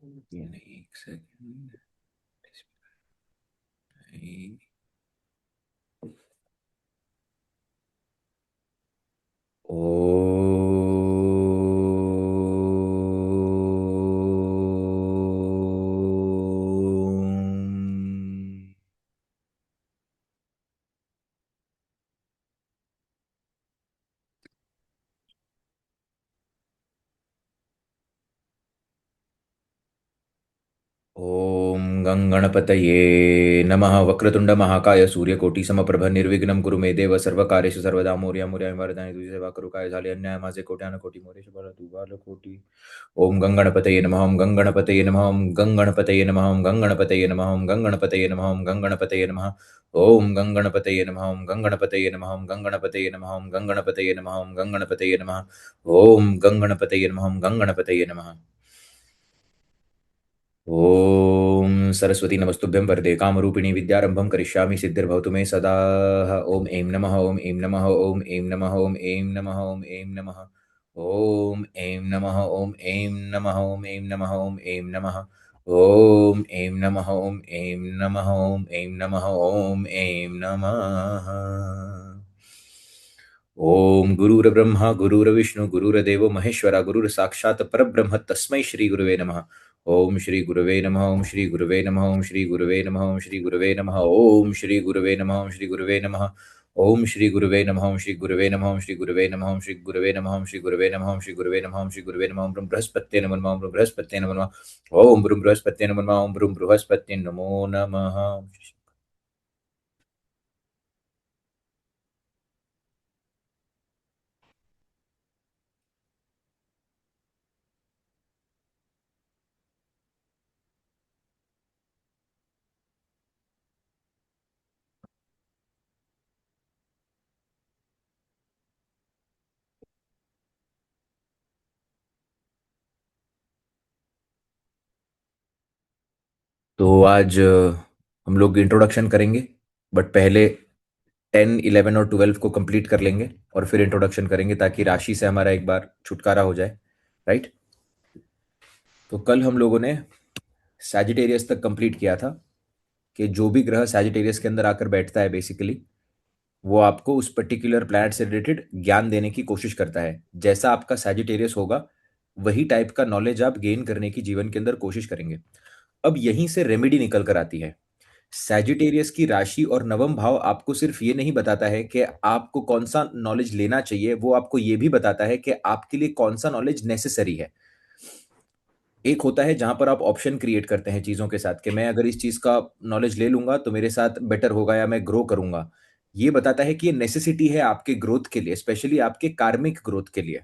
ये नहीं, एक सेकंड। ओम। ओम गं गणपतये नमः। वक्रतुंड महाकाय सूर्यकोटि समप्रभ निर्विघ्नं कुरु मे देव सर्वकार्येषु सर्वदा मोरया मोरया वरदानि तुझी सेवा करू काय झाले अन्याय माझे कोट्यान कोटी मोरेश बळ तू बाल कोटी। ओम गं गणपतये नमः। ओम गं गणपतये नमः। ओम गं गणपतये नमः। ओम गं गणपतये नमः। ओम गं गणपतये नमः। ओम गं गणपतये नमः। ओम गं गणपतये नमः। ओम गं गणपतये नमः। ओम गं गणपतये नमः। ओम गं गणपतये नमः। ओम गं गणपतये नमः। ओम गं गणपतये नमः। ओम गं गणपतये नमः। ओम सरस्वती नमस्तुभ्यं वरदे कामरूपिणी विद्यारंभं करिष्यामि सिद्धिर्भवतु मे सदा। ओम ऐं नमः। ओम ऐं नमः। ओम ऐं नमः। ओम ऐं नमः। ओम ऐं नमः। ओम ऐं नमः। ओम ऐं नमः। ओम ऐं नमः। ओम ऐं नमः। ओम ऐं नमः। ओम ऐं नमः। ओम ऐं नमः। ओम ऐं नमः। ओम गुरुर्ब्रह्मा गुरुर्विष्णु गुरुर्देवो महेश्वरा गुरुर साक्षात् परब्रह्म तस्मै श्री गुरुवे नमः। ओम श्री गुरुवे नमः। ओम श्री गुरुवे नमः। ओम श्री गुरुवे नमः। ओम श्री गुरुवे नमः। ओम श्री गुरुवे नमः। ओम श्री गुरुवे नमः। ओम श्री गुरुवे नमः। ओम श्री गुरुवे नमः। ओम श्री गुरुवे नमः। ओम श्री गुरुवे नमः। ओम श्री गुरुवे नमः। ओम श्री गुरुवे नमः। ओम श्री गुरुवे नमः। ओम बृहस्पत्ये नमः। ओम बृहस्पत्ये नमः। ओम बृहस्पत्ये नमः। ओम बृहस्पत्ये नमो नमः। तो आज हम लोग इंट्रोडक्शन करेंगे, बट पहले 10, 11 और 12 को कंप्लीट कर लेंगे और फिर इंट्रोडक्शन करेंगे ताकि राशि से हमारा एक बार छुटकारा हो जाए। राइट। तो कल हम लोगों ने सैजिटेरियस तक कंप्लीट किया था कि जो भी ग्रह सैजिटेरियस के अंदर आकर बैठता है बेसिकली वो आपको उस पर्टिकुलर प्लैनेट से रिलेटेड ज्ञान देने की कोशिश करता है। जैसा आपका सैजिटेरियस होगा वही टाइप का नॉलेज आप गेन करने की जीवन के अंदर कोशिश करेंगे। अब यहीं से रेमेडी निकल कर आती है। सैजिटेरियस की राशि और नवम भाव आपको सिर्फ ये नहीं बताता है कि आपको कौन सा नॉलेज लेना चाहिए, वो आपको ये भी बताता है कि आपके लिए कौन सा नॉलेज नेसेसरी है। एक होता है जहां पर आप ऑप्शन क्रिएट करते हैं चीजों के साथ कि मैं अगर इस चीज का नॉलेज ले लूंगा तो मेरे साथ बेटर होगा या मैं ग्रो करूंगा। ये बताता है कि ये नेसेसिटी है आपके ग्रोथ के लिए, स्पेशली आपके कार्मिक ग्रोथ के लिए।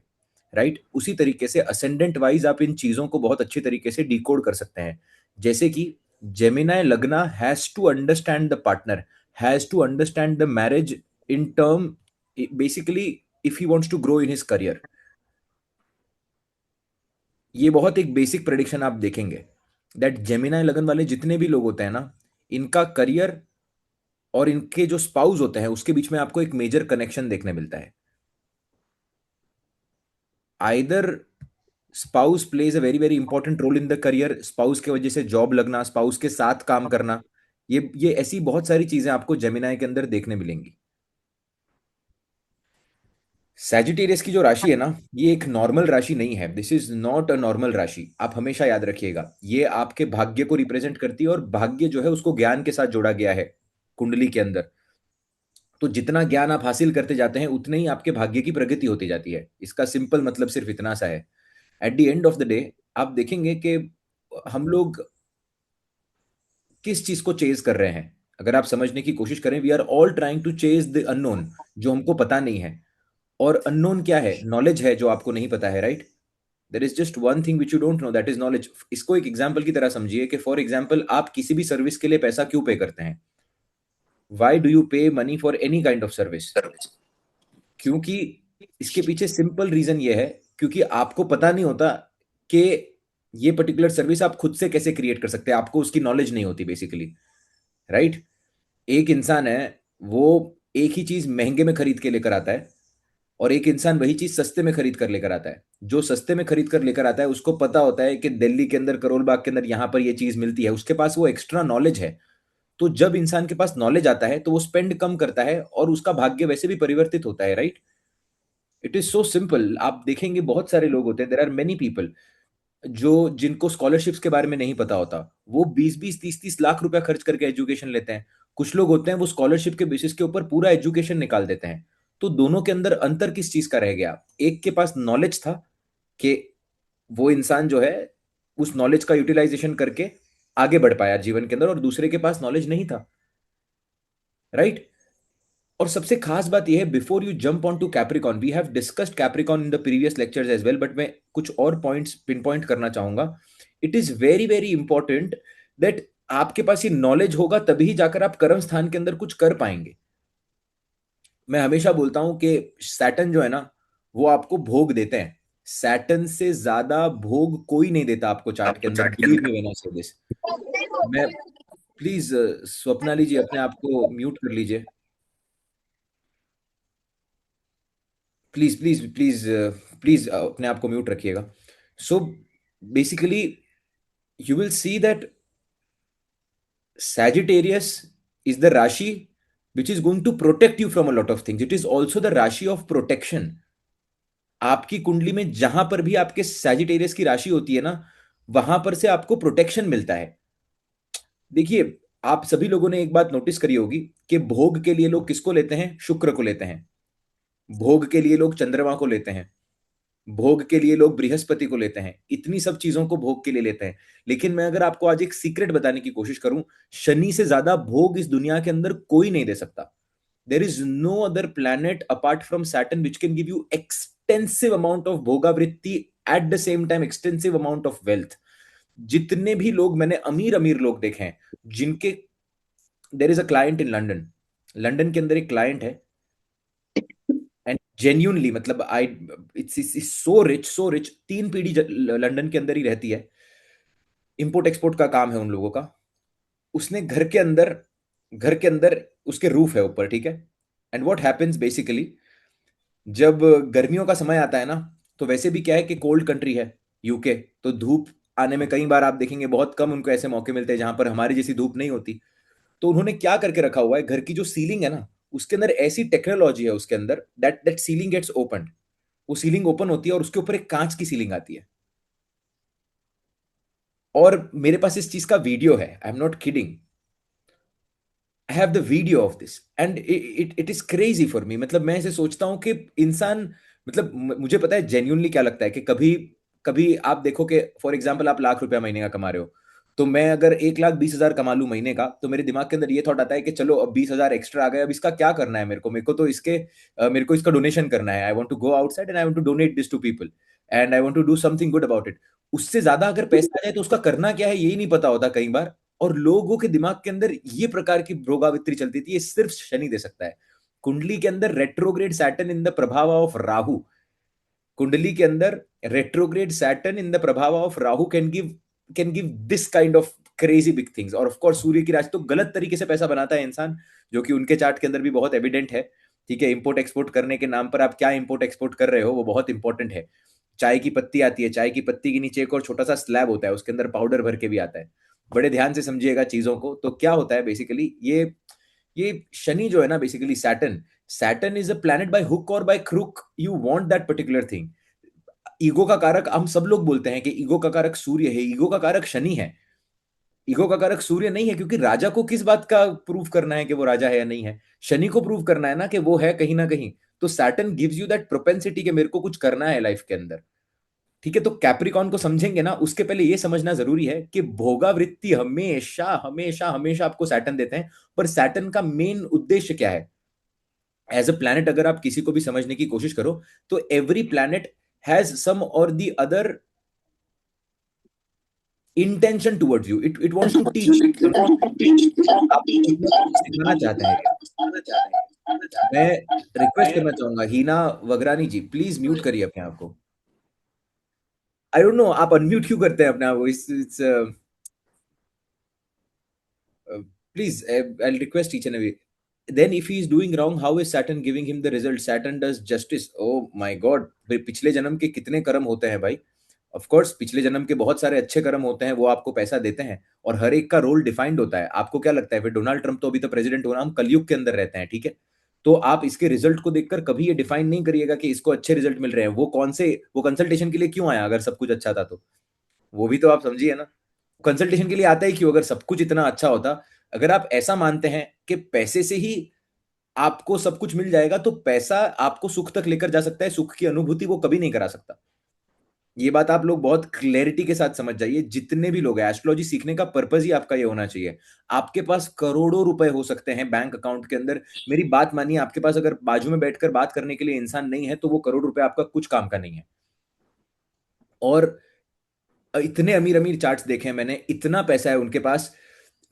राइट। उसी तरीके से असेंडेंट वाइज आप इन चीजों को बहुत अच्छी तरीके से डिकोड कर सकते हैं। जैसे कि Gemini lagna has to understand the partner, has to understand the marriage in term, basically if he wants to grow in his career. ये बहुत एक बेसिक प्रेडिक्शन आप देखेंगे दैट जेमिनाई लगन वाले जितने भी लोग होते हैं ना, इनका करियर और इनके जो स्पाउस होते हैं उसके बीच में आपको एक मेजर कनेक्शन देखने मिलता है। Either spouse plays a very very important role in the career, spouse की वजह से जॉब लगना, स्पाउस के साथ काम करना, ये ऐसी बहुत सारी चीजें आपको जेमिनाई के अंदर देखने मिलेंगी। सैजिटेरियस की जो राशि है ना, ये एक नॉर्मल राशि नहीं है। This is not a normal राशि, आप हमेशा याद रखिएगा। ये आपके भाग्य को रिप्रेजेंट करती है और भाग्य जो है उसको ज्ञान के साथ जोड़ा गया है कुंडली के अंदर। तो जितना ज्ञान आप हासिल करते जाते हैं उतने ही आपके भाग्य की प्रगति होती जाती है। इसका सिंपल मतलब सिर्फ इतना सा है। Eight the end of the day आप देखेंगे कि हम लोग किस चीज को चेज कर रहे हैं। अगर आप समझने की कोशिश करें, we are all trying to chase the unknown, जो हमको पता नहीं है। और अननोन क्या है? नॉलेज है जो आपको नहीं पता है। Right. There is just one thing which you don't know, that is knowledge. इसको एक एग्जाम्पल की तरह समझिए कि फॉर एग्जाम्पल आप किसी भी सर्विस के लिए पैसा क्यों पे करते हैं? वाई डू यू पे money for any kind of service? क्योंकि इसके पीछे सिंपल रीजन ये है, क्योंकि आपको पता नहीं होता कि ये पर्टिकुलर सर्विस आप खुद से कैसे क्रिएट कर सकते हैं। आपको उसकी नॉलेज नहीं होती बेसिकली। राइट। एक इंसान है, वो एक ही चीज महंगे में खरीद के लेकर आता है और एक इंसान वही चीज सस्ते में खरीद कर लेकर आता है। जो सस्ते में खरीद कर लेकर आता है उसको पता होता है कि दिल्ली के अंदर करोल बाग के अंदर यहाँ पर ये चीज मिलती है, उसके पास वो एक्स्ट्रा नॉलेज है। तो जब इंसान के पास नॉलेज आता है तो वो स्पेंड कम करता है और उसका भाग्य वैसे भी परिवर्तित होता है, right? It is so simple. आप देखेंगे बहुत सारे लोग होते हैं, देर आर मेनी पीपल जो जिनको स्कॉलरशिप्स के बारे में नहीं पता होता, वो 20-20 30-30 लाख रुपया खर्च करके एजुकेशन लेते हैं। कुछ लोग होते हैं वो स्कॉलरशिप के बेसिस के ऊपर पूरा एजुकेशन निकाल देते हैं। तो दोनों के अंदर अंतर किस चीज का रह गया? एक के पास नॉलेज था कि वो इंसान जो है उस नॉलेज का यूटिलाइजेशन करके आगे बढ़ पाया जीवन के अंदर, और दूसरे के पास नॉलेज नहीं था, राइट? और सबसे खास बात यह है, before you jump on to Capricorn, we have discussed Capricorn in the previous lectures as well, but मैं कुछ और पॉइंट्स पिन पॉइंट करना चाहूंगा। It is very very important that आपके पास ये नॉलेज होगा तभी जाकर आप कर्म स्थान के अंदर कुछ कर पाएंगे। मैं हमेशा बोलता हूं कि सैटर्न जो है ना, वो आपको भोग देते हैं। सैटर्न से ज्यादा भोग कोई नहीं देता आपको चार्ट के आपको अंदर, चार्ट के बिलीव मी अंदर। When I say this. मैं प्लीज स्वप्नाली जी अपने आप को म्यूट कर लीजिए। प्लीज प्लीज प्लीज प्लीज अपने आप को म्यूट रखिएगा। So basically you will see that Sagittarius is the Rashi which is going to protect you from a lot of things. It is also the Rashi of protection. आपकी कुंडली में जहां पर भी आपके Sagittarius की राशि होती है ना, वहां पर से आपको प्रोटेक्शन मिलता है। देखिए, आप सभी लोगों ने एक बात नोटिस करी होगी कि भोग के लिए लोग किसको लेते हैं? शुक्र को लेते हैं। भोग के लिए लोग चंद्रमा को लेते हैं। भोग के लिए लोग बृहस्पति को लेते हैं। इतनी सब चीजों को भोग के लिए लेते हैं। लेकिन मैं अगर आपको आज एक सीक्रेट बताने की कोशिश करूं, शनि से ज्यादा भोग इस दुनिया के अंदर कोई नहीं दे सकता। There is no other planet apart from Saturn which can give you extensive amount of भोगावृत्ति, at the same time extensive amount of wealth. जितने भी लोग मैंने अमीर अमीर लोग देखे हैं जिनके, there is a client in London. London के अंदर एक क्लाइंट है, एंड जेन्यूनली मतलब आई, इट्स सो रिच, 3 पीढ़ी लंदन के अंदर ही रहती है। इंपोर्ट एक्सपोर्ट का काम है उन लोगों का। उसने घर के अंदर उसके रूफ है ऊपर, ठीक है? एंड व्हाट हैपेंस बेसिकली, जब गर्मियों का समय आता है ना, तो वैसे भी क्या है कि कोल्ड कंट्री है यूके, तो धूप आने में कई बार आप देखेंगे बहुत कम उनको ऐसे मौके मिलते हैं जहां पर हमारी जैसी धूप नहीं होती। तो उन्होंने क्या करके रखा हुआ है, घर की जो सीलिंग है ना, उसके अंदर ऐसी टेक्नोलॉजी है उसके अंदर, that that sealing gets open. वो सीलिंग ओपन होती है और उसके ऊपर एक कांच की सीलिंग आती है। और मेरे पास इस चीज का वीडियो है, I am not kidding. I have the video of this and it it is crazy for me. मतलब मैं ऐसे सोचता हूं कि इंसान, मतलब मुझे पता है जेन्युइनली क्या लगता है कि कभी कभी आप देखो कि फॉर एग्जाम्पल आप लाख रुपया महीने का कमा रहे हो, तो मैं अगर 1,20,000 कमा लूं महीने का, तो मेरे दिमाग के अंदर ये थॉट आता है कि चलो अब 20,000 एक्स्ट्रा आ गए, अब इसका क्या करना है मेरे को तो मेरे को इसका डोनेशन करना है। I want to go outside and I want to donate this to people and I want to do something good about it. उससे ज्यादा अगर पैसा आ जाए तो उसका करना क्या है यही नहीं पता होता कई बार। और लोगों के दिमाग के अंदर ये प्रकार की भोगावित्री चलती थी, ये सिर्फ शनि दे सकता है। कुंडली के अंदर रेट्रोग्रेड सैटर्न इन द प्रभाव ऑफ राहु, कुंडली के अंदर रेट्रोग्रेड सैटर्न इन द प्रभाव of Rahu can give this kind of crazy big things. और ऑफ कोर्स सूर्य की राशि तो गलत तरीके से पैसा बनाता है इंसान, जो कि उनके चार्ट के अंदर भी बहुत एविडेंट है। ठीक है, इंपोर्ट एक्सपोर्ट करने के नाम पर आप क्या इंपोर्ट एक्सपोर्ट कर रहे हो वो बहुत इंपॉर्टेंट है। चाय की पत्ती आती है, चाय की पत्ती के नीचे एक और छोटा सा स्लैब होता है, उसके अंदर पाउडर भर के भी आता है। बड़े ध्यान से समझिएगा चीजों को। तो क्या होता है बेसिकली, ये शनि जो है ना, basically Saturn, Saturn is a planet by hook और by crook, you want that particular thing. Ego का कारक हम सब लोग बोलते हैं कि ईगो का कारक सूर्य है, ईगो का कारक शनि है। ईगो का कारक सूर्य नहीं है, क्योंकि राजा को किस बात का प्रूव करना है कि वो राजा है या नहीं है? शनि को प्रूव करना है ना कि वो है कहीं ना कहीं। तो Saturn gives you that propensity कि मेरे को कुछ करना है लाइफ के अंदर। ठीक है, तो कैप्रिकॉन को समझेंगे ना, उसके पहले ये समझना जरूरी है कि भोगावृत्ति हमेशा हमेशा हमेशा आपको सैटर्न देते हैं। पर सैटर्न का मेन उद्देश्य क्या है? एज अ प्लैनेट अगर आप किसी को भी समझने की कोशिश करो, तो एवरी प्लैनेट हैज सम और the other intention towards you. It wants to teach, आपको कुछ ना कुछ सिखाना चाहता है। मैं रिक्वेस्ट करना चाहूंगा, हीना वगरानी जी प्लीज म्यूट करिए अपने आप को। आई डोंट नो आप अनम्यूट क्यों करते हैं अपने आप को, it's please I request each and every. then if he is doing wrong, how is Saturn giving him the result? Saturn does justice. Oh my god, पिछले जन्म के कितने कर्म होते हैं भाई. ऑफ कोर्स पिछले जन्म के बहुत सारे अच्छे कर्म होते हैं, वो आपको पैसा देते हैं, और हर एक का रोल डिफाइंड होता है. आपको क्या लगता है फिर डोनाल्ड ट्रंप तो अभी तो प्रेसिडेंट होना, हम कलयुग के अंदर रहते हैं, ठीक है. तो आप इसके रिजल्ट को देखकर कभी ये डिफाइन नहीं करिएगा कि इसको अच्छे रिजल्ट मिल रहे हैं. वो कंसल्टेशन के लिए क्यों आया अगर सब कुछ अच्छा था तो? वो भी तो आप समझिए ना. कंसल्टेशन के लिए आता ही क्यों अगर सब कुछ इतना अच्छा होता? अगर आप ऐसा मानते हैं कि पैसे से ही आपको सब कुछ मिल जाएगा, तो पैसा आपको सुख तक लेकर जा सकता है, सुख की अनुभूति वो कभी नहीं करा सकता. ये बात आप लोग बहुत क्लैरिटी के साथ समझ जाइए. जितने भी लोग हैं, एस्ट्रोलॉजी सीखने का पर्पज ही आपका ये होना चाहिए. आपके पास करोड़ों रुपए हो सकते हैं बैंक अकाउंट के अंदर. मेरी बात मानिए, आपके पास अगर बाजू में बैठकर बात करने के लिए इंसान नहीं है, तो वो करोड़ रुपए आपका कुछ काम का नहीं है. और इतने अमीर अमीर चार्ट्स देखे हैं मैंने, इतना पैसा है उनके पास.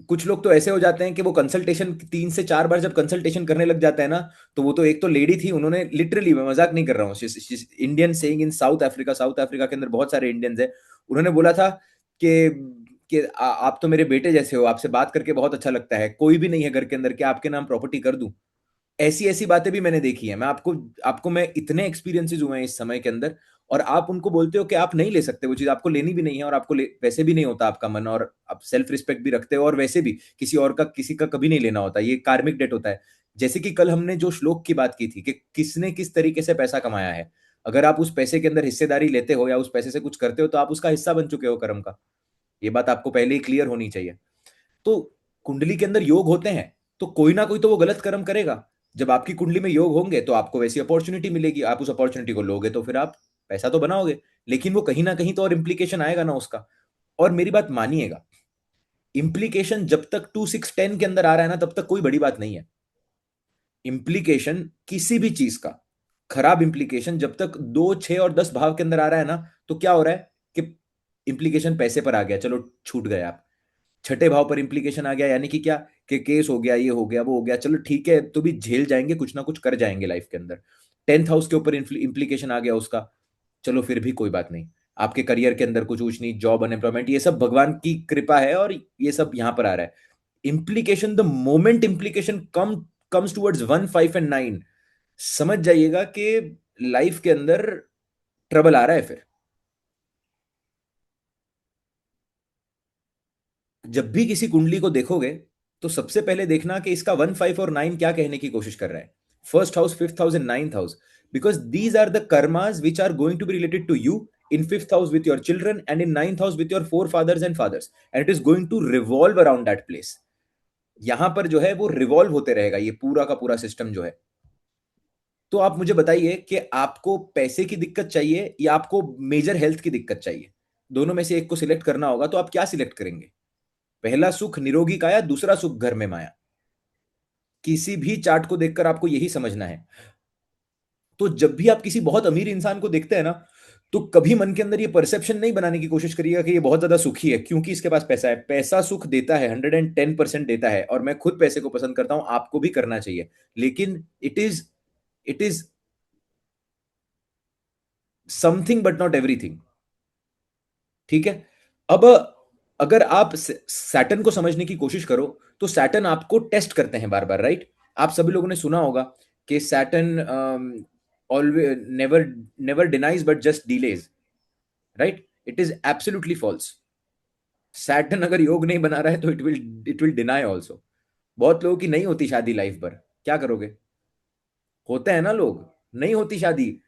कुछ लोग तो ऐसे हो जाते हैं कि वो कंसल्टेशन 3 से 4 बार जब कंसल्टेशन करने लग जाता है ना, तो वो तो एक तो लेडी थी, उन्होंने लिटरली, मैं मजाक नहीं कर रहा हूँ, Indian saying in south Africa के अंदर बहुत सारे इंडियंस हैं. उन्होंने बोला था कि आप तो मेरे बेटे जैसे हो, आपसे बात करके बहुत अच्छा लगता है, कोई भी नहीं है घर के अंदर, कि आपके नाम प्रॉपर्टी कर दूं. ऐसी ऐसी बातें भी मैंने देखी है. मैं आपको आपको मैं इतने एक्सपीरियंसेस हुए हैं इस समय के अंदर, और आप उनको बोलते हो कि आप नहीं ले सकते वो चीज, आपको लेनी भी नहीं है, और आपको वैसे भी नहीं होता आपका मन, और आप सेल्फ रिस्पेक्ट भी रखते हो, और वैसे भी किसी का कभी नहीं लेना होता, ये कार्मिक डेट होता है. जैसे कि कल हमने जो श्लोक की बात की थी कि किसने किस तरीके से पैसा कमाया है, अगर आप उस पैसे के अंदर हिस्सेदारी लेते हो या उस पैसे से कुछ करते हो, तो आप उसका हिस्सा बन चुके हो कर्म का. ये बात आपको पहले ही क्लियर होनी चाहिए. तो कुंडली के अंदर योग होते हैं, तो कोई ना कोई तो वो गलत कर्म करेगा. जब आपकी कुंडली में योग होंगे, तो आपको वैसी अपॉर्चुनिटी मिलेगी, आप उस अपॉर्चुनिटी को लोगे, तो फिर आप पैसा तो बनाओगे. लेकिन वो कहीं ना कहीं तो और इम्प्लीकेशन आएगा ना उसका. और मेरी बात मानिएगा, इम्प्लीकेशन जब तक 2 6 10 के अंदर आ रहा है ना, तब तक कोई बड़ी बात नहीं है. इम्प्लीकेशन किसी भी चीज का, खराब इम्प्लीकेशन जब तक 2 6 और 10 भाव के अंदर आ रहा है ना, तो क्या हो रहा है कि इम्प्लीकेशन पैसे पर आ गया, चलो छूट गए आप. छठे भाव पर इंप्लीकेशन आ गया, यानी कि क्या, कि केस हो गया, ये हो गया, वो हो गया, चलो ठीक है, तो भी झेल जाएंगे, कुछ ना कुछ कर जाएंगे लाइफ के अंदर. 10th हाउस के ऊपर इंप्लीकेशन आ गया उसका, चलो फिर भी कोई बात नहीं. आपके करियर के अंदर कुछ ऊंच नीच, जॉब, अनएम्प्लॉयमेंट, ये सब भगवान की कृपा है, और ये सब यहां पर आ रहा है. Implication, the moment implication comes towards 1 5 and 9, समझ जाइएगा कि लाइफ के अंदर ट्रबल आ रहा है फिर. जब भी किसी कुंडली को देखोगे, तो सबसे पहले देखना कि इसका 1 5 और 9 क्या कहने की कोशिश कर रहा है. First house, fifth house and 9th house, because these are the karmas which are going to be related to you in fifth house with your children, and in 9th house with your forefathers and fathers, and it is going to revolve around that place. यहां पर जो है वो revolve होते रहेगा, ये पूरा का पूरा सिस्टम जो है. तो आप मुझे बताइए कि आपको पैसे की दिक्कत चाहिए या आपको मेजर हेल्थ की दिक्कत चाहिए? दोनों में से एक को सिलेक्ट करना होगा, तो आप क्या सिलेक्ट करेंगे? पहला सुख निरोगी काया, दूसरा सुख घर में माया. किसी भी चार्ट को देखकर आपको यही समझना है. तो जब भी आप किसी बहुत अमीर इंसान को देखते हैं ना, तो कभी मन के अंदर ये परसेप्शन नहीं बनाने की कोशिश करिएगा कि ये बहुत ज्यादा सुखी है क्योंकि इसके पास पैसा है. पैसा सुख देता है, 110% देता है, और मैं खुद पैसे को पसंद करता हूं, आपको भी करना चाहिए. लेकिन it is something but not everything. ठीक है. अब अगर आप सैटर्न को समझने की कोशिश करो, तो सैटर्न आपको टेस्ट करते हैं बार बार, राइट? आप सभी लोगों ने सुना होगा कि Saturn always never never denies but just delays, right? It is absolutely false. Saturn अगर योग नहीं बना रहा है, तो इट विल डिनाई ऑल्सो. बहुत लोगों की नहीं होती शादी लाइफ भर, क्या करोगे? होते हैं ना लोग, नहीं होती शादी.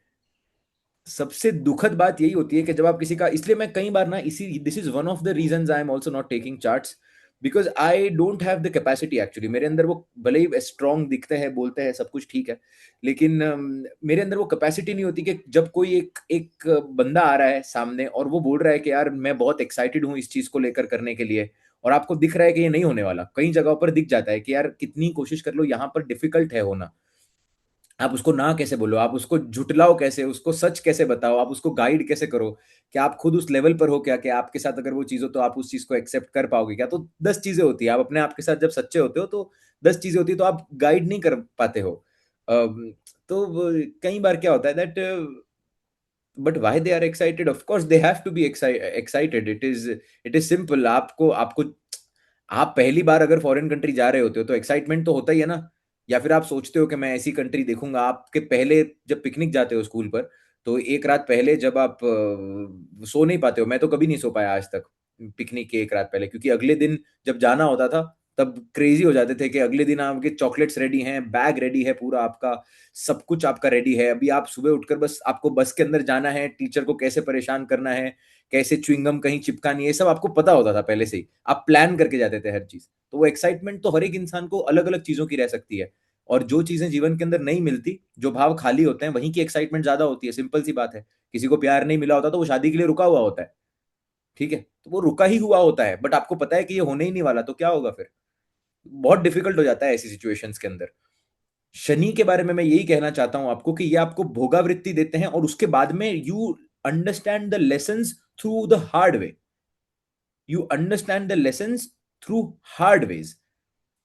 सबसे दुखद बात यही होती है कि जब आप किसी का, इसलिए मैं कई बार ना, इसी this is one of the reasons I am also not taking charts, because I don't have the capacity actually. मेरे अंदर वो भले ही स्ट्रांग दिखते हैं, बोलते हैं, सब कुछ ठीक है, लेकिन मेरे अंदर वो कैपेसिटी नहीं होती कि जब कोई एक एक बंदा आ रहा है सामने और वो बोल रहा है कि यार मैं बहुत एक्साइटेड हूँ इस चीज को लेकर करने के लिए, और आपको दिख रहा है कि ये नहीं होने वाला. कई जगहों पर दिख जाता है कि यार कितनी कोशिश कर लो, यहाँ पर डिफिकल्ट है होना. आप उसको ना कैसे बोलो, आप उसको झुटलाओ कैसे, उसको सच कैसे बताओ, आप उसको गाइड कैसे करो, कि आप खुद उस लेवल पर हो क्या, कि आपके साथ अगर वो चीज हो तो आप उस चीज को एक्सेप्ट कर पाओगे क्या? तो 10 चीजें होती है. आप अपने आप के साथ जब सच्चे होते हो, तो 10 चीजें होती है, तो आप गाइड नहीं कर पाते हो. तो कई बार क्या होता है that, but why they are excited, of course they have to be excited. It is simple. आपको आपको आप पहली बार अगर फॉरेन कंट्री जा रहे होते हो, तो एक्साइटमेंट तो होता ही है ना. या फिर आप सोचते हो कि मैं ऐसी कंट्री देखूंगा। आपके पहले जब पिकनिक जाते हो स्कूल पर, तो एक रात पहले जब आप सो नहीं पाते हो, मैं तो कभी नहीं सो पाया आज तक पिकनिक के एक रात पहले, क्योंकि अगले दिन जब जाना होता था तब क्रेजी हो जाते थे कि अगले दिन आपके चॉकलेट्स रेडी हैं, बैग रेडी है पूरा आपका, सब कुछ आपका रेडी है। अभी आप सुबह उठकर बस आपको बस के अंदर जाना है, टीचर को कैसे परेशान करना है, कैसे च्युइंगम कहीं चिपकानी है, ये सब आपको पता होता था पहले से ही। आप प्लान करके जाते थे हर चीज। तो वो एक्साइटमेंट तो हर एक इंसान को अलग अलग चीजों की रह सकती है। और जो चीजें जीवन के अंदर नहीं मिलती, जो भाव खाली होते हैं, वहीं की एक्साइटमेंट ज्यादा होती है। सिंपल सी बात है। किसी को प्यार नहीं मिला होता तो वो शादी के लिए रुका हुआ होता है। ठीक है, तो वो रुका ही हुआ होता है, बट आपको पता है कि ये होने ही नहीं वाला, तो क्या होगा फिर? बहुत डिफिकल्ट हो जाता है ऐसी सिचुएशंस के अंदर। शनि के बारे में मैं यही कहना चाहता हूं आपको कि ये आपको भोगावृत्ति देते हैं, और उसके बाद में you understand the lessons through the hard way. You understand the lessons through hard ways.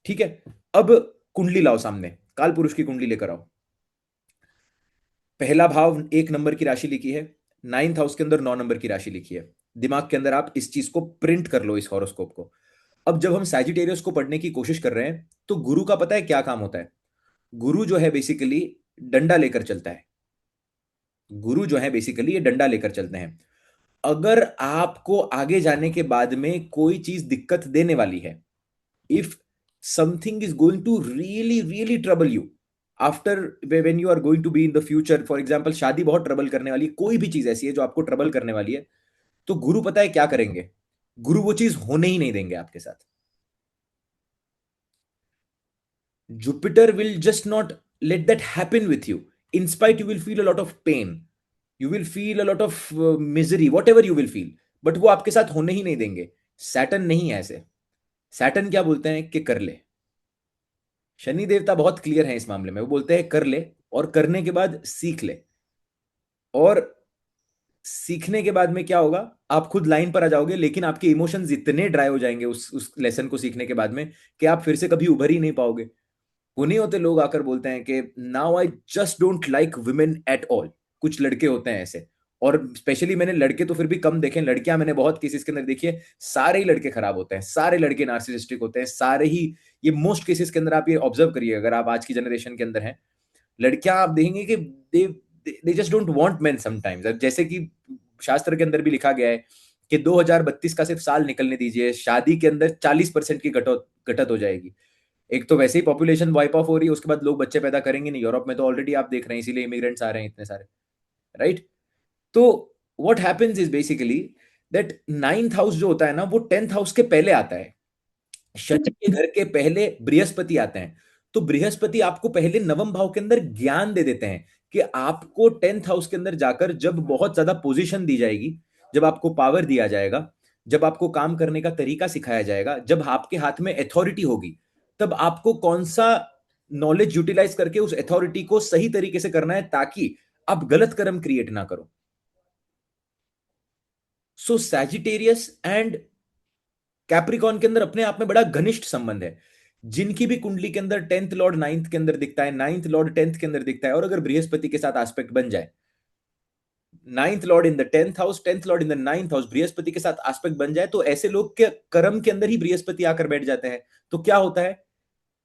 ठीक है। अब कुंडली लाओ सामने, काल पुरुष की कुंडली लेकर आओ। पहला भाव 1 नंबर की राशि लिखी है, 9th हाउस के अंदर 9 नंबर की राशि लिखी है। दिमाग के अंदर आप इस चीज को प्रिंट कर लो, इस हॉरोस्कोप को। अब जब हम सैजिटेरियस को पढ़ने की कोशिश कर रहे हैं, तो गुरु का पता है क्या काम होता है? गुरु जो है बेसिकली डंडा लेकर चलता है। गुरु जो है बेसिकली ये डंडा लेकर चलते हैं। अगर आपको आगे जाने के बाद में कोई चीज दिक्कत देने वाली है, if something is going to really really trouble you after, when you are going to be in the future, for example शादी बहुत ट्रबल करने वाली है, कोई भी चीज ऐसी है जो आपको ट्रबल करने वाली है, तो गुरु पता है क्या करेंगे? गुरु वो चीज होने ही नहीं देंगे आपके साथ। Jupiter will just not let that happen with you. In spite, you will feel a lot of pain. You will feel a lot of misery, whatever you will feel. But वो आपके साथ होने ही नहीं देंगे। सैटर्न नहीं है ऐसे। Saturn क्या बोलते हैं कि कर ले। शनि देवता बहुत क्लियर है इस मामले में, वो बोलते हैं कर ले, और करने के बाद सीख ले। और सीखने के बाद में क्या होगा? आप खुद लाइन पर आ जाओगे, लेकिन आपके इमोशंस इतने ड्राई हो जाएंगे उस लेसन को सीखने के बाद में, कि आप फिर से कभी उभर ही नहीं पाओगे। वो नहीं होते लोग आकर बोलते हैं कि now I just don't like women at all. कुछ लड़के होते हैं ऐसे। और स्पेशली मैंने लड़के तो फिर भी कम देखे, लड़कियां मैंने बहुत केसेस के अंदर देखी है। सारे ही लड़के खराब होते हैं, सारे लड़के नार्सिसिस्टिक होते हैं, सारे ही। ये मोस्ट केसेस के अंदर आप ये ऑब्जर्व करिए, अगर आप आज की जनरेशन के अंदर हैं, लड़कियां आप देखेंगे कि they they just don't want men sometimes. जैसे कि शास्त्र के अंदर भी लिखा गया है कि 2032 का सिर्फ साल निकलने दीजिए, शादी के अंदर 40% की घटत हो जाएगी। एक तो वैसे ही पॉपुलेशन वाइप ऑफ हो रही है, उसके बाद लोग बच्चे पैदा करेंगे नहीं। यूरोप में तो ऑलरेडी आप देख रहे हैं, इसीलिए इमिग्रेंट्स आ रहे हैं इतने सारे। राइट। तो what happens is basically that 9th house जो होता है ना, वो 10th हाउस के पहले आता है। शनि के घर के पहले बृहस्पति आते हैं। तो बृहस्पति आपको पहले नवम भाव के अंदर ज्ञान दे देते हैं कि आपको 10th हाउस के अंदर जाकर जब बहुत ज्यादा पोजीशन दी जाएगी, जब आपको पावर दिया जाएगा, जब आपको काम करने का तरीका सिखाया जाएगा, जब आपके हाथ में अथॉरिटी होगी, तब आपको कौन सा नॉलेज यूटिलाइज करके उस अथॉरिटी को सही तरीके से करना है, ताकि आप गलत कर्म क्रिएट ना करो। सो सैजिटेरियस एंड कैप्रिकॉन के अंदर अपने आप में बड़ा घनिष्ठ संबंध है। जिनकी भी कुंडली के अंदर 10th लॉर्ड 9th के अंदर दिखता है, 9th लॉर्ड 10th के अंदर दिखता है, और अगर बृहस्पति के साथ एस्पेक्ट बन जाए, 9th Lord in the 10th house, 10th Lord in the 9th house, Brihaspati के साथ एस्पेक्ट बन जाए, तो ऐसे लोग के कर्म के अंदर ही बृहस्पति आकर बैठ जाते हैं। तो क्या होता है?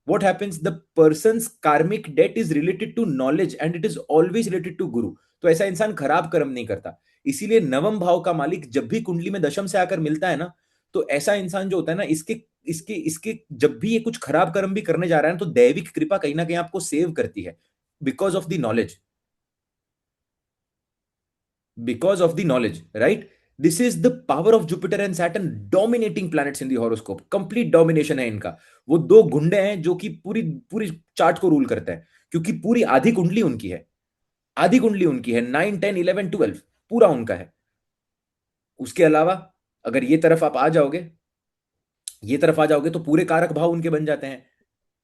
what happens, the person's karmic debt is related to knowledge and it is always related to guru। तो ऐसा इंसान खराब कर्म नहीं करता। इसीलिए नवम भाव का मालिक जब भी कुंडली में दशम से आकर मिलता है ना, तो ऐसा इंसान जो होता है ना, इसके इसके इसके जब भी ये कुछ खराब कर्म भी करने जा रहा है ना, तो दैविक कृपा कहीं ना कहीं आपको सेव करती है, because of the knowledge. Because of the knowledge, right. This is the power of Jupiter and Saturn, dominating planets in the horoscope. Complete domination है इनका। वो दो गुंडे हैं जो कि पूरी पूरी चार्ट को रूल करते हैं, क्योंकि पूरी आधी कुंडली उनकी है। आधी कुंडली उनकी है, 9 10 11 12 पूरा उनका है। उसके अलावा अगर ये तरफ आ जाओगे तो पूरे कारक भाव उनके बन जाते हैं।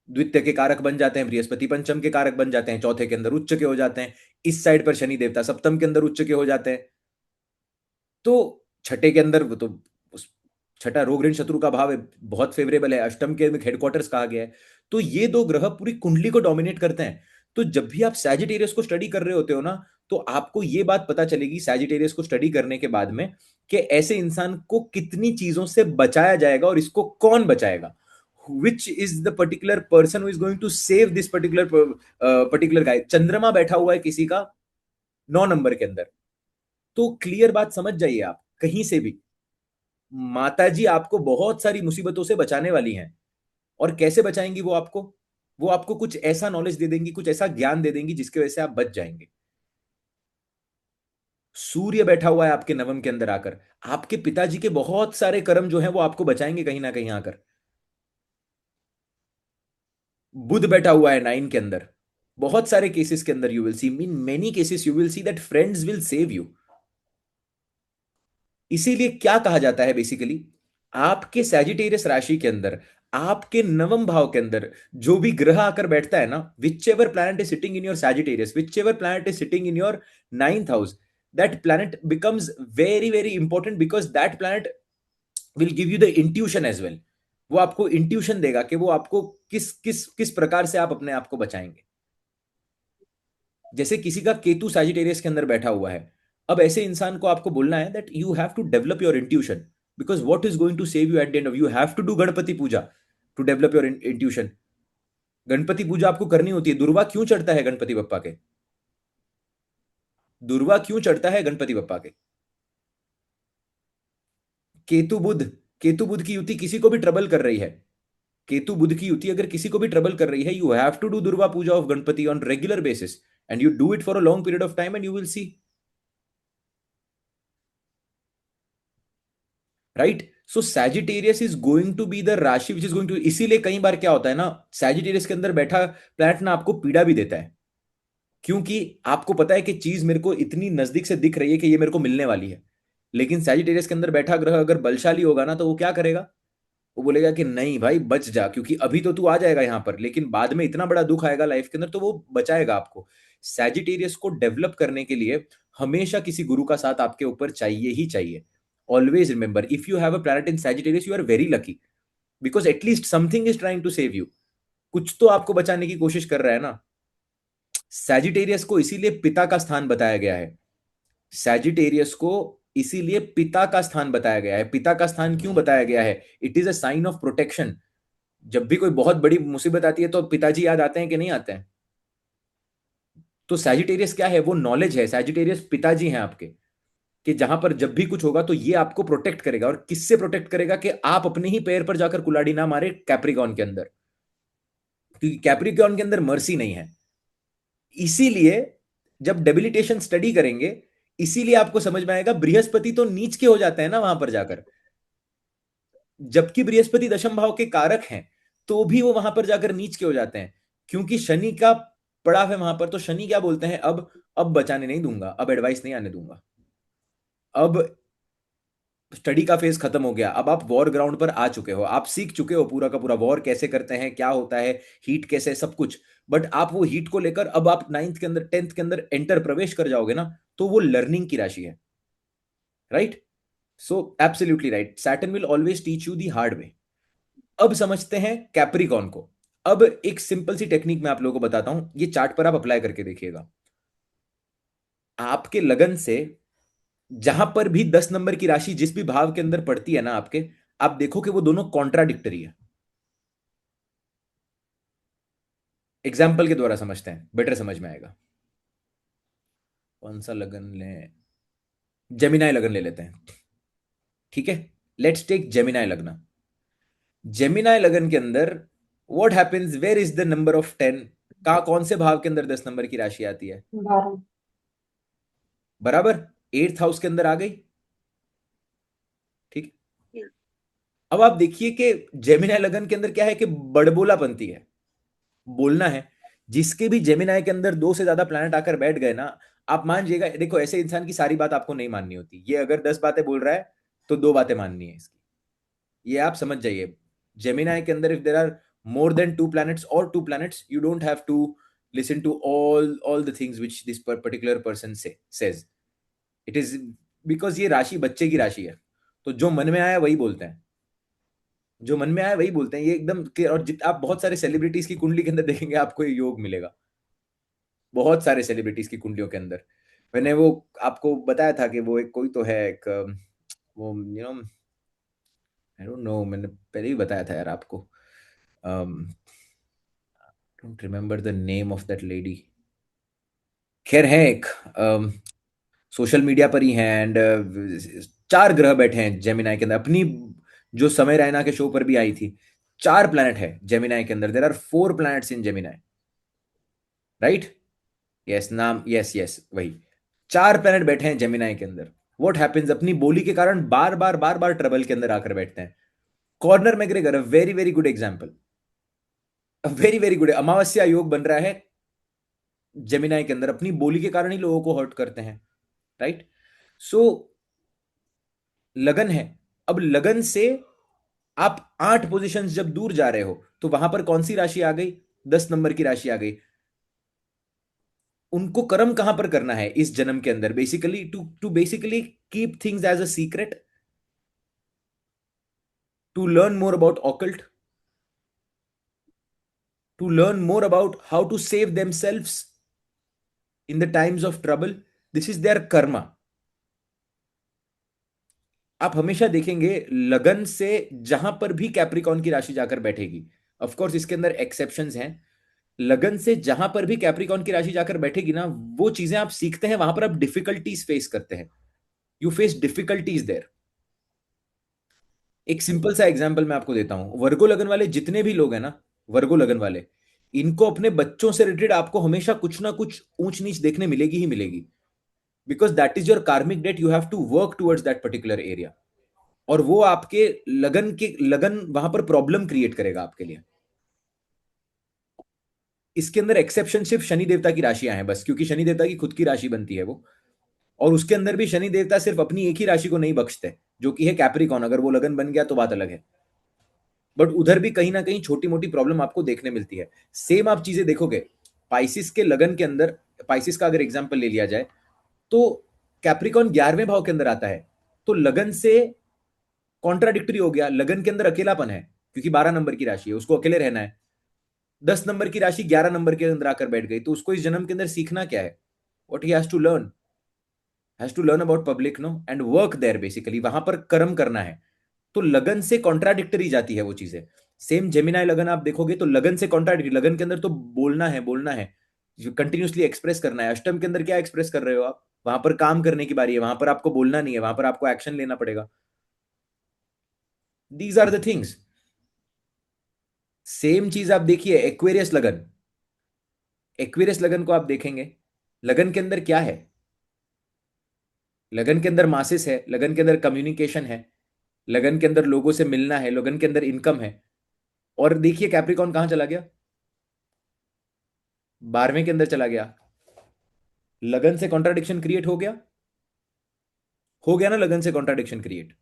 द्वितीय के कारक बन जाते हैं बृहस्पति, पंचम के कारक बन जाते हैं, चौथे के अंदर उच्च के हो जाते हैं, इस साइड पर शनि देवता सप्तम के अंदर उच्च के हो जाते हैं। तो छठे के अंदर वो तो छठा रोग ऋण शत्रु का भाव है, बहुत फेवरेबल है, अष्टम के हेडक्वार्टर्स कहा गया है। तो ये दो ग्रह पूरी कुंडली को डोमिनेट करते हैं। तो जब भी आप सैजिटेरियस को स्टडी कर रहे होते हो ना, तो आपको ये बात पता चलेगी सैजिटेरियस को स्टडी करने के बाद में, कि ऐसे इंसान को कितनी चीजों से बचाया जाएगा और इसको कौन बचाएगा। which is the particular person who is going to save this particular guy. चंद्रमा बैठा हुआ है किसी का 9 नंबर के अंदर। तो क्लियर बात समझ जाइए आप कहीं से भी, माता जी आपको बहुत सारी मुसीबतों से बचाने वाली हैं। और कैसे बचाएंगी वो आपको कुछ ऐसा नॉलेज दे देंगी, कुछ ऐसा ज्ञान दे देंगी जिसकी वजह से आप बच जाएंगे। सूर्य बैठा हुआ है आपके नवम के अंदर आकर, आपके पिताजी के बहुत सारे कर्म जो हैं वो आपको बचाएंगे कहीं ना कहीं आकर। बुध बैठा हुआ है 9 के अंदर, बहुत सारे केसेस के अंदर you will C, in many cases you will see that friends will save you. इसीलिए क्या कहा जाता है बेसिकली, आपके सैजिटेरियस राशि के अंदर, आपके नवम भाव के अंदर जो भी ग्रह आकर बैठता है ना, whichever planet is sitting in your Sagittarius, whichever planet is sitting in your 9th house, that planet becomes very very important, because that planet will give you the intuition as well. वो आपको intuition देगा कि वो आपको किस किस किस प्रकार से आप अपने आप को बचाएंगे। जैसे किसी का केतु सैजिटेरियस के अंदर बैठा हुआ है, अब ऐसे इंसान को आपको बोलना है that you have to develop your intuition, because what is going to save you at the end of, you have to do Ganpati puja to develop your intuition. Ganpati puja आपको करनी होती है। दुर्वा क्यों चढ़ता है गणपति बप्पा के? दुर्वा क्यों चढ़ता है गणपति बप्पा के? केतु बुध, केतु बुध की युति किसी को भी ट्रबल कर रही है, केतु बुध की युति अगर किसी को भी ट्रबल कर रही है, you have to do durva puja of Ganpati on regular basis, and you do it for a long period of time and you will see, right? So Sagittarius is going to be the rashi which is going to, इसीलिए कई बार क्या होता है ना, Sagittarius के अंदर बैठा planet ना आपको पीड़ा भी देता है, क्योंकि आपको पता है कि चीज मेरे को इतनी नजदीक से दिख रही है कि ये मेरे को मिलने वाली है। लेकिन सैजिटेरियस के अंदर बैठा ग्रह अगर बलशाली होगा ना, तो वो क्या करेगा, वो बोलेगा कि नहीं भाई बच जा, क्योंकि अभी तो तू आ जाएगा यहां पर, लेकिन बाद में इतना बड़ा दुख आएगा लाइफ के अंदर, तो वो बचाएगा आपको। सैजिटेरियस को डेवलप करने के लिए हमेशा किसी गुरु का साथ आपके ऊपर चाहिए ही चाहिए। Always remember, if you have a planet in Sagittarius you are very lucky, because at least something is trying to save you, कुछ तो आपको बचाने की कोशिश कर रहा है ना। सैजिटेरियस को इसीलिए पिता का स्थान बताया गया है, सैजिटेरियस को इसीलिए पिता का स्थान बताया गया है। पिता का स्थान क्यों बताया गया है? It is a sign of protection. जब भी कोई बहुत बड़ी मुसीबत आती है तो पिताजी याद आते हैं कि नहीं आते हैं? तो सैजिटेरियस क्या है, वो नॉलेज है। सैजिटेरियस पिताजी हैं आपके, कि जहां पर जब भी कुछ होगा तो ये आपको प्रोटेक्ट करेगा। और किससे प्रोटेक्ट करेगा? कि आप अपने ही पैर पर जाकर कुल्हाड़ी ना मारे कैप्रिकॉन के अंदर, क्योंकि कैप्रिकॉन के अंदर मर्सी नहीं है। इसीलिए जब डेबिलिटेशन स्टडी करेंगे, इसीलिए आपको समझ में आएगा बृहस्पति तो नीच के हो जाते हैं ना वहां पर जाकर, जबकि बृहस्पति दशम भाव के कारक हैं, तो भी वो वहां पर जाकर नीच के हो जाते हैं, क्योंकि शनि का पड़ाव है वहां पर। तो शनि क्या बोलते हैं, अब बचाने नहीं दूंगा, अब एडवाइस नहीं आने दूंगा, अब स्टडी का फेज खत्म हो गया, अब आप वॉर ग्राउंड पर आ चुके हो, आप सीख चुके हो पूरा का पूरा वॉर कैसे करते हैं, क्या होता है, हीट कैसे, सब कुछ। बट आप वो हीट को लेकर अब आप 9th के अंदर 10th के अंदर एंटर प्रवेश कर जाओगे ना, तो वो लर्निंग की राशि है, right? So absolutely right, Saturn will always teach you the hard way. अब समझते हैं कैप्रिकॉन को। अब एक सिंपल सी टेक्निक मैं आप लोगों को बताता हूं, ये चार्ट पर आप अप्लाई करके देखिएगा। आपके लगन से जहां पर भी 10 नंबर की राशि जिस भी भाव के अंदर पड़ती है ना आपके, आप देखो कि वो दोनों कॉन्ट्राडिक्टरी है। एग्जाम्पल के द्वारा समझते हैं, बेटर समझ में आएगा। कौन सा लगन लें? जेमिनाई लगन ले लेते हैं, ठीक है? Let's take Gemini lagan. Gemini लगन के अंदर what happens, where is the number of 10? का कौन से भाव के अंदर 10 नंबर की राशि आती है? 12। बराबर, 8th हाउस के अंदर आ गई, ठीक। अब आप देखिए कि जेमिनाई लगन के अंदर क्या है कि बड़बोलापंती है, बोलना है। जिसके भी जेमिनाई के अंदर दो से ज्यादा प्लैनेट आकर बैठ गए ना, आप मान जाइएगा, देखो ऐसे इंसान की सारी बात आपको नहीं माननी होती। ये अगर 10 बातें बोल रहा है तो 2 बातें माननी है इसकी, ये आप समझ जाइए। जेमिनाई के अंदर if there are more than 2 planets और 2 planets, you don't have to listen to all the things which this particular person says. It is because ये राशि बच्चे की राशि है, तो जो मन में आया वही बोलते हैं, जो मन में आया वही बोलते हैं, ये एकदम clear। और जित आप बहुत सारे सेलिब्रिटीज की कुंडली के अंदर देखेंगे आपको ये योग मिलेगा, बहुत सारे सेलिब्रिटीज की कुंडलियों के अंदर। मैंने वो आपको बताया था कि वो एक कोई तो है एक वो आई डोंट नो, मैंने पहले ही बताया था यार आपको। Don't remember the name of that lady. खैर है एक, सोशल मीडिया पर ही हैं, एंड 4 ग्रह बैठे हैं जेमिनाई के अंदर अपनी, जो समय रैना के शो पर भी आई थी। 4 प्लैनेट है जेमिनाई के अंदर, there are 4 planets in Gemini, right? Yes, नाम, यस यस वही। 4 प्लैनेट बैठे हैं जेमिनाई के अंदर। व्हाट हैपेंस, अपनी बोली के कारण बार बार बार बार ट्रबल के अंदर आकर बैठते हैं। कॉर्नर मैग्रेगर, अ वेरी वेरी गुड एग्जाम्पल, अ वेरी वेरी गुड। अमावस्या योग बन रहा है जेमिनाई के अंदर, अपनी बोली के कारण ही लोगों को हर्ट करते हैं, राइट? सो लगन है। अब लगन से आप 8 पोजीशंस जब दूर जा रहे हो, तो वहां पर कौन सी राशि आ गई? 10 नंबर की राशि आ गई। उनको कर्म कहां पर करना है इस जन्म के अंदर? Basically to basically keep things as a secret, to learn more about occult, to learn more about how to save themselves in the times of trouble. This is their karma. आप हमेशा देखेंगे लगन से जहां पर भी कैप्रिकॉन की राशि जाकर बैठेगी, ऑफ कोर्स इसके अंदर एक्सेप्शंस हैं, लगन से जहां पर भी कैप्रिकॉन की राशि जाकर बैठेगी ना, वो चीजें आप सीखते हैं, वहां पर आप डिफिकल्टीज फेस करते हैं। You face difficulties there. एक सिंपल सा एग्जांपल मैं आपको देता हूं, वर्गो लगन वाले जितने भी लोग हैं ना, वर्गो लगन वाले, इनको अपने बच्चों से रिलेटेड आपको हमेशा कुछ ना कुछ ऊंच नीच देखने मिलेगी ही मिलेगी। Because that is your karmic debt, you have to work towards that particular area. और वो आपके लगन वहां पर प्रॉब्लम क्रिएट करेगा आपके लिए। इसके अंदर एक्सेप्शन सिर्फ शनि देवता की राशियां हैं बस, क्योंकि शनि देवता की खुद की राशि बनती है वो। और उसके अंदर भी शनि देवता सिर्फ अपनी एक ही राशि को नहीं बख्शते, जो कि है कैप्रिकॉन। अगर वो लगन बन गया तो बात अलग है, बट उधर भी कहीं ना कहीं छोटी मोटी प्रॉब्लम आपको देखने मिलती है। सेम आप चीजें देखोगे पाइसिस के लगन के अंदर। पाइसिस का अगर एग्जाम्पल ले लिया जाए, तो कैप्रिकॉन 11वें भाव के अंदर आता है, तो लगन से कॉन्ट्राडिक्टरी हो गया, लगन के अंदर अकेलापन है, क्योंकि 12 नंबर की राशि है, उसको अकेले रहना है। 10 नंबर की राशि 11 नंबर के अंदर आकर बैठ गई, तो उसको इस जन्म के अंदर सीखना क्या है? What he has to learn about public, no, and work there. Basically वहां पर कर्म करना है। तो लगन से कॉन्ट्राडिक्टरी जाती है वो चीजें। सेम जेमिनाई लगन आप देखोगे तो लगन से कॉन्ट्राडिक्टरी, लगन के अंदर तो बोलना है, बोलना है, कंटिन्यूसली एक्सप्रेस करना है। अष्टम के अंदर क्या एक्सप्रेस कर रहे हो आप? वहां पर काम करने की बारी है, वहां पर आपको बोलना नहीं है, वहां पर आपको एक्शन लेना पड़ेगा। These are the things. Same चीज आप देखिए एक्वेरियस लगन। एक्वेरियस लगन को आप देखेंगे, लगन के अंदर क्या है? लगन के अंदर मासिस है, लगन के अंदर कम्युनिकेशन है, लगन के अंदर लोगों से मिलना है, लगन के अंदर इनकम है। और देखिए कैप्रिकॉन कहां चला गया? 12वें के अंदर चला गया। लगन से कॉन्ट्राडिक्शन क्रिएट हो गया ना, लगन से कॉन्ट्राडिक्शन क्रिएट।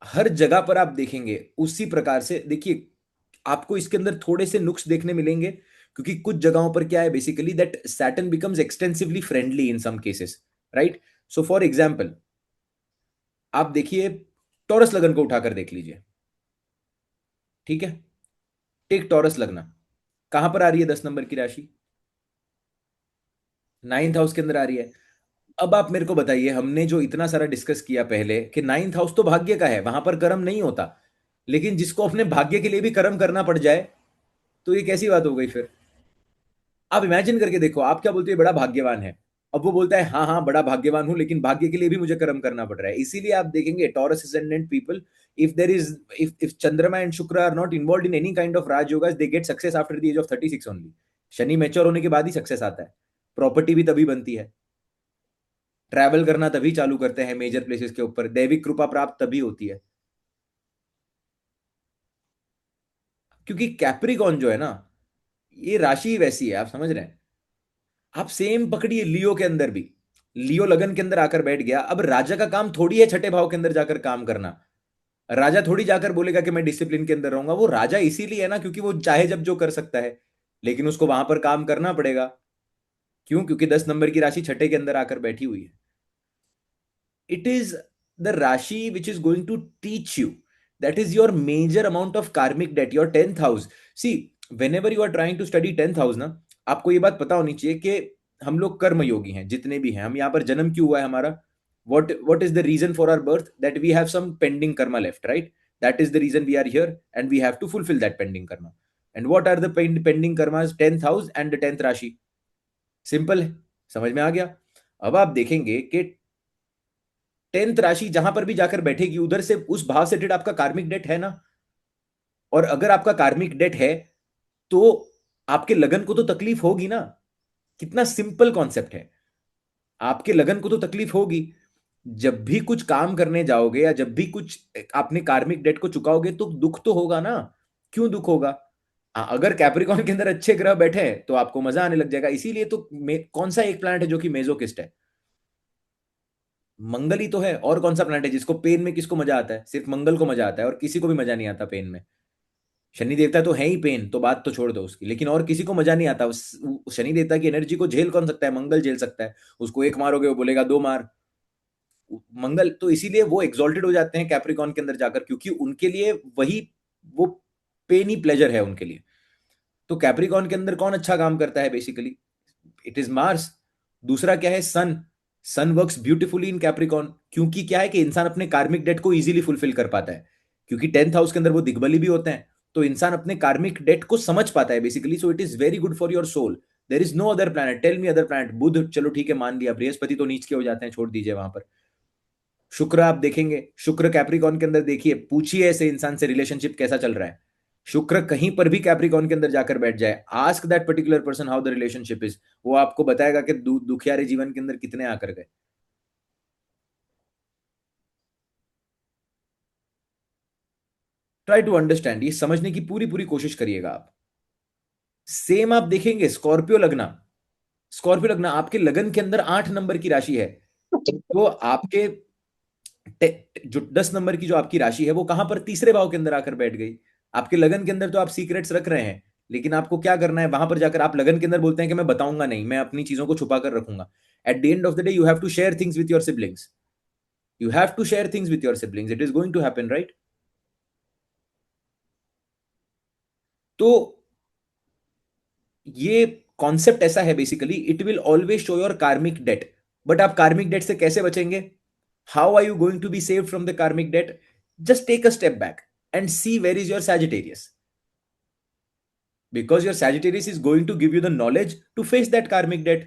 हर जगह पर आप देखेंगे उसी प्रकार से। देखिए आपको इसके अंदर थोड़े से नुक्स देखने मिलेंगे, क्योंकि कुछ जगहों पर क्या है basically that Saturn becomes extensively friendly in some cases, right? So for example आप देखिए, टॉरस लगन को उठाकर देख लीजिए, ठीक है? टेक टॉरस लगना, कहां पर आ रही है 10 नंबर की राशि? 9th हाउस के अंदर आ रही है। अब आप मेरे को बताइए, हमने जो इतना सारा डिस्कस किया पहले कि 9th हाउस तो भाग्य का है, वहां पर कर्म नहीं होता, लेकिन जिसको अपने भाग्य के लिए भी कर्म करना पड़ जाए, तो ये कैसी बात हो गई फिर? आप इमेजिन करके देखो, आप क्या बोलते हो, ये बड़ा भाग्यवान है। अब वो बोलता है हाँ हाँ बड़ा भाग्यवान हूं, लेकिन भाग्य के लिए भी मुझे कर्म करना पड़ रहा है। इसीलिए आप देखेंगे Taurus ascendant people, if there is, if चंद्रमा एंड शुक्र are not involve in any kind of raj yoga, they get success after the age of 36 only. शनि मैच्योर होने के बाद ही सक्सेस आता है। प्रॉपर्टी भी तभी बनती है, ट्रैवल करना तभी चालू करते हैं मेजर प्लेसेस के ऊपर, दैविक कृपा प्राप्त तभी होती है। क्योंकि कैप्रिकॉन जो है ना, ये राशि ही वैसी है, आप समझ रहे हैं? आप सेम पकड़िए लियो के अंदर भी, लियो लगन के अंदर आकर बैठ गया। अब राजा का काम थोड़ी है छठे भाव के अंदर जाकर काम करना। राजा थोड़ी जाकर बोलेगा कि मैं डिसिप्लिन के अंदर रहूंगा। वो राजा इसीलिए है ना क्योंकि वो चाहे जब जो कर सकता है, लेकिन उसको वहां पर काम करना पड़ेगा। क्यों? क्योंकि 10 नंबर की राशि छठे के अंदर आकर बैठी हुई है। It is the rashi which is going to teach you, that is your major amount of karmic debt, your 10th house. See, whenever you are trying to study 10th house ना, आपको ये बात पता होनी चाहिए कि हम लोग कर्म योगी हैं, जितने भी हैं हम, यहाँ पर जन्म क्यों हुआ है हमारा? What is the reason for our birth? That we have some pending karma left, right? That is the reason we are here and we have to fulfill that pending karma. And what are the pending karmas? 10th house and the 10th राशि. Simple है, समझ में आ गया. अब आप देखेंगे कि 10th राशि जहां पर भी जाकर बैठेगी उधर से उस भाव से रिलेटेड आपका कार्मिक डेट है ना. और अगर आपका कार्मिक डेट है तो आपके लगन को तो तकलीफ होगी ना. कितना सिंपल कॉन्सेप्ट है. आपके लगन को तो तकलीफ होगी. जब भी कुछ काम करने जाओगे या जब भी कुछ आपने कार्मिक डेट को चुकाओगे तो दुख तो होगा ना. क्यों दुख होगा? अगर कैप्रिकॉन के अंदर अच्छे ग्रह बैठे हैं तो आपको मजा आने लग जाएगा. इसीलिए तो कौन सा एक प्लैनेट है जो कि मेजोकिस्ट है? मंगल ही तो है. और कौन सा प्लैनेट है जिसको पेन में किसको मजा आता है? सिर्फ मंगल को मजा आता है और किसी को भी मजा नहीं आता पेन में. शनि देवता तो है ही पेन, तो बात तो छोड़ दो उसकी. लेकिन और किसी को मजा नहीं आता. शनि देवता की एनर्जी को झेल कौन सकता है? मंगल झेल सकता है. उसको एक मारोगे वो बोलेगा दो मार. मंगल तो इसीलिए वो एग्जॉल्टेड हो जाते हैं कैप्रिकॉन के अंदर जाकर, क्योंकि उनके लिए वही वो पेन ही प्लेजर है उनके लिए. तो कैप्रिकॉन के अंदर कौन अच्छा काम करता है बेसिकली? It is Mars. दूसरा क्या है? सन. सन वर्क्स ब्यूटीफुली इन कैप्रिकॉन. क्योंकि क्या है कि इंसान अपने कार्मिक डेट को इजीली फुलफिल कर पाता है. क्योंकि 10th हाउस के अंदर वो दिग्बली भी होते हैं. तो इंसान अपने कार्मिक डेट को समझ पाता है basically. So it is very good for your soul. There is no other planet. Tell me other planet. Budh चलो ठीक है मान लिया. बृहस्पति तो नीच के हो जाते हैं, छोड़ दीजिए वहां पर. शुक्र आप देखेंगे, शुक्र कैप्रिकॉन के अंदर देखिए, पूछिए ऐसे इंसान से रिलेशनशिप कैसा चल रहा है. शुक्र कहीं पर भी कैप्रिकॉन के अंदर जाकर बैठ जाए, ask that particular person how the relationship is. वो आपको बताएगा कि दुखियारे जीवन के अंदर कितने आकर गए. Try to understand. ये समझने की पूरी पूरी कोशिश करिएगा आप. सेम आप देखेंगे स्कॉर्पियो लगना. स्कॉर्पियो लगना आपके लगन के अंदर 8 नंबर की राशि है. तो आपके जो 10 नंबर की जो आपकी राशि है वो कहां पर? तीसरे भाव के अंदर आकर बैठ गई. आपके लगन के अंदर तो आप सीक्रेट्स रख रहे हैं, लेकिन आपको क्या करना है? वहां पर जाकर आप लगन के अंदर बोलते हैं कि मैं बताऊंगा नहीं, मैं अपनी चीजों को छुपा कर रखूंगा. At the end of the day you have to share things with your siblings. You have to share things with your siblings. It is going to happen, right? तो ये कॉन्सेप्ट ऐसा है basically. It will always show your karmic debt. But आप karmic debt से कैसे बचेंगे? How are you going to be save from the karmic debt? Just take a step back and see where is your Sagittarius, because your Sagittarius is going to give you the knowledge to face that karmic debt.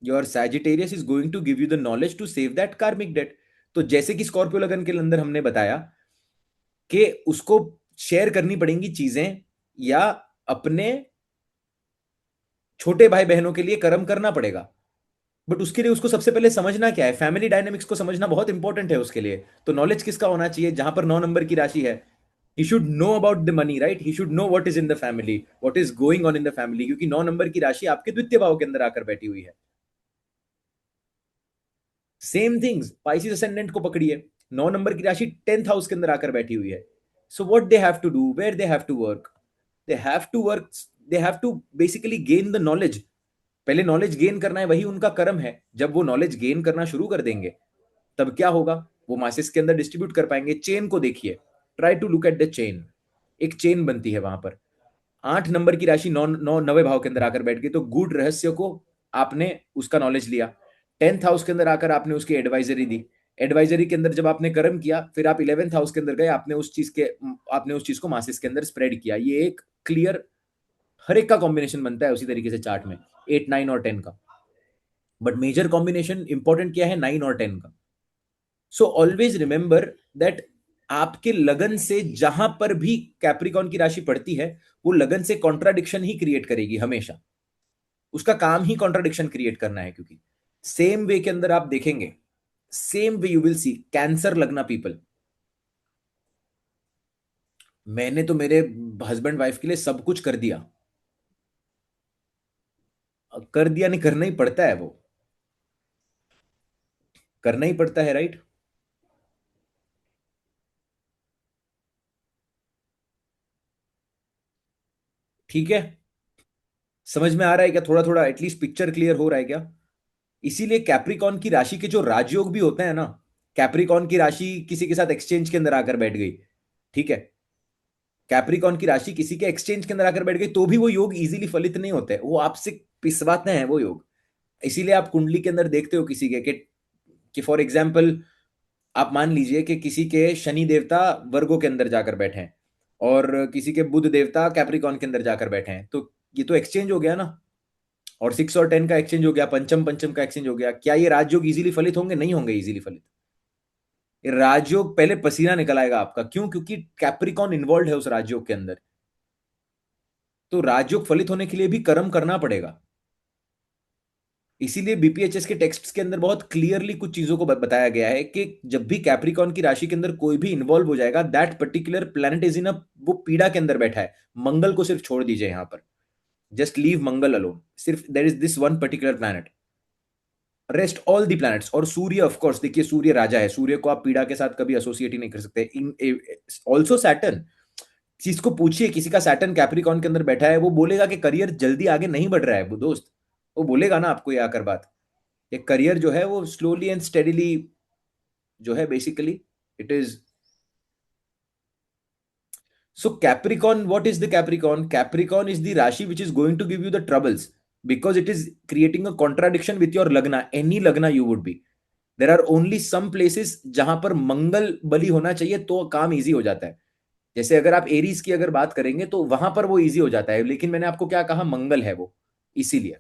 Your Sagittarius is going to give you the knowledge to save that karmic debt. तो जैसे कि Scorpio lagan के अंदर हमने बताया कि उसको share करनी पड़ेंगी चीजें या अपने छोटे भाई बहनों के लिए कर्म करना पड़ेगा. बट उसके लिए उसको सबसे पहले समझना क्या है? फैमिली डायनेमिक्स को समझना बहुत इंपॉर्टेंट है उसके लिए. तो नॉलेज किसका होना चाहिए? जहां पर 9 नंबर की राशि है, he should know about the money, right? He should know what is in the family, what is going on in the family. क्योंकि 9 नंबर की राशि आपके द्वितीय भाव के अंदर आकर बैठी हुई है. सेम थिंग्स पाइसिस असेंडेंट को पकड़िए. 9 नंबर की राशि 10th हाउस के अंदर आकर बैठी हुई है. So what they have to do, where they have to work? They have to work. They have to basically gain the knowledge. पहले नॉलेज गेन करना है, वही उनका कर्म है. जब वो नॉलेज गेन करना शुरू कर देंगे तब क्या होगा? वो मासेस के अंदर डिस्ट्रीब्यूट कर पाएंगे. चेन को देखिए. Try to look at the chain. एक चेन बनती है वहां पर. 8 नंबर की राशि 9वें भाव के अंदर आकर बैठ गई. तो गूढ़ रहस्य को आपने उसका नॉलेज लिया. 10th हाउस के अंदर आकर आपने उसकी एडवाइजरी दी. एडवाइजरी के अंदर जब आपने कर्म किया, फिर आप 11th हाउस के अंदर गए, आपने उस चीज को मासेस के अंदर स्प्रेड किया. ये एक क्लियर हर एक का कॉम्बिनेशन बनता है उसी तरीके से चार्ट में, 8 9 और 10 का. बट मेजर कॉम्बिनेशन इंपॉर्टेंट क्या है? 9 और 10 का. सो ऑलवेज रिमेंबर दैट आपके लगन से जहां पर भी कैप्रिकॉन की राशि पड़ती है वो लगन से कॉन्ट्राडिक्शन ही क्रिएट करेगी हमेशा. उसका काम ही कॉन्ट्राडिक्शन क्रिएट करना है. क्योंकि सेम वे के अंदर आप देखेंगे, same way you will C cancer लगना पीपल. मैंने तो मेरे हस्बैंड वाइफ के लिए सब कुछ कर दिया. कर दिया नहीं, करना ही पड़ता है. वो करना ही पड़ता है, राइट? ठीक है. समझ में आ रहा है क्या? थोड़ा थोड़ा एटलीस्ट पिक्चर क्लियर हो रहा है क्या? इसीलिए कैप्रिकॉन की राशि के जो राजयोग भी होते हैं ना, कैप्रिकॉन की राशि किसी के साथ एक्सचेंज के अंदर आकर बैठ गई, ठीक है, कैप्रिकॉन की राशि किसी के एक्सचेंज के अंदर आकर बैठ गई, तो भी वो योग इजीली फलित नहीं होते. वो आपसे पिसवाते हैं वो योग. इसीलिए आप कुंडली के अंदर देखते हो किसी के कि फॉर एग्जाम्पल आप मान लीजिए कि किसी के शनि देवता वर्गो के अंदर जाकर बैठे हैं और किसी के बुध देवता कैप्रिकॉन के अंदर जाकर बैठे हैं, तो ये तो एक्सचेंज हो गया ना। और 6 और 10 का एक्सचेंज हो गया, पंचम पंचम का एक्सचेंज हो गया। क्या ये राजयोग इजीली फलित होंगे? नहीं होंगे इजीली फलित। ये राजयोग पहले पसीना निकल आएगा आपका। क्यों? क्योंकि कैप्रिकॉन इन्वॉल्व है उस राजयोग के अंदर। तो राजयोग फलित होने के लिए भी कर्म करना पड़ेगा। इसीलिए बीपीएचएस के टेक्स्ट्स के अंदर बहुत क्लियरली कुछ चीजों को बताया गया है कि जब भी कैप्रिकॉन की राशि के अंदर कोई भी इन्वॉल्व हो जाएगा, that particular planet is in a, वो पीड़ा के अंदर बैठा है। मंगल को सिर्फ छोड़ दीजिए यहां पर, जस्ट लीव मंगल अलोन। सिर्फ there is this one particular planet, rest all the planets. और सूर्य, ऑफ कोर्स, देखिए सूर्य राजा है, सूर्य को आप पीड़ा के साथ कभी एसोसिएट ही नहीं कर सकते। इन ऑल्सो सैटर्न, चीज को पूछिए, किसी का सैटर्न कैप्रिकॉन के अंदर बैठा है, वो बोलेगा कि करियर जल्दी आगे नहीं बढ़ रहा है वो दोस्त। वो बोलेगा ना आपको ये आकर बात, ये करियर जो है वो स्लोली एंड स्टेडिली जो है basically it is. So Capricorn, what is the Capricorn? Capricorn is the rashi which is going to give you the troubles, because it is creating a contradiction with your lagna, any lagna you would be. There are only some places जहां पर मंगल बली होना चाहिए तो काम easy हो जाता है। जैसे अगर आप एरीज की अगर बात करेंगे तो वहां पर वो इजी हो जाता है, लेकिन मैंने आपको क्या कहा, मंगल है वो, इसीलिए।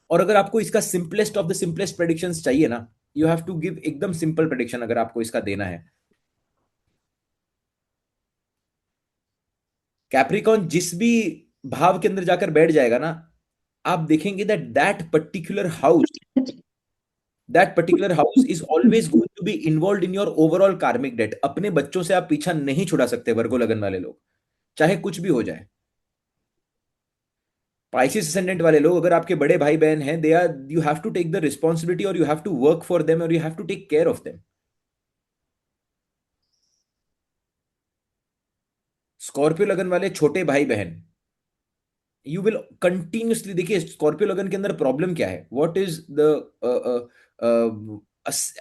और अगर आपको इसका simplest of the simplest predictions चाहिए ना, यू हैव टू गिव एकदम सिंपल प्रेडिक्शन अगर आपको इसका देना है। कैप्रिकॉन जिस भी भाव के अंदर जाकर बैठ जाएगा ना, आप देखेंगे that that particular house is always going to be involve in your overall karmic debt. अपने बच्चों से आप पीछा नहीं छुड़ा सकते वर्गो लगन वाले लोग, चाहे कुछ भी हो जाए। पाइसिस असेंडेंट वाले लोग, अगर आपके बड़े भाई बहन हैं, they are, you have to take the responsibility और you have to work for them और you have to take care of them. Scorpio लगन वाले छोटे भाई बहन, यू विल कंटिन्यूसली, देखिए स्कॉर्पियो लगन के अंदर प्रॉब्लम क्या है, what is the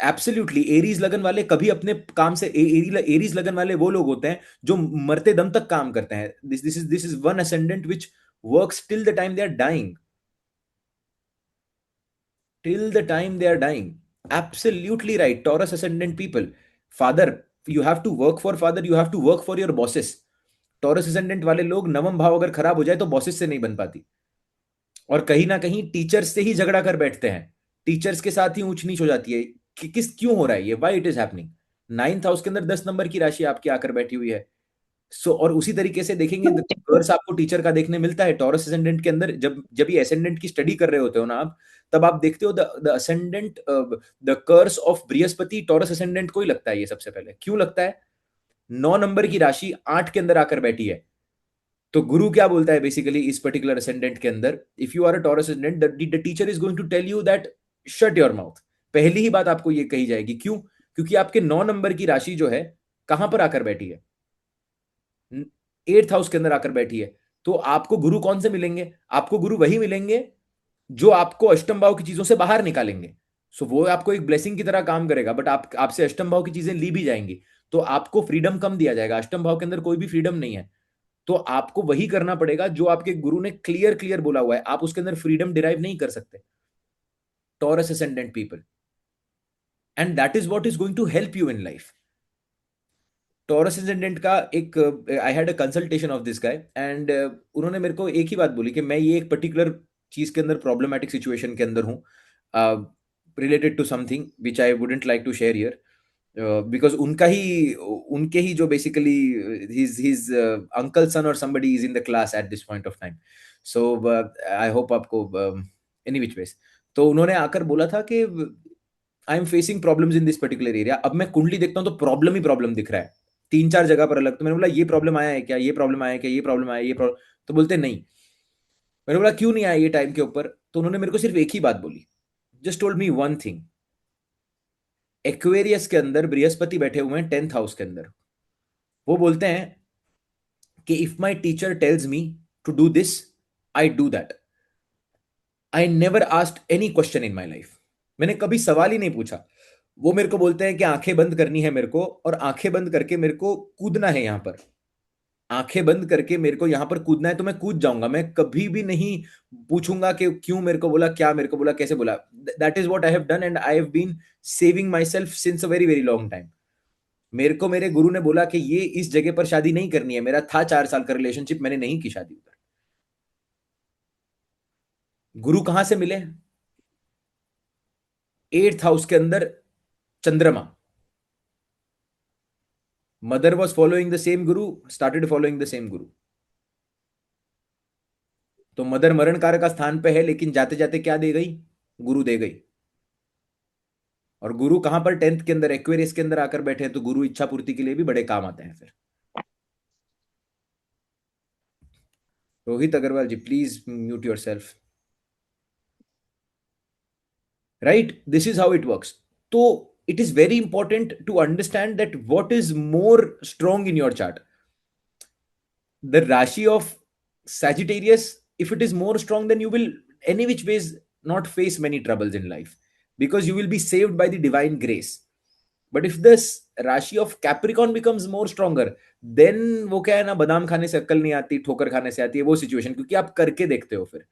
absolutely Aries lagan वाले कभी अपने काम से, एरीज लगन वाले वो लोग होते हैं जो मरते दम तक काम करते हैं। This is one ascendant which works till the time they are dying, till the time they are dying. Absolutely right. Taurus ascendant people. Father, you have to work for father, you have to work for your bosses. Taurus ascendant वाले लोग नवम भाव अगर खराब हो जाए तो bosses से नहीं बन पाती, और कहीं ना कहीं टीचर्स से ही झगड़ा कर बैठते हैं, टीचर्स के साथ ही ऊंच नीच हो जाती है। किस क्यों हो रहा है ये, why it is happening? 9th house के अंदर 10 नंबर की राशि आपकी आकर बैठी हुई है। और उसी तरीके से देखेंगे कर्स आपको टीचर का देखने मिलता है टॉरस असेंडेंट के अंदर। जब जब ये असेंडेंट की स्टडी कर रहे होते हो ना आप, तब आप देखते हो the ascendant, the curse of Brihaspati Taurus ascendant को ही लगता है। ये सबसे पहले क्यों लगता है? 9 नंबर की राशि 8 के अंदर आकर बैठी है। तो गुरु क्या बोलता है बेसिकली इस पर्टिकुलर असेंडेंट के अंदर, if you are a Taurus ascendant, the teacher is going to tell you that shut your mouth. पहली ही बात आपको ये कही जाएगी। क्यों? क्योंकि आपके 9 नंबर की राशि जो है कहां पर आकर बैठी है? 8th हाउस के अंदर आकर बैठी है। तो आपको गुरु कौन से मिलेंगे? आपको गुरु वही मिलेंगे जो आपको अष्टम भाव की चीजों से बाहर निकालेंगे। सो वो आपको एक ब्लेसिंग की तरह काम करेगा, बट आप आपसे अष्टम भाव की चीजें ली भी जाएंगी, तो आपको फ्रीडम कम दिया जाएगा। अष्टम भाव के अंदर कोई भी फ्रीडम नहीं है, तो आपको वही करना पड़ेगा जो आपके गुरु ने क्लियर क्लियर बोला हुआ है। आप उसके अंदर फ्रीडम डिराइव नहीं कर सकते। Taurus ascendant people, and that is what is going to help you in life. Taurus ascendant का एक, I had a consultation of this guy, and उन्होंने मेरे को एक ही बात बोली कि मैं ये एक पर्टिकुलर चीज के अंदर प्रॉब्लमैटिक सिचुएशन के अंदर हूँ, related to something which I wouldn't like to share here, because उनके ही जो बेसिकली हिज अंकल सन और somebody is in the class at this point of time. So I hope आपको एनी विच वेज। तो उन्होंने आकर बोला था कि I am facing problems in this particular area. अब मैं कुंडली देखता हूँ तो प्रॉब्लम ही प्रॉब्लम दिख रहा है, 3-4 जगह पर अलग। तो मैंने बोला ये प्रॉब्लम आया है क्या, ये प्रॉब्लम आया है क्या, ये प्रॉब्लम आया है, ये प्रॉब्लम? तो बोलते नहीं। मैंने बोला क्यों नहीं आया ये टाइम के ऊपर? तो उन्होंने मेरे को सिर्फ एक ही बात बोली, just told me one thing. Aquarius के अंदर बृहस्पति बैठे हुए हैं 10th हाउस के अंदर। वो बोलते हैं कि if my teacher tells me to do this, I do that. I never asked any question in my life. मैंने कभी सवाल ही नहीं पूछा। वो मेरे को बोलते हैं कि आंखें बंद करनी है मेरे को, और आंखें बंद करके मेरे को कूदना है यहां पर। आंखें बंद करके मेरे को यहां पर कूदना है तो मैं कूद जाऊंगा, मैं कभी भी नहीं पूछूंगा कि क्यों मेरे को बोला, क्या मेरे को बोला, कैसे बोला। That is what I have done and I have been saving myself since a very very long time. मेरे को मेरे गुरु ने बोला कि ये इस जगह पर शादी नहीं करनी है, मेरा था 4 साल का रिलेशनशिप, मैंने नहीं की शादी उधर। गुरु कहां से मिले? 8th हाउस के अंदर चंद्रमा। Mother was following the same Guru, started following the same गुरु। तो मदर मरण कारक का स्थान पे है, लेकिन जाते जाते क्या दे गई? गुरु दे गई। और गुरु कहां पर? 10th के अंदर, एक्वेरियस के अंदर आकर बैठे हैं, तो गुरु इच्छा पूर्ति के लिए भी बड़े काम आते हैं फिर। Rohit Agarwal ji, please mute yourself. Right, this is how it works. तो it is very important to understand that what is more strong in your chart. The Rashi of Sagittarius, if it is more strong, then you will any which ways not face many troubles in life, because you will be saved by the divine grace. But if this Rashi of Capricorn becomes more stronger, then वो क्या है ना, बादाम खाने से अक्ल नहीं आती, ठोकर खाने से आती है वो सिचुएशन, क्योंकि आप करके देखते हो फिर।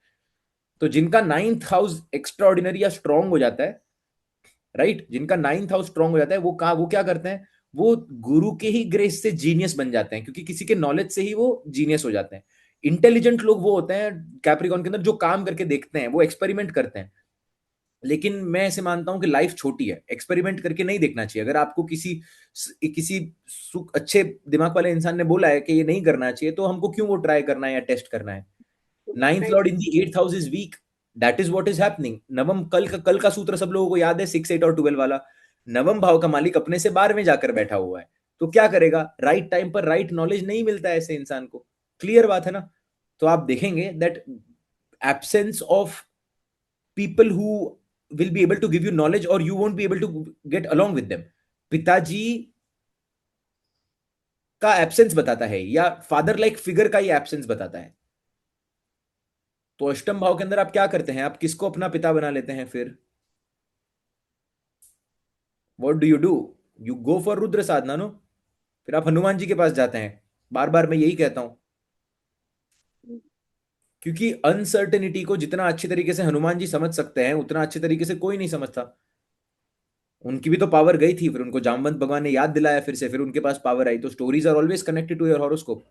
तो जिनका 9th हाउस एक्स्ट्रा ऑर्डिनरी या स्ट्रांग हो जाता है, राइट, जिनका 9th हाउस स्ट्रांग हो जाता है, वो क्या करते हैं? वो गुरु के ही ग्रेस से जीनियस बन जाते हैं, क्योंकि किसी के नॉलेज से ही वो जीनियस हो जाते हैं। इंटेलिजेंट लोग वो होते हैं कैप्रिकॉन के अंदर जो काम करके देखते हैं, वो एक्सपेरिमेंट करते हैं। लेकिन मैं ऐसे मानता हूं कि लाइफ छोटी है, एक्सपेरिमेंट करके नहीं देखना चाहिए। अगर आपको किसी किसी अच्छे दिमाग वाले इंसान ने बोला है कि ये नहीं करना चाहिए, तो हमको क्यों वो ट्राई करना है या टेस्ट करना है? 9th Lord in the 8th house is weak. That is what is happening. नवम, कल का सूत्र सब लोगों को याद है, 6, 8 और 12 वाला। नवम भाव का मालिक अपने से 12वें जाकर बैठा हुआ है, तो क्या करेगा? राइट टाइम पर राइट नॉलेज नहीं मिलता है ऐसे इंसान को। क्लियर बात है ना? तो आप देखेंगे that absence of people who will be able to give you knowledge, और you won't be able to get along with them. पिताजी का एब्सेंस बताता है, या फादर लाइक फिगर का ही एब्सेंस बताता है। तो अष्टम भाव के अंदर आप क्या करते हैं? आप किसको अपना पिता बना लेते हैं फिर? What do you do? You go for Rudra sadhana, no? फिर आप हनुमान जी के पास जाते हैं। बार बार मैं यही कहता हूं, क्योंकि अनसर्टेनिटी को जितना अच्छी तरीके से हनुमान जी समझ सकते हैं, उतना अच्छे तरीके से कोई नहीं समझता। उनकी भी तो पावर गई थी, फिर उनको जामवंत भगवान ने याद दिलाया फिर से, फिर उनके पास पावर आई। तो stories are always connected to your horoscope.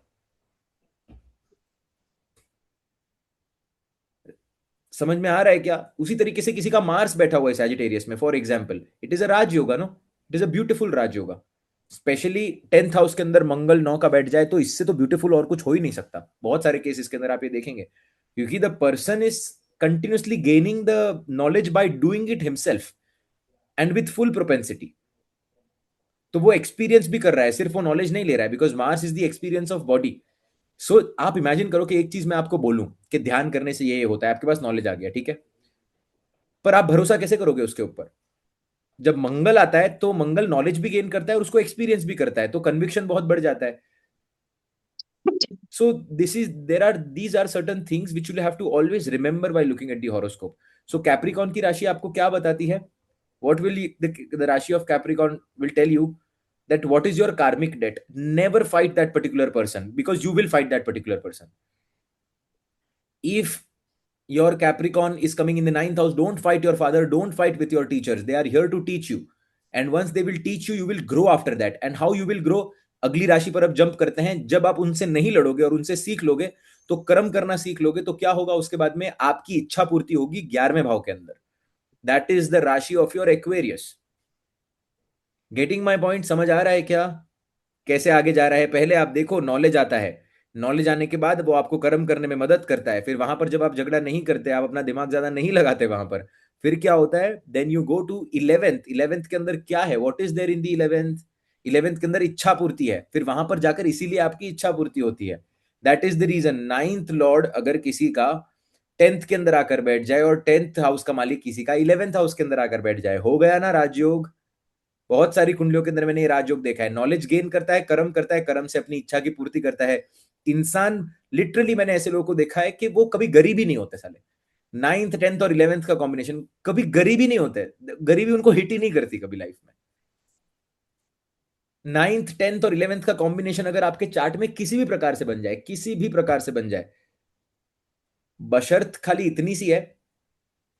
समझ में आ रहा है क्या? उसी तरीके से किसी का मार्स बैठा हुआ है सैजिटेरियस में, for example, it is a rajyoga, no? It is a beautiful rajyoga. Specially 10th house के अंदर मंगल 9 का बैठ जाए, तो इससे तो ब्यूटीफुल और कुछ हो ही नहीं सकता। बहुत सारे केसेस के अंदर आप ये देखेंगे, क्योंकि the person is continuously gaining the knowledge by doing it himself and with full propensity. तो वो एक्सपीरियंस भी कर रहा है, सिर्फ वो नॉलेज नहीं ले रहा है, because Mars is the experience of body. So आप इमेजिन करो कि एक चीज मैं आपको बोलूं कि ध्यान करने से ये होता है, आपके पास नॉलेज आ गया, ठीक है, पर आप भरोसा कैसे करोगे उसके ऊपर? जब मंगल आता है, तो मंगल नॉलेज भी गेन करता है और उसको एक्सपीरियंस भी करता है, तो कन्विक्शन बहुत बढ़ जाता है। So this is there are these are certain things which you'll have to always remember while looking at the horoscope. So Capricorn की राशि आपको क्या बताती है? What will the Rashi of Capricorn will tell you that what is your karmic debt. Never fight that particular person, because you will fight that particular person. If your Capricorn is coming in the 9th house, don't fight your father, don't fight with your teachers. They are here to teach you. And once they will teach you, you will grow after that. And how you will grow? अगली राशि पर अब jump करते हैं। जब आप उनसे नहीं लड़ोगे और उनसे सीख लोगे, तो कर्म करना सीख लोगे, तो क्या होगा उसके बाद में? आपकी इच्छा पूर्ति होगी 11वें भाव के अंदर। दैट इज द राशि of your Aquarius. Getting my point? समझ आ रहा है क्या कैसे आगे जा रहा है? पहले आप देखो, नॉलेज आता है, नॉलेज आने के बाद वो आपको कर्म करने में मदद करता है। फिर वहां पर जब आप झगड़ा नहीं करते, आप अपना दिमाग ज्यादा नहीं लगाते वहां पर, फिर क्या होता है? Then you go to 11th। 11th के अंदर क्या है? What is there in the 11th? 11th के अंदर इच्छा पूर्ति है, फिर वहां पर जाकर इसीलिए आपकी इच्छा पूर्ति होती है। That is the reason. 9th lord अगर किसी का 10th के अंदर आकर बैठ जाए, और 10th हाउस का मालिक किसी का 11th हाउस के अंदर आकर बैठ जाए, हो गया ना राजयोग। बहुत सारी कुंडलियों के अंदर मैंने ये राजयोग देखा है। नॉलेज गेन करता है, कर्म करता है, कर्म से अपनी इच्छा की पूर्ति करता है इंसान। लिटरली मैंने ऐसे लोगों को देखा है कि वो कभी गरीब ही नहीं होते साले। 9th 10th और 11th का कॉम्बिनेशन, कभी गरीब ही नहीं होते। गरीबी उनको हिट ही नहीं करती कभी लाइफ में। नाइन्थ, टेंथ और इलेवेंथ का कॉम्बिनेशन अगर आपके चार्ट में किसी भी प्रकार से बन जाए, किसी भी प्रकार से बन जाए, बशर्त खाली इतनी सी है,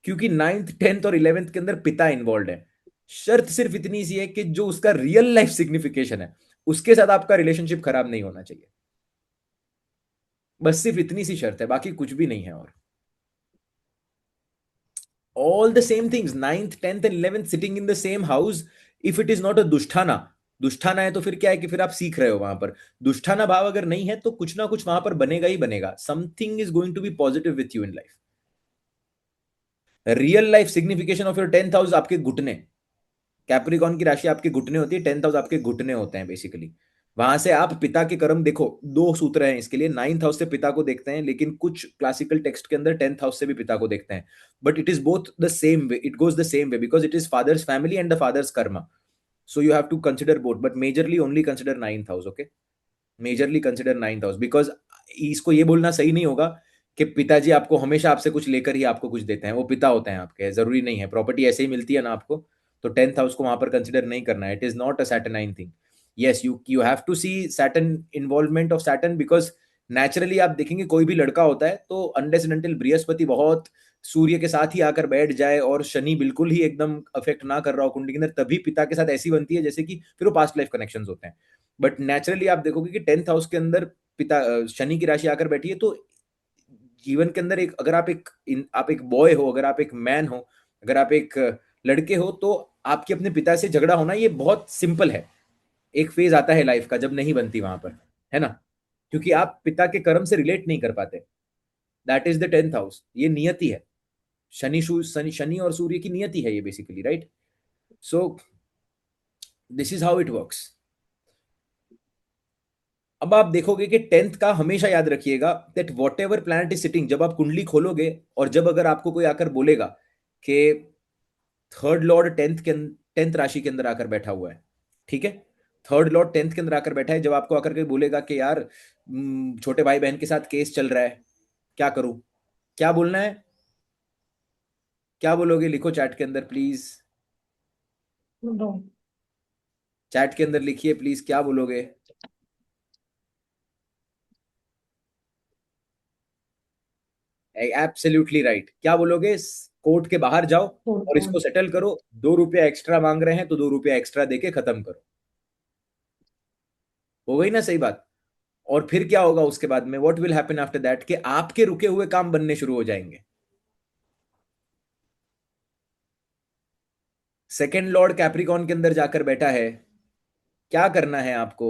क्योंकि नाइन्थ, टेंथ और इलेवेंथ के अंदर पिता इन्वॉल्व है, शर्त सिर्फ इतनी सी है कि जो उसका रियल लाइफ सिग्निफिकेशन है, उसके साथ आपका रिलेशनशिप खराब नहीं होना चाहिए। बस सिर्फ इतनी सी शर्त है, बाकी कुछ भी नहीं है। और all the same things, ninth, 10th and 11th sitting in the same house, if it is not a दुष्ठाना, दुष्ठाना है तो फिर क्या है कि फिर आप सीख रहे हो वहां पर। दुष्ठाना भाव अगर नहीं है तो कुछ ना कुछ वहां पर बनेगा ही बनेगा, something is going to be positive with you in life. Real life signification of your tenth house आपके घुटने, कैप्रिकॉन की राशि आपके घुटने होती है, टेंथ हाउस आपके घुटने होते हैं बेसिकली। वहां से आप पिता के कर्म देखो, दो सूत्र हैं इसके लिए, नाइन्थ हाउस से पिता को देखते हैं, लेकिन कुछ क्लासिकल टेक्स्ट के अंदर टेंथ हाउस से भी पिता को देखते हैं। But it is both the same way, it goes the same way, because it is father's family and the father's karma. So you have to consider both, but majorly only consider ninth house, okay. Majorly consider ninth house, because इसको ये बोलना सही नहीं होगा कि पिताजी आपको हमेशा आपसे कुछ लेकर ही आपको कुछ देते हैं, वो पिता होते हैं आपके, जरूरी नहीं है, प्रॉपर्टी ऐसे ही मिलती है ना आपको। तो टेंथ हाउस को वहां पर कंसिडर नहीं करना है, it is not a saturnine thing. Yes, you have to see Saturn, involvement of Saturn, because naturally आप देखेंगे कोई भी लड़का होता है तो अनलेस एंड अनटिल बृहस्पति बहुत सूर्य के साथ ही आकर बैठ जाए और शनि बिल्कुल ही एकदम अफेक्ट ना कर रहा हो कुंडली के अंदर, तभी पिता के साथ ऐसी बनती है जैसे कि फिर वो पास्ट लाइफ कनेक्शंस होते हैं। बट नेचुरली आप देखोगे कि टेंथ हाउस के अंदर पिता शनि की राशि आकर बैठी है, तो जीवन के अंदर एक, अगर आप एक बॉय हो, अगर आप एक मैन हो, अगर आप एक लड़के हो, तो आपके अपने पिता से झगड़ा होना ये बहुत सिंपल है। एक फेज आता है लाइफ का जब नहीं बनती वहां पर, है ना, क्योंकि आप पिता के कर्म से रिलेट नहीं कर पाते। That is the tenth house, ये नियति है। शनि और सूर्य की नियति है ये basically, right. So this is how it works. अब आप देखोगे कि टेंथ का हमेशा याद रखिएगा that what ever planet is sitting, जब आप कुंडली खोलोगे और जब अगर आपको कोई आकर बोलेगा कि थर्ड लॉर्ड टेंथ राशि के अंदर आकर बैठा हुआ है, ठीक है, थर्ड लॉर्ड टेंथ के अंदर आकर बैठा है, जब आपको आकर के बोलेगा कि यार छोटे भाई बहन के साथ केस चल रहा है, क्या करूं, क्या बोलना है, क्या बोलोगे, लिखो चैट के अंदर प्लीज, नो। चैट के अंदर लिखिए प्लीज, क्या बोलोगे। एब्सोल्युटली राइट, क्या बोलोगे, कोर्ट के बाहर जाओ और इसको सेटल करो, 2 रुपया एक्स्ट्रा मांग रहे हैं तो 2 रुपया एक्स्ट्रा देके खत्म करो। हो गई ना सही बात। और फिर क्या होगा उसके बाद में, what will happen after that, कि आपके रुके हुए काम बनने शुरू हो जाएंगे। सेकेंड लॉर्ड कैप्रिकॉन के अंदर जाकर बैठा है, क्या करना है आपको,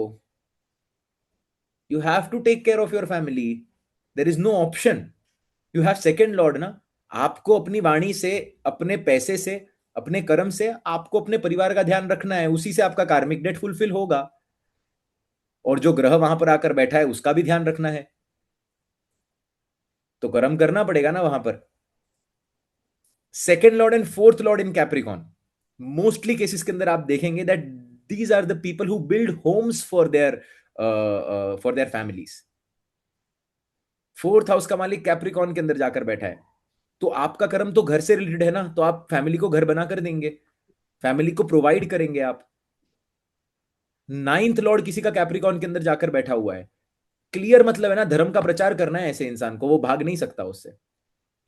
you have to take care of your family, there is no option. You have second lord ना, आपको अपनी वाणी से, अपने पैसे से, अपने कर्म से आपको अपने परिवार का ध्यान रखना है, उसी से आपका कार्मिक डेट फुलफिल होगा। और जो ग्रह वहां पर आकर बैठा है उसका भी ध्यान रखना है, तो कर्म करना पड़ेगा ना वहां पर। Second lord and fourth lord in Capricorn, mostly cases के अंदर आप देखेंगे that these are the people who build homes for their families. Fourth house का मालिक कैप्रिकॉन के अंदर जाकर बैठा है, तो आपका कर्म तो घर से रिलेटेड है ना, तो आप फैमिली को घर बना कर देंगे, फैमिली को प्रोवाइड करेंगे आप। नाइन्थ लॉर्ड किसी का कैप्रिकॉन के अंदर जाकर बैठा हुआ है, क्लियर मतलब है ना, धर्म का प्रचार करना है ऐसे इंसान को, वो भाग नहीं सकता उससे।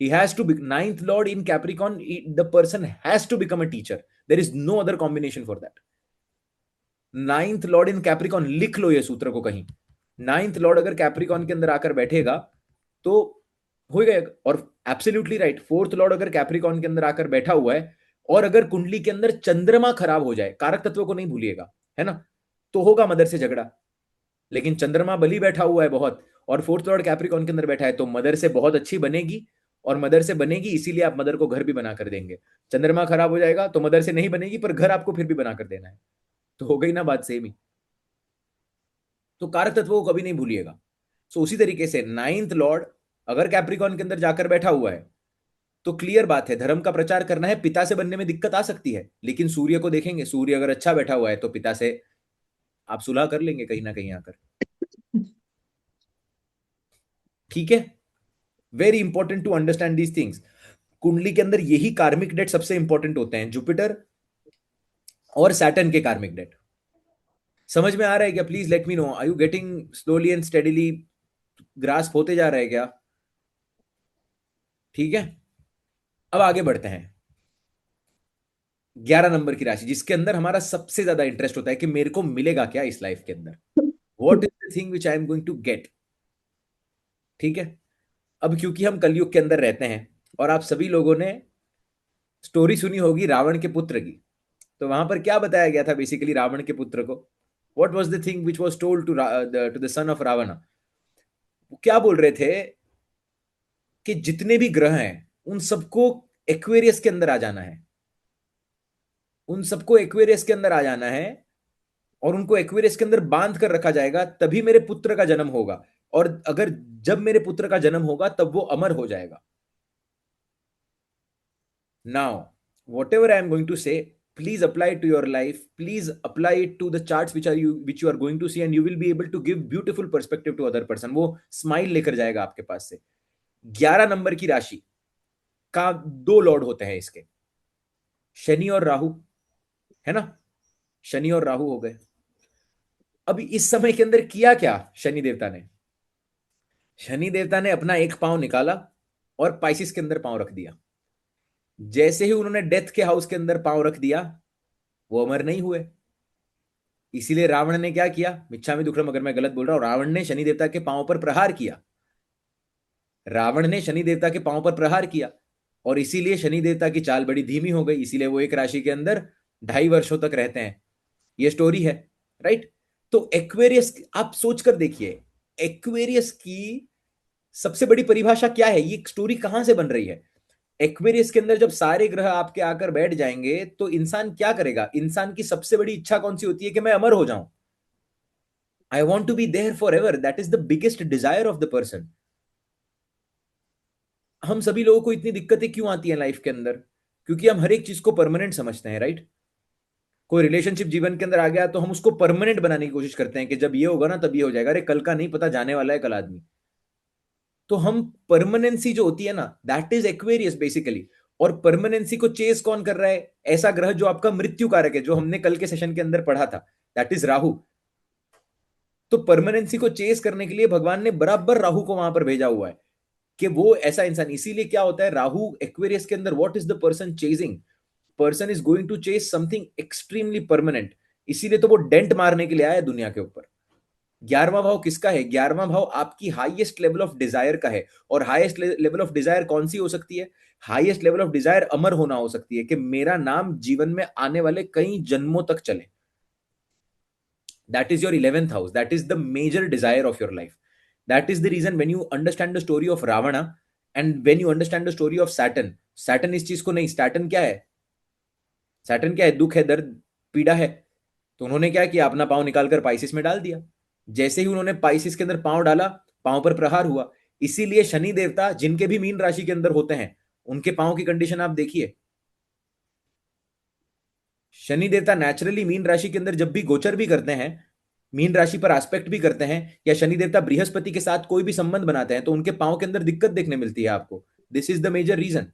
He has to be ninth lord in Capricorn. The person has to become a teacher. There is no other combination for that. Ninth Lord in Capricorn, लिख लो ये सूत्र को कहीं। नाइन्थ लॉर्ड अगर कैप्रिकॉन के अंदर आकर बैठेगा तो हो गया। और एब्सोल्युटली राइट, फोर्थ लॉर्ड अगर कैप्रिकॉन के अंदर आकर बैठा हुआ है और अगर कुंडली के अंदर चंद्रमा खराब हो जाए, कारक तत्व को नहीं भूलिएगा, है ना, तो होगा मदर से झगड़ा। लेकिन चंद्रमा बली बैठा हुआ है बहुत, और फोर्थ लॉर्ड कैप्रिकॉन के अंदर बैठा है, तो मदर से बहुत अच्छी बनेगी, और मदर से बनेगी इसीलिए आप मदर को घर भी बना कर देंगे। चंद्रमा खराब हो जाएगा तो मदर से नहीं बनेगी, पर घर आपको फिर भी बना कर देना है, तो हो गई ना बात सेम ही। तो कारक तत्व को कभी नहीं भूलिएगा। सो उसी तरीके से नाइन्थ लॉर्ड अगर कैप्रिकॉन के अंदर जाकर बैठा हुआ है, तो क्लियर बात है, धर्म का प्रचार करना है, पिता से बनने में दिक्कत आ सकती है, लेकिन सूर्य को देखेंगे, सूर्य अगर अच्छा बैठा हुआ है तो पिता से आप सुलह कर लेंगे कहीं ना कहीं आकर। ठीक है, very important to understand these things. कुंडली के अंदर यही कार्मिक डेट सबसे इंपॉर्टेंट होते हैं, जुपिटर और सैटर्न के कार्मिक डेट। समझ में आ रहा है क्या? Please let me know, are you getting slowly and steadily grasp होते जा रहा है क्या? ठीक है, अब आगे बढ़ते हैं। 11 नंबर की राशि, जिसके अंदर हमारा सबसे ज्यादा इंटरेस्ट होता है कि मेरे को मिलेगा क्या इस लाइफ के अंदर, what is the thing which I am going to get. ठीक है, अब क्योंकि हम कलयुग के अंदर रहते हैं, और आप सभी लोगों ने स्टोरी सुनी होगी रावण के पुत्र की, तो वहां पर क्या बताया गया था बेसिकली रावण के पुत्र को? What was the thing which was told to the son of Ravan? वो क्या बोल रहे थे कि जितने भी ग्रह हैं उन सबको एक्वेरियस के अंदर आ जाना है, उन सबको एक्वेरियस के अंदर आ जाना है, और उनको एक्वेरियस के अंदर बांध कर रखा जाएगा, तभी मेरे पुत्र का जन्म होगा। और अगर जब मेरे पुत्र का जन्म होगा तब वो अमर हो जाएगा। Now whatever I am going to say, please apply it to your life, please apply it to the charts which you are going to see, and you will be able to give beautiful perspective to other person। वो smile लेकर जाएगा आपके पास से। 11 नंबर की राशि का दो लॉर्ड होते हैं इसके, शनि और राहु, है ना? शनि और राहु हो गए। अब इस समय के अंदर किया क्या शनि देवता ने? शनि देवता ने अपना एक पांव निकाला और पाइसिस के अंदर पांव रख दिया। जैसे ही उन्होंने डेथ के हाउस के अंदर पांव रख दिया, वो अमर नहीं हुए। इसीलिए रावण ने क्या किया, मिच्छामि दुक्कडम अगर मैं गलत बोल रहा हूं, रावण ने शनि देवता के पांव पर प्रहार किया। रावण ने शनि देवता के पांव पर प्रहार किया, और इसीलिए शनि देवता की चाल बड़ी धीमी हो गई, इसीलिए वो एक राशि के अंदर 2.5 वर्षों तक रहते हैं। ये स्टोरी है, राइट? तो एक्वेरियस, आप सोचकर देखिए, एक्वेरियस की सबसे बड़ी परिभाषा क्या है, ये स्टोरी कहां से बन रही है? एक्वेरियस के अंदर जब सारे ग्रह आपके आकर बैठ जाएंगे तो इंसान क्या करेगा? इंसान की सबसे बड़ी इच्छा कौन सी होती है? कि मैं अमर हो जाऊं। I want to be there forever, that is the biggest desire of the person. हम सभी लोगों को इतनी दिक्कतें क्यों आती हैं लाइफ के अंदर? क्योंकि हम हर एक चीज को परमानेंट समझते हैं, राइट? कोई रिलेशनशिप जीवन के अंदर आ गया तो हम उसको परमानेंट बनाने की कोशिश करते हैं कि जब ये होगा ना तब ये हो जाएगा। अरे कल का नहीं पता, जाने वाला है कल आदमी। तो हम परमानेंसी जो होती है ना, दैट इज एक्वेरियस बेसिकली। और परमानेंसी को चेस कौन कर रहा है? ऐसा ग्रह जो आपका मृत्यु कारक है, जो हमने कल के सेशन के अंदर पढ़ा था, दैट इज राहु। तो परमानेंसी को चेस करने के लिए भगवान ने बराबर राहु को वहां पर भेजा हुआ है कि वो ऐसा इंसान। इसीलिए क्या होता है, राहु एक्वेरियस के अंदर, what is the person chasing? Person is going to chase something extremely permanent. इसीलिए तो वो डेंट मारने के लिए आया है दुनिया के ऊपर। 11वां भाव किसका है? 11वां भाव आपकी हाईएस्ट लेवल ऑफ डिजायर का है। और हाईएस्ट लेवल ऑफ डिजायर कौन सी हो सकती है? हाईएस्ट लेवल ऑफ डिजायर अमर होना हो सकती है, कि मेरा नाम जीवन में आने वाले कई जन्मों तक चले। That is your 11th house. That is the major desire of your life. That is the reason when you understand the story of Ravana and when you understand the story of Saturn, Saturn इस चीज को नहीं, Saturn क्या है? Saturn क्या है? दुख है, दर्द, पीड़ा है। तो उन्होंने क्या किया, अपना पांव निकालकर पाइसिस में डाल दिया। जैसे ही उन्होंने पाइसिस के अंदर पांव डाला, पांव पर प्रहार हुआ। इसीलिए शनि देवता जिनके भी मीन राशि के अंदर होते हैं, उनके पांव की कंडीशन आप देखिए। शनि देवता नेचुरली मीन राशि के अंदर जब भी गोचर भी करते हैं, मीन राशि पर एस्पेक्ट भी करते हैं, या शनि देवता बृहस्पति के साथ कोई भी संबंध बनाते हैं, तो उनके पांव के अंदर दिक्कत देखने मिलती है आपको। This is the major reason.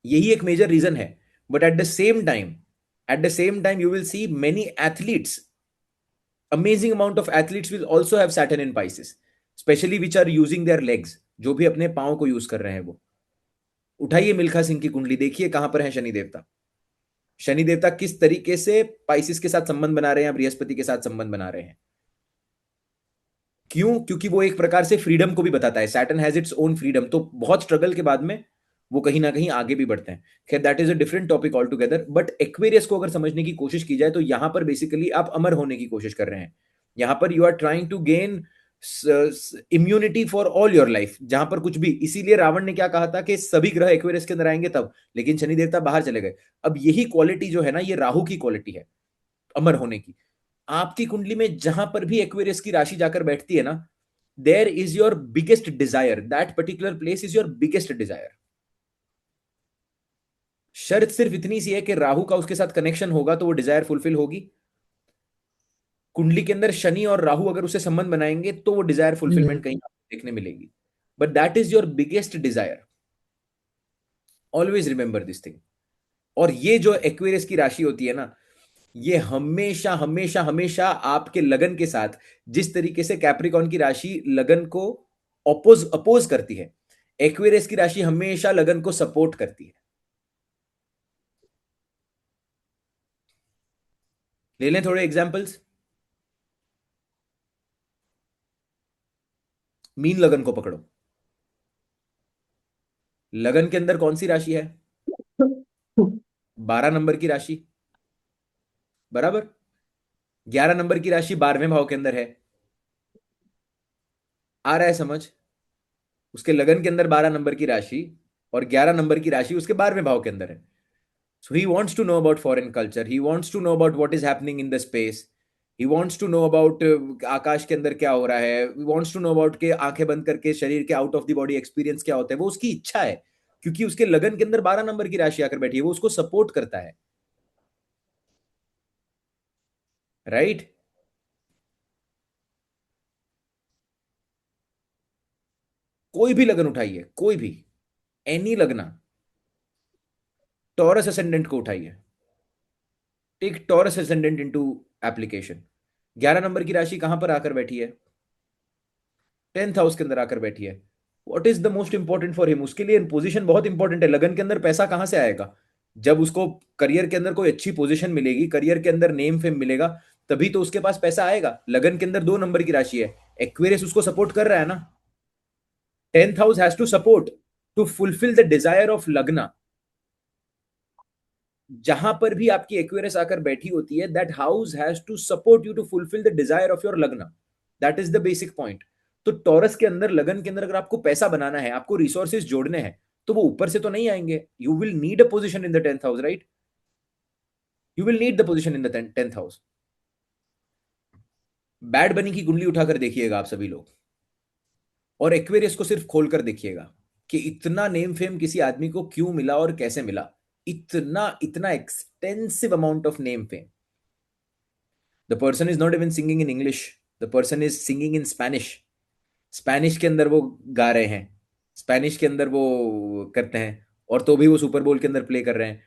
यही एक मेजर रीजन है। But at the same time you will see many athletes, amazing amount of athletes will also have Saturn in Pisces, specially which are using their legs, जो भी अपने पांव को use कर रहे हैं वो। उठाइए मिल्खा सिंह की कुंडली, देखिए कहां पर है शनि देवता। शनि देवता किस तरीके से पाइसिस के साथ संबंध बना रहे हैं, बृहस्पति के साथ संबंध बना रहे हैं। क्यों? क्योंकि वो एक प्रकार से फ्रीडम को भी बताता है। Saturn has its own freedom, तो बहुत स्ट्रगल के बाद में वो कहीं ना कहीं आगे भी बढ़ते हैं। खैर that is a different topic all together. But Aquarius को अगर समझने की कोशिश की जाए तो यहां पर बेसिकली आप अमर होने की कोशिश कर रहे हैं। यहां पर you are trying to gain immunity for all your life, जहां पर कुछ भी। इसीलिए रावण ने क्या कहा था कि सभी ग्रह एक्वेरियस के अंदर आएंगे तब, लेकिन शनि देवता बाहर चले गए। अब यही क्वालिटी जो है ना, ये राहु की क्वालिटी है, अमर होने की। आपकी कुंडली में जहां पर भी एक्वेरियस की राशि जाकर बैठती है ना, there is your biggest desire, that particular place is your biggest desire. शर्त सिर्फ इतनी सी है कि राहु का उसके साथ कनेक्शन होगा तो वो डिजायर फुलफिल होगी। कुंडली के अंदर शनि और राहु अगर उससे संबंध बनाएंगे तो वो डिजायर फुलफिलमेंट कहीं आपको देखने मिलेगी। But that is your biggest desire, always remember this thing. और ये जो एक्वेरियस की राशि होती है ना, ये हमेशा हमेशा हमेशा आपके लगन के साथ, जिस तरीके से कैप्रिकॉन की राशि लगन को अपोज अपोज करती है, एक्वेरियस की राशि हमेशा लगन को सपोर्ट करती है। ले लें थोड़े एग्जांपल्स। मीन लगन को पकड़ो। लगन के अंदर कौन सी राशि है? 12 नंबर की राशि, बराबर। 11 नंबर की राशि 12वें भाव के अंदर है। आ रहा है समझ? उसके लगन के अंदर 12 नंबर की राशि और 11 नंबर की राशि उसके 12वें भाव के अंदर है। So he wants to know about foreign culture. He wants to know about what is happening in the space. He wants to know about आकाश के अंदर क्या हो रहा है. He wants to know about के आंखें बंद करके शरीर के out of the body experience क्या होता है. वो उसकी इच्छा है, क्योंकि उसके लगन के अंदर 12 नंबर की राशि आकर बैठी है, वो उसको सपोर्ट करता है। राइट? कोई भी लगन उठाइए, कोई भी, एनी लगना, टॉरस असेंडेंट को उठाइए, take Taurus ascendant into application. 11 नंबर की राशि कहां पर आकर बैठी है? 10th हाउस के अंदर आकर बैठी है। What is the most important for him? उसके लिए पोजीशन बहुत इंपॉर्टेंट है। लगन के अंदर पैसा कहां से आएगा? जब उसको करियर के अंदर कोई अच्छी पोजीशन मिलेगी, करियर के अंदर नेम फेम मिलेगा, तभी तो उसके पास पैसा आएगा। लगन के अंदर 2 नंबर की राशि है, एक्वेरियस उसको सपोर्ट कर रहा है ना। 10th house has to support to fulfil the desire of lagna. जहां पर भी आपकी एक्वेरियस आकर बैठी होती है, that house has to support you to fulfil the desire of your lagna. That is the basic point. तो टॉरस के अंदर, लगन के अंदर, अगर आपको पैसा बनाना है, आपको रिसोर्सेज जोड़ने हैं, तो वो ऊपर से तो नहीं आएंगे। You will need a position in the 10th house, right? You will need the position in the 10th house. Bad बनी की कुंडली उठाकर देखिएगा आप सभी लोग, और एक्वेरियस को सिर्फ खोलकर देखिएगा कि इतना नेम फेम किसी आदमी को क्यों मिला और कैसे मिला। इतना इतना extensive amount of name fame. The person is not even singing in English, the person is singing in Spanish. Spanish के अंदर वो गा रहे हैं, स्पेनिश के अंदर वो करते हैं, और तो भी वो सुपर बोल के अंदर प्ले कर रहे हैं।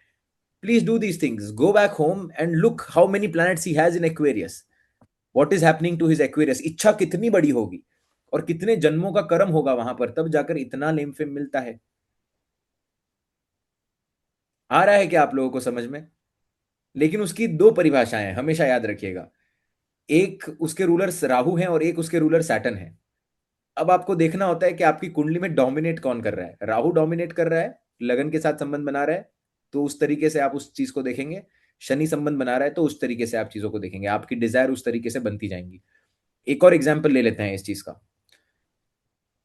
Please do these things, go back home and look how many planets he has in Aquarius. What is happening to his Aquarius? इच्छा कितनी बड़ी होगी, और कितने जन्मों का कर्म होगा वहां पर, तब जाकर इतना नेम फेम मिलता है। आ रहा है क्या आप लोगों को समझ में? लेकिन उसकी दो परिभाषाएं हैं, हमेशा याद रखिएगा। एक उसके रूलर राहु हैं और एक उसके रूलर सैटर्न है। अब आपको देखना होता है कि आपकी कुंडली में डोमिनेट कौन कर रहा है। राहु डोमिनेट कर रहा है, लगन के साथ संबंध बना रहा है, तो उस तरीके से आप उस चीज को देखेंगे। शनि संबंध बना रहा है, तो उस तरीके से आप चीजों को देखेंगे, आपकी डिजायर उस तरीके से बनती जाएंगी। एक और एग्जाम्पल ले लेते हैं इस चीज का।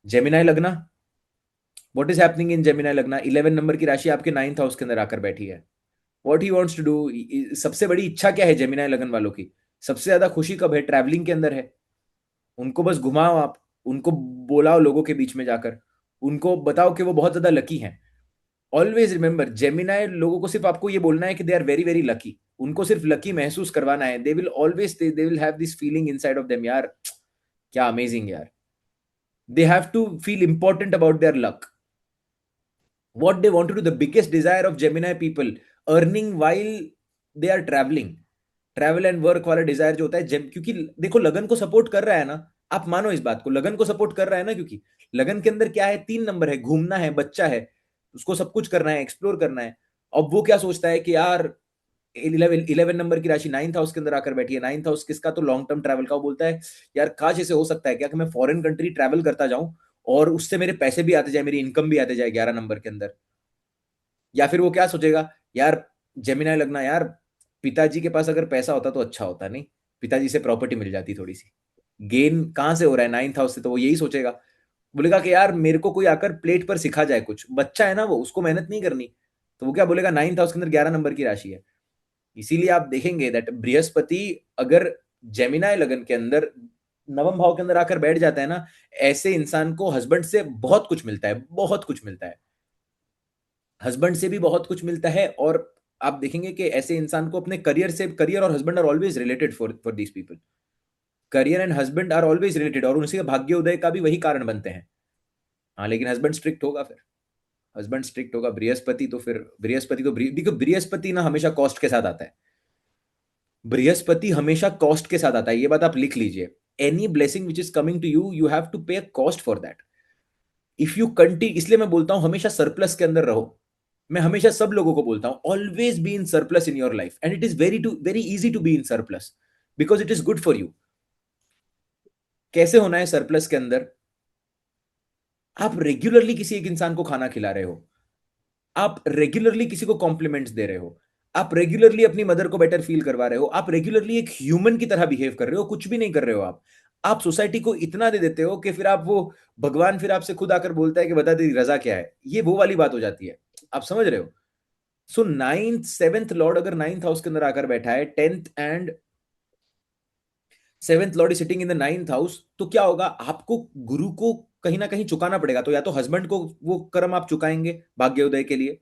जेमिनाई लगना, what is happening in Gemini लगना? 11 नंबर की राशि आपके 9th हाउस के अंदर आकर बैठी है। What he wants to do? सबसे बड़ी इच्छा क्या है जेमिनाई लगन वालों की? सबसे ज्यादा खुशी कब है? ट्रैवलिंग के अंदर है। उनको बस घुमाओ आप, उनको बोलाओ लोगों के बीच में जाकर, उनको बताओ कि वो बहुत ज्यादा लकी हैं। ऑलवेज रिमेंबर, जेमिनाई लोगों को सिर्फ आपको ये बोलना है कि they are very very lucky. उनको सिर्फ लकी महसूस करवाना है। They will always, they will have this feeling inside of them, यार क्या अमेजिंग यार। They have to feel important about their luck. What they want to do, the biggest desire of Gemini people, earning while they are traveling, travel and work वाला Dzire जो होता है क्योंकि देखो लगन को सपोर्ट कर रहा है ना। आप मानो इस बात को, लगन को सपोर्ट कर रहा है ना, क्योंकि लगन के अंदर क्या है? 3 नंबर है, घूमना है, बच्चा है, उसको सब कुछ करना है, एक्सप्लोर करना है। अब वो क्या सोचता है कि यार 11 नंबर की राशि 9th हाउस के अंदर आकर बैठी है। 9th हाउस किसका? तो लॉन्ग टर्म ट्रैवल का। वो बोलता है यार काश ऐसे हो सकता है क्या कि मैं फॉरेन कंट्री ट्रैवल करता जाऊं, और उससे मेरे पैसे भी आते जाए, मेरी इनकम भी आते जाए 11 नंबर के अंदर। या फिर वो क्या सोचेगा, यार जेमिनाई लगना, यार पिताजी के पास अगर पैसा होता तो अच्छा होता, नहीं? पिताजी से प्रॉपर्टी मिल जाती थोड़ी सी। गेन कहां से हो रहा है? 9th हाउस से। तो वो यही सोचेगा, बोलेगा कि यार मेरे को कोई आकर प्लेट पर सिखा जाए कुछ। बच्चा है ना वो, उसको मेहनत नहीं करनी। तो वो क्या बोलेगा? 9th हाउस के अंदर 11 नंबर की राशि है। इसीलिए आप देखेंगे दैट बृहस्पति अगर जेमिनाई लगन के अंदर नवम भाव के अंदर आकर बैठ जाता है ना, ऐसे इंसान को हस्बैंड से बहुत कुछ मिलता है, बहुत कुछ मिलता है। हस्बैंड से भी बहुत कुछ मिलता है। और आप देखेंगे कि ऐसे इंसान को अपने करियर से, करियर और husband are always related for for these people. Career and husband are always related, और उनसे भाग्य उदय का भी वही कारण बनते हैं। हाँ, लेकिन हस्बैंड स्ट्रिक्ट होगा फिर। हस्बैंड स्ट्रिक्ट होगा। बृहस्पति तो फिर, बृहस्पति तो देखो, बृहस्पति ना हमेशा कॉस्ट के साथ आता है। बृहस्पति हमेशा कॉस्ट के साथ आता है, ये बात आप लिख लीजिए। Any blessing which is coming to you, you have to pay a cost for that. If you continue, इसलिए मैं बोलता हूं हमेशा सरप्लस के अंदर रहो। मैं हमेशा सब लोगों को बोलता हूं always be in surplus in your life, and it is very easy to be in surplus because it is good for you. कैसे होना है सरप्लस के अंदर? आप रेगुलरली किसी एक इंसान को खाना खिला रहे हो, आप रेगुलरली किसी को कॉम्प्लीमेंट्स दे रहे हो, आप रेगुलरली अपनी मदर को बेटर फील करवा रहे हो, आप रेगुलरली एक ह्यूमन की तरह बिहेव कर रहे हो, कुछ भी नहीं कर रहे हो आप सोसाइटी को इतना दे देते हो कि फिर आप वो, भगवान फिर आपसे खुद आकर बोलता है कि बता तेरी रजा क्या है। ये वो वाली बात हो जाती है, आप समझ रहे हो? सो नाइन्थ सेवेंथ लॉर्ड अगर नाइन्थ हाउस के अंदर आकर बैठा है, tenth and seventh Lord is sitting in the ninth house, तो क्या होगा? आपको गुरु को कहीं ना कहीं चुकाना पड़ेगा। तो या तो हस्बैंड को वो कर्म आप चुकाएंगे भाग्योदय के लिए,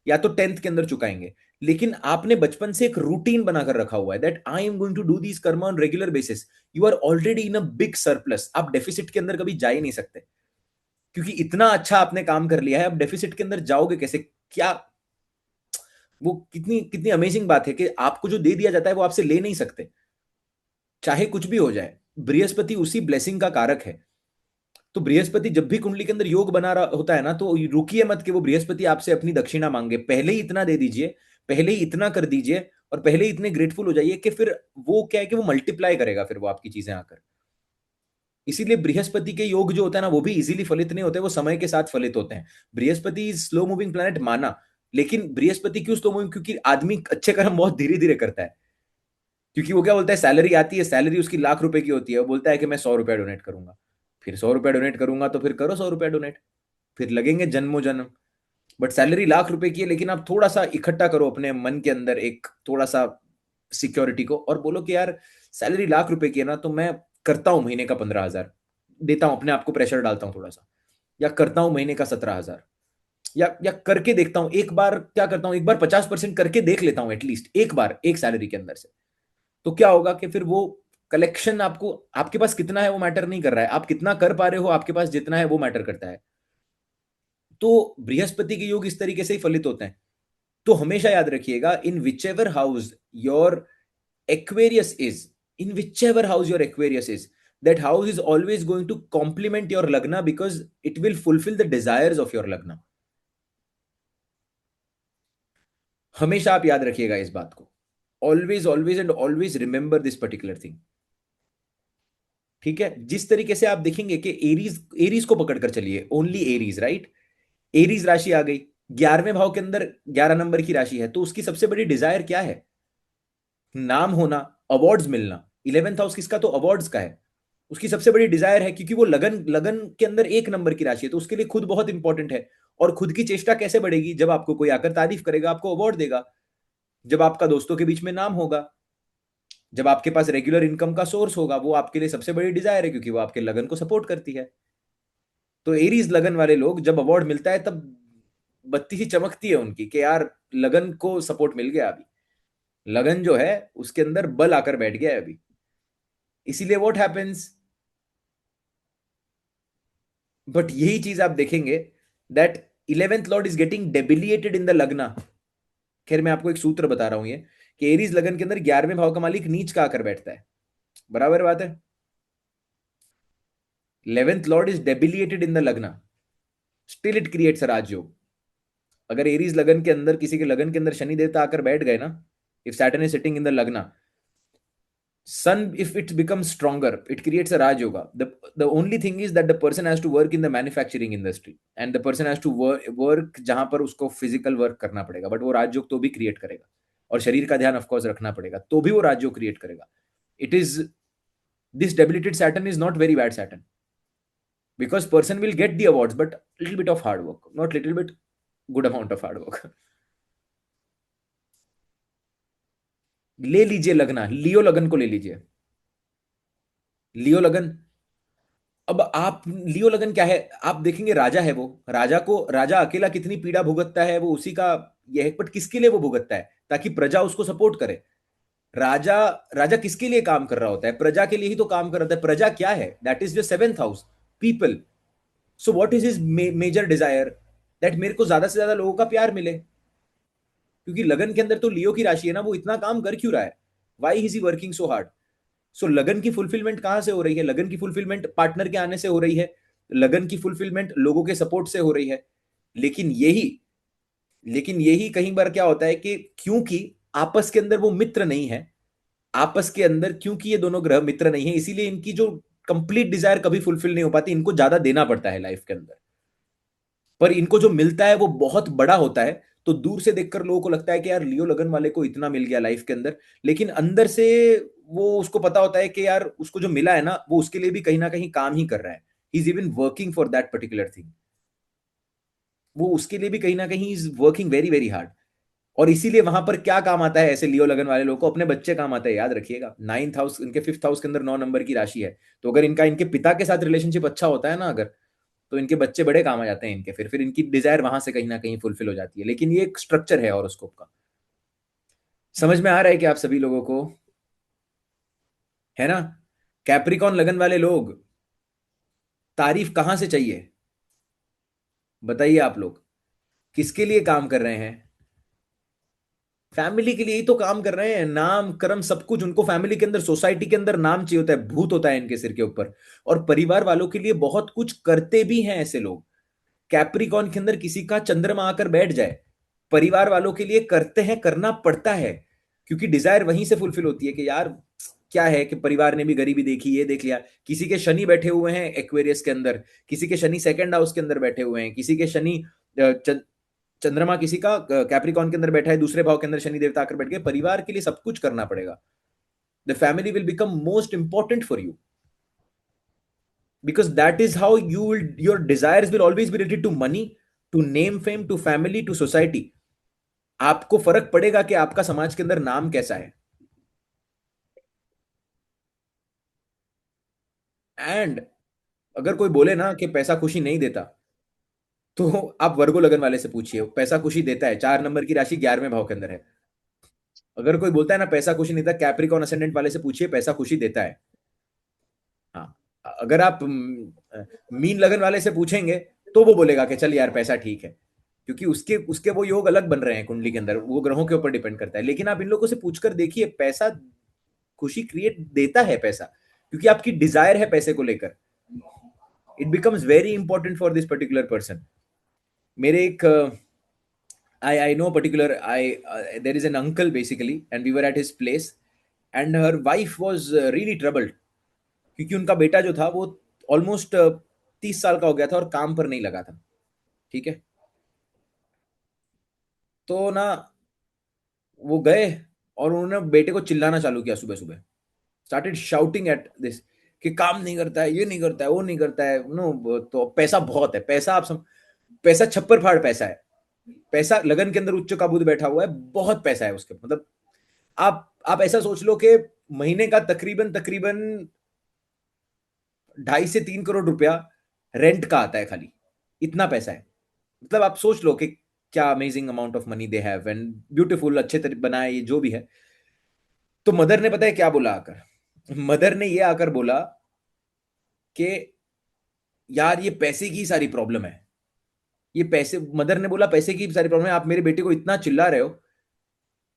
या तो टेंथ के अंदर चुकाएंगे। लेकिन आपने बचपन से एक रूटीन बनाकर रखा हुआ है that I am going to do this karma on regular basis. You are already in a big surplus. आप डेफिसिट के अंदर कभी जा ही नहीं सकते, क्योंकि इतना अच्छा आपने काम कर लिया है। अब डेफिसिट के अंदर जाओगे कैसे? क्या वो कितनी कितनी अमेजिंग बात है कि आपको जो दे दिया जाता है वो आपसे ले नहीं सकते, चाहे कुछ भी हो जाए। बृहस्पति उसी ब्लेसिंग का कारक है। तो बृहस्पति जब भी कुंडली के अंदर योग बना रहा होता है ना, तो रुकिए मत कि वो बृहस्पति आपसे अपनी दक्षिणा मांगे। पहले ही इतना दे दीजिए, पहले ही इतना कर दीजिए, और पहले ही इतने ग्रेटफुल हो जाइए कि फिर वो क्या है कि वो मल्टीप्लाई करेगा फिर वो आपकी चीजें आकर। इसीलिए बृहस्पति के योग जो होता है ना, वो भी इजीली फलित नहीं होते, वो समय के साथ फलित होते हैं। Brihaspati is slow moving planet माना, लेकिन बृहस्पति क्यों स्लो मूविंग? क्योंकि आदमी अच्छे कर्म बहुत धीरे धीरे करता है। क्योंकि वो क्या बोलता है, सैलरी आती है, सैलरी उसकी ₹1,00,000 की होती है, वो बोलता है कि मैं ₹100 डोनेट करूंगा। फिर ₹100 डोनेट करूंगा, तो फिर करो ₹100 डोनेट, फिर लगेंगे जन्मों जन्म। बट सैलरी ₹1,00,000 की है, लेकिन आप थोड़ा सा इकट्ठा करो अपने मन के अंदर एक थोड़ा सा सिक्योरिटी को, और बोलो कि यार सैलरी ₹1,00,000 की है ना, तो मैं करता हूँ महीने का 15,000, देता हूँ अपने आप को, प्रेशर डालता हूँ थोड़ा सा, या करता हूँ महीने का 17,000, या करके देखता हूँ एक बार। क्या करता हूँ, एक बार 50% करके देख लेता हूँ एटलीस्ट एक बार, एक सैलरी के अंदर से। तो क्या होगा कि फिर वो कलेक्शन आपको, आपके पास कितना है वो मैटर नहीं कर रहा है, आप कितना कर पा रहे हो, आपके पास जितना है वो मैटर करता है। तो बृहस्पति के योग इस तरीके से ही फलित होते हैं। तो हमेशा याद रखिएगा, in whichever house your Aquarius is, in whichever house your Aquarius is, that house is always going to complement your lagna because it will fulfill the desires of your lagna. हमेशा आप याद रखिएगा इस बात को, always always and always remember this particular thing. ठीक है? जिस तरीके से आप देखेंगे कि एरीज, एरीज को पकड़कर चलिए, ओनली एरीज, राइट? एरीज राशि आ गई, 11वें भाव के अंदर 11 नंबर की राशि है, तो उसकी सबसे बड़ी डिजायर क्या है? नाम होना, अवार्ड्स मिलना। 11th हाउस किसका? तो अवार्ड्स का है। उसकी सबसे बड़ी डिजायर है, क्योंकि वो लगन, लगन के अंदर 1 नंबर की राशि है, तो उसके लिए खुद बहुत इंपॉर्टेंट है। और खुद की चेष्टा कैसे बढ़ेगी? जब आपको कोई आकर तारीफ करेगा, आपको अवार्ड देगा, जब आपका दोस्तों के बीच में नाम होगा, जब आपके पास रेगुलर इनकम का सोर्स होगा, वो आपके लिए सबसे बड़ी डिजायर है, क्योंकि वो आपके लगन को सपोर्ट करती है। तो एरीज लगन वाले लोग जब अवार्ड मिलता है, तब बत्ती सी चमकती है उनकी कि यार लगन को सपोर्ट मिल गया अभी, लगन जो है उसके अंदर बल आकर बैठ गया है अभी। इसीलिए व्हाट हैपेंस, बट यही चीज आप देखेंगे that 11th lord is getting debilitated in the lagna. खैर मैं आपको एक सूत्र बता रहा हूं ये, कि एरीज लगन के अंदर 11वें भाव का मालिक नीच का आकर बैठता है। बराबर बात है? 11th lord is debilitated in the lagna, still it creates a rajyoga. अगर एरीज लगन के अंदर किसी के लगन के अंदर शनि देवता आकर बैठ गए ना, if Saturn is sitting in the लग्ना, sun if it becomes stronger, it creates a raj yoga. The only thing is that the person has to work in the manufacturing industry, and the person has to work जहां पर उसको physical work करना पड़ेगा, but वो राजयोग तो भी create करेगा, और शरीर का ध्यान ऑफकोर्स रखना पड़ेगा, तो भी वो राजयोग क्रिएट करेगा। It is, this debilitated saturn is not very bad saturn, because person will get the awards but little bit of hard work, not little bit, good amount of hard work. ले लीजिए लगना, लियो लगन को ले लीजिए, लियो लगन। अब आप लियो लगन क्या है, आप देखेंगे राजा है वो, राजा को, राजा अकेला कितनी पीड़ा भुगतता है वो उसी का यह है, बट किसके लिए वो भुगतता है? ताकि प्रजा उसको सपोर्ट करे। राजा, राजा किसके लिए काम कर रहा होता है? प्रजा के लिए ही तो काम कर रहा होता है। प्रजा क्या है? That is the 7th house, people. So what is his major desire? That मेरे को ज्यादा से ज्यादा लोगों का प्यार मिले। क्योंकि लगन के अंदर तो लियो की राशि है ना, वो इतना काम कर क्यों रहा है? Why is he working so hard? So lagan की फुलफिलमेंट कहां से हो रही है? लगन की फुलफिलमेंट पार्टनर के आने से हो रही है, लगन की फुलफिलमेंट लोगों के सपोर्ट से हो रही है। लेकिन यही लेकिन यही कई बार क्या होता है कि क्योंकि आपस के अंदर वो मित्र नहीं है, आपस के अंदर क्योंकि ये दोनों ग्रह मित्र नहीं है, इसीलिए इनकी जो कंप्लीट डिजायर कभी फुलफिल नहीं हो पाती, इनको ज्यादा देना पड़ता है लाइफ के अंदर। पर इनको जो मिलता है वो बहुत बड़ा होता है। तो दूर से देखकर लोगों को लगता है कि यार लियो लगन वाले को इतना मिल गया लाइफ के अंदर, लेकिन अंदर से वो उसको पता होता है कि यार उसको जो मिला है ना वो उसके लिए भी कहीं ना कहीं काम ही कर रहा है। He is even working for that particular thing. वो उसके लिए भी कहीं ना कहीं is working very very hard. और इसीलिए वहां पर क्या काम आता है ऐसे लियो लगन वाले लोगों को? अपने बच्चे काम आता है। याद रखिएगा, 9th हाउस, इनके 5th हाउस के अंदर 9 नंबर की राशि है। तो अगर इनका इनके पिता के साथ रिलेशनशिप अच्छा होता है ना अगर, तो इनके बच्चे बड़े काम आ जाते हैं इनके। फिर इनकी डिजायर वहां से कहीं ना कहीं फुलफिल हो जाती है। लेकिन ये एक स्ट्रक्चर है हॉरोस्कोप का। समझ में आ रहा है कि आप सभी लोगों को? है ना? कैप्रिकॉन लगन वाले लोग, तारीफ कहां से चाहिए? बताइए आप लोग, किसके लिए काम कर रहे हैं? फैमिली के लिए ही तो काम कर रहे हैं। नाम कर्म सब कुछ उनको फैमिली के अंदर, सोसाइटी के अंदर नाम चाहिए होता है, भूत होता है इनके सिर के ऊपर। और परिवार वालों के लिए बहुत कुछ करते भी हैं ऐसे लोग। कैप्रिकॉन के अंदर किसी का चंद्रमा आकर बैठ जाए, परिवार वालों के लिए करते हैं, करना पड़ता है। क्योंकि डिजायर वहीं से फुलफिल होती है कि यार क्या है कि परिवार ने भी गरीबी देखी, ये देख लिया। किसी के शनि बैठे हुए हैं एक्वेरियस के अंदर, किसी के शनि 2nd हाउस के अंदर बैठे हुए हैं, किसी के शनि चंद्रमा किसी का कैप्रिकॉन के अंदर बैठा है, दूसरे भाव के अंदर शनि देवता आकर बैठ गए। परिवार के लिए सब कुछ करना पड़ेगा। The family will become most important for you, because that is how your desires will always be related to money, to name, fame, to family, to society. आपको फर्क पड़ेगा कि आपका समाज के अंदर नाम कैसा है। एंड अगर कोई बोले ना कि पैसा खुशी नहीं देता, तो आप वर्गो लगन वाले से पूछिए, पैसा खुशी देता है। 4 नंबर की राशि 11वें भाव के अंदर है। अगर कोई बोलता है ना पैसा खुशी नहीं देता, कैप्रिकॉन असेंडेंट वाले से पूछिए, पैसा खुशी देता है। हाँ, अगर आप मीन लगन वाले से पूछेंगे तो वो बोलेगा कि चल यार पैसा ठीक है, क्योंकि उसके उसके वो योग अलग बन रहे हैं कुंडली के अंदर, वो ग्रहों के ऊपर डिपेंड करता है। लेकिन आप इन लोगों से पूछकर देखिए, पैसा खुशी क्रिएट देता है पैसा, क्योंकि आपकी डिजायर है पैसे को लेकर। It becomes very important for this particular person. मेरे एक I know particular I there is an uncle basically, and we were at his place, and her wife was really troubled, क्योंकि उनका बेटा जो था वो ऑलमोस्ट 30 साल का हो गया था और काम पर नहीं लगा था। ठीक है? तो ना वो गए और उन्होंने बेटे को चिल्लाना चालू किया सुबह सुबह। स्टार्टेड शाउटिंग एट दिस कि काम नहीं करता है, ये नहीं करता है, वो नहीं करता है। नो, तो पैसा बहुत है, पैसा पैसा छप्पर फाड़ पैसा है। पैसा लगन के अंदर उच्च का बुध बैठा हुआ है, बहुत पैसा है उसके, मतलब आप ऐसा सोच लो कि महीने का तकरीबन तकरीबन 2.5 से 3 करोड़ रुपया रेंट का आता है खाली। इतना पैसा है। मतलब आप सोच लो कि क्या amazing amount of money they have, and beautiful, अच्छे तरीके बनाए, ये जो भी है। तो मदर ने पता है क्या बोला आकर? मदर ने ये आकर बोला कि यार ये पैसे की सारी प्रॉब्लम है। ये पैसे, मदर ने बोला पैसे की सारी प्रॉब्लम है, आप मेरे बेटे को इतना चिल्ला रहे हो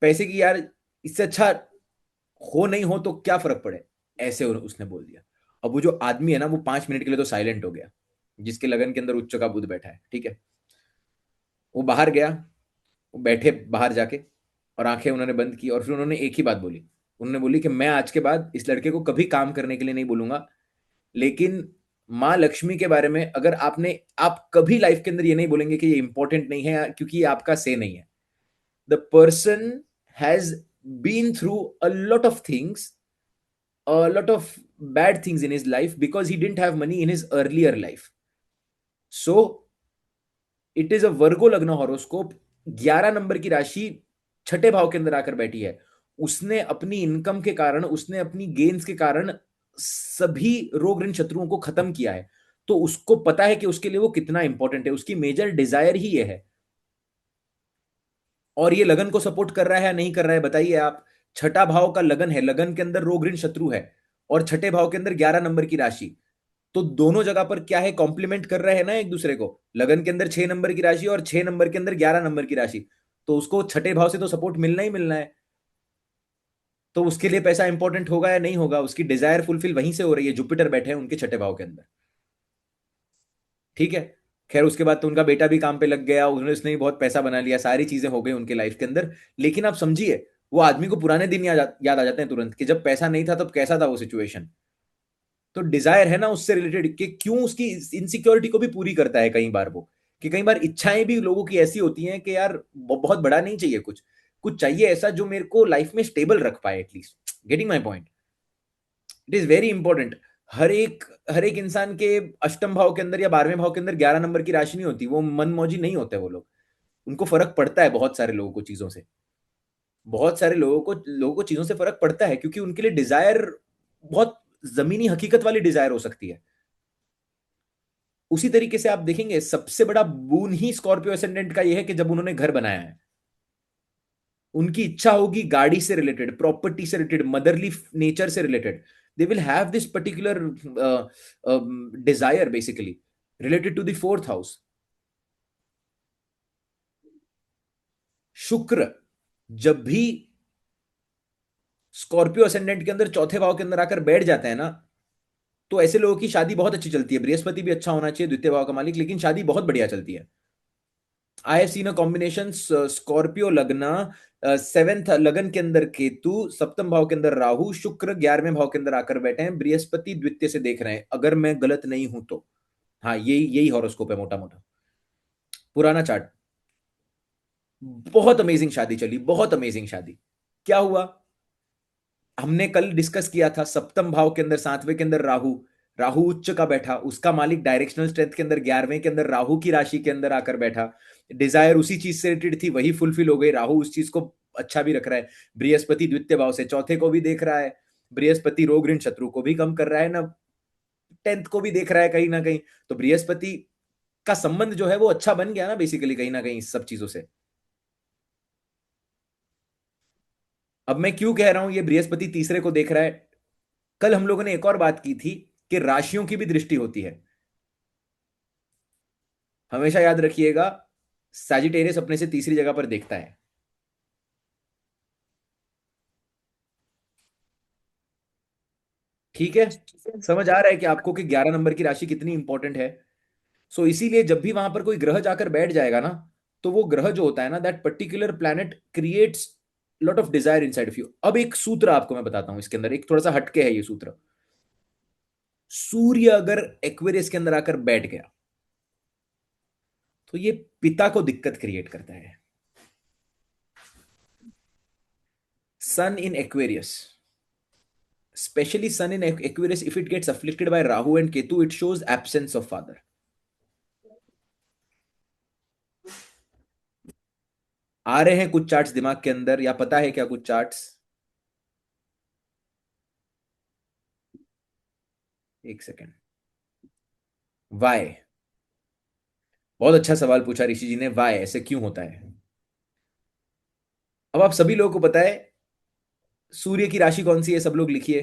पैसे की, यार इससे अच्छा हो नहीं हो तो क्या फर्क पड़े, ऐसे उसने बोल दिया। अब वो जो आदमी है ना वो 5 मिनट के लिए तो साइलेंट हो गया, जिसके लगन के अंदर उच्च का बुध बैठा है। ठीक है? वो बाहर गया, वो बैठे बाहर जाके, और आंखें उन्होंने बंद की, और फिर उन्होंने एक ही बात बोली। उन्होंने बोली कि मैं आज के बाद इस लड़के को कभी काम करने के लिए नहीं बोलूंगा, लेकिन माँ लक्ष्मी के बारे में अगर आप कभी लाइफ के अंदर ये नहीं बोलेंगे कि ये इंपॉर्टेंट नहीं है, क्योंकि ये आपका से नहीं है। The person has been through a lot of things, a lot of bad things in his life because he didn't have money in his earlier life. So it is a Virgo लग्न horoscope. 11 नंबर की राशि छठे भाव के अंदर आकर बैठी है। उसने अपनी इनकम के कारण, उसने अपनी गेन्स के कारण सभी रोग ऋण शत्रुओं को खत्म किया है। तो उसको पता है कि उसके लिए वो कितना इंपॉर्टेंट है। उसकी मेजर डिजायर ही ये है। और ये लगन को सपोर्ट कर रहा है या नहीं कर रहा है, बताइए आप? छठा भाव का लगन है, लगन के अंदर रोग ऋण शत्रु है, और छठे भाव के अंदर 11 नंबर की राशि। तो दोनों जगह पर क्या है, कॉम्प्लीमेंट कर रहे हैं ना एक दूसरे को। लगन के अंदर 6 नंबर की राशि और 6 नंबर के अंदर 11 नंबर की राशि, तो उसको छठे भाव से तो सपोर्ट मिलना ही मिलना है। 11 नंबर की राशि, और 6 नंबर के अंदर 11 नंबर की राशि, तो उसको छठे भाव से तो सपोर्ट मिलना ही मिलना है। तो उसको छठे भाव से तो सपोर्ट मिलना ही मिलना है। तो उसके लिए पैसा इंपॉर्टेंट होगा या नहीं होगा? उसकी डिजायर फुलफिल वहीं से हो रही है, जुपिटर बैठे हैं उनके छठे भाव के अंदर। ठीक है। खैर उसके बाद तो उनका बेटा भी काम पे लग गया, उसने भी बहुत पैसा बना लिया, सारी चीजें हो गई उनकी लाइफ के अंदर। लेकिन आप समझिए, वो आदमी को पुराने दिन याद आ जाते हैं तुरंत, कि जब पैसा नहीं था तब कैसा था वो सिचुएशन। तो डिजायर है ना उससे रिलेटेड, कि क्यों उसकी इनसिक्योरिटी को भी पूरी करता है कई बार वो। कि कई बार इच्छाएं भी लोगों की ऐसी होती हैं कि यार बहुत बड़ा नहीं चाहिए कुछ, कुछ चाहिए ऐसा जो मेरे को लाइफ में स्टेबल रख पाए at least. Getting my point? It is very important. हर एक इंसान के अष्टम भाव के अंदर या 12वें भाव के अंदर 11 नंबर की राशि नहीं होती, वो मन मौजी नहीं होते वो लोग। उनको फर्क पड़ता है बहुत सारे लोगों को चीजों से। बहुत सारे लोगों को चीजों से फर्क पड़ता है, क्योंकि उनके लिए डिजायर बहुत जमीनी हकीकत वाली डिजायर हो सकती है। उसी तरीके से आप देखेंगे, सबसे बड़ा बून ही स्कॉर्पियो एसेंडेंट का यह है कि जब उन्होंने घर बनाया है, उनकी इच्छा होगी गाड़ी से रिलेटेड, प्रॉपर्टी से रिलेटेड, मदरली नेचर से related. They will have this particular desire basically related to the fourth house. शुक्र जब भी स्कॉर्पियो असेंडेंट के अंदर चौथे भाव के अंदर आकर बैठ जाते हैं ना, तो ऐसे लोगों की शादी बहुत अच्छी चलती है। बृहस्पति भी अच्छा होना चाहिए, द्वितीय भाव का मालिक, लेकिन शादी बहुत बढ़िया चलती है। I have seen a combination, Scorpio लगना, सेवेंथ लगन के अंदर केतु, सप्तम भाव के अंदर राहु, शुक्र 11वें भाव के अंदर आकर बैठे हैं, बृहस्पति द्वितीय से देख रहे हैं, अगर मैं गलत नहीं हूं तो। हाँ, यही यही हॉरोस्कोप है मोटा मोटा, पुराना चार्ट। बहुत अमेजिंग शादी चली, बहुत अमेजिंग शादी। क्या हुआ? हमने कल डिस्कस किया था, सप्तम भाव के अंदर 7वें के अंदर राहु, राहु उच्च का बैठा, उसका मालिक डायरेक्शनल स्ट्रेंथ के अंदर 11वें के अंदर राहु की राशि के अंदर आकर बैठा। डिजायर उसी चीज से रिलेटेड थी, वही फुलफिल हो गई। राहु उस चीज को अच्छा भी रख रहा है। बृहस्पति द्वितीय भाव से चौथे को भी देख रहा है। बृहस्पति रोग ऋण शत्रु को भी कम कर रहा है ना, 10th को भी देख रहा है कहीं ना कहीं। तो बृहस्पति का संबंध जो है वो अच्छा बन गया ना बेसिकली, कहीं ना कहीं इस सब चीजों से। अब मैं क्यों कह रहा हूं ये बृहस्पति तीसरे को देख रहा है? कल हम लोगों ने एक और बात की थी कि राशियों की भी दृष्टि होती है। हमेशा याद रखिएगा, सैजिटेरियस अपने से तीसरी जगह पर देखता है। ठीक है। समझ आ रहा है कि आपको कि 11 नंबर की राशि कितनी इंपॉर्टेंट है? सो इसीलिए जब भी वहां पर कोई ग्रह जाकर बैठ जाएगा ना, तो वो ग्रह जो होता है ना, that particular planet creates lot of desire inside of you. अब एक सूत्र आपको मैं बताता हूं, इसके अंदर एक थोड़ा सा हटके है ये सूत्र। सूर्य अगर एक्वेरियस के अंदर आकर बैठ गया, तो ये पिता को दिक्कत क्रिएट करता है। सन इन Aquarius, especially sun in Aquarius, if it gets afflicted by Rahu and Ketu, it shows absence of father. आ रहे हैं कुछ चार्ट्स दिमाग के अंदर, या पता है क्या कुछ चार्ट्स? एक सेकेंड। वाई? बहुत अच्छा सवाल पूछा ऋषि जी ने, वाई ऐसे क्यों होता है? अब आप सभी लोगों को पता है सूर्य की राशि कौन सी है, सब लोग लिखिए।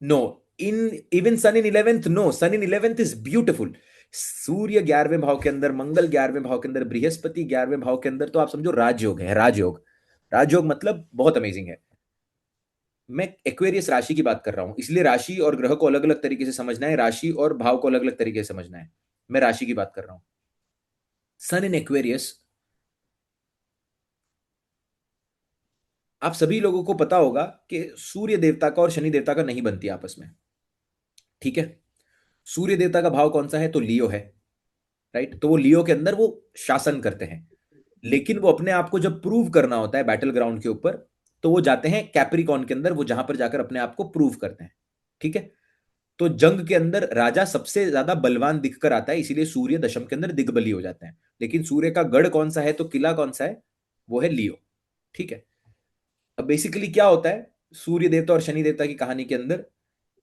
No, in even sun in 11th, no, sun in 11th is beautiful. Surya 11वें भाव के अंदर, मंगल 11वें भाव के अंदर, बृहस्पति 11वें भाव के अंदर, तो आप समझो राजयोग है, राजयोग। राजयोग मतलब बहुत अमेजिंग है। मैं एक्वेरियस राशि की बात कर रहा हूं, इसलिए राशि और ग्रह को अलग अलग तरीके से समझना है, राशि और भाव को अलग अलग तरीके से समझना है। मैं राशि की बात कर रहा हूं। सन इन एक्वेरियस, आप सभी लोगों को पता होगा कि सूर्य देवता का और शनि देवता का नहीं बनती आपस में। ठीक है। सूर्य देवता का भाव कौन सा है? तो लियो है। राइट, तो वो लियो के अंदर वो शासन करते हैं। लेकिन वो अपने आप को जब प्रूव करना होता है बैटल ग्राउंड के ऊपर, तो वो जाते हैं कैप्रिकॉन के अंदर, वो जहां पर जाकर अपने आप को प्रूव करते हैं। ठीक है। तो जंग के अंदर राजा सबसे ज्यादा बलवान दिखकर आता है, इसीलिए सूर्य दशम के अंदर दिग्बली हो जाते हैं। लेकिन सूर्य का गढ़ कौन सा है, तो किला कौन सा है? वो है लियो। ठीक है। अब बेसिकली क्या होता है सूर्य देवता और शनि देवता की कहानी के अंदर,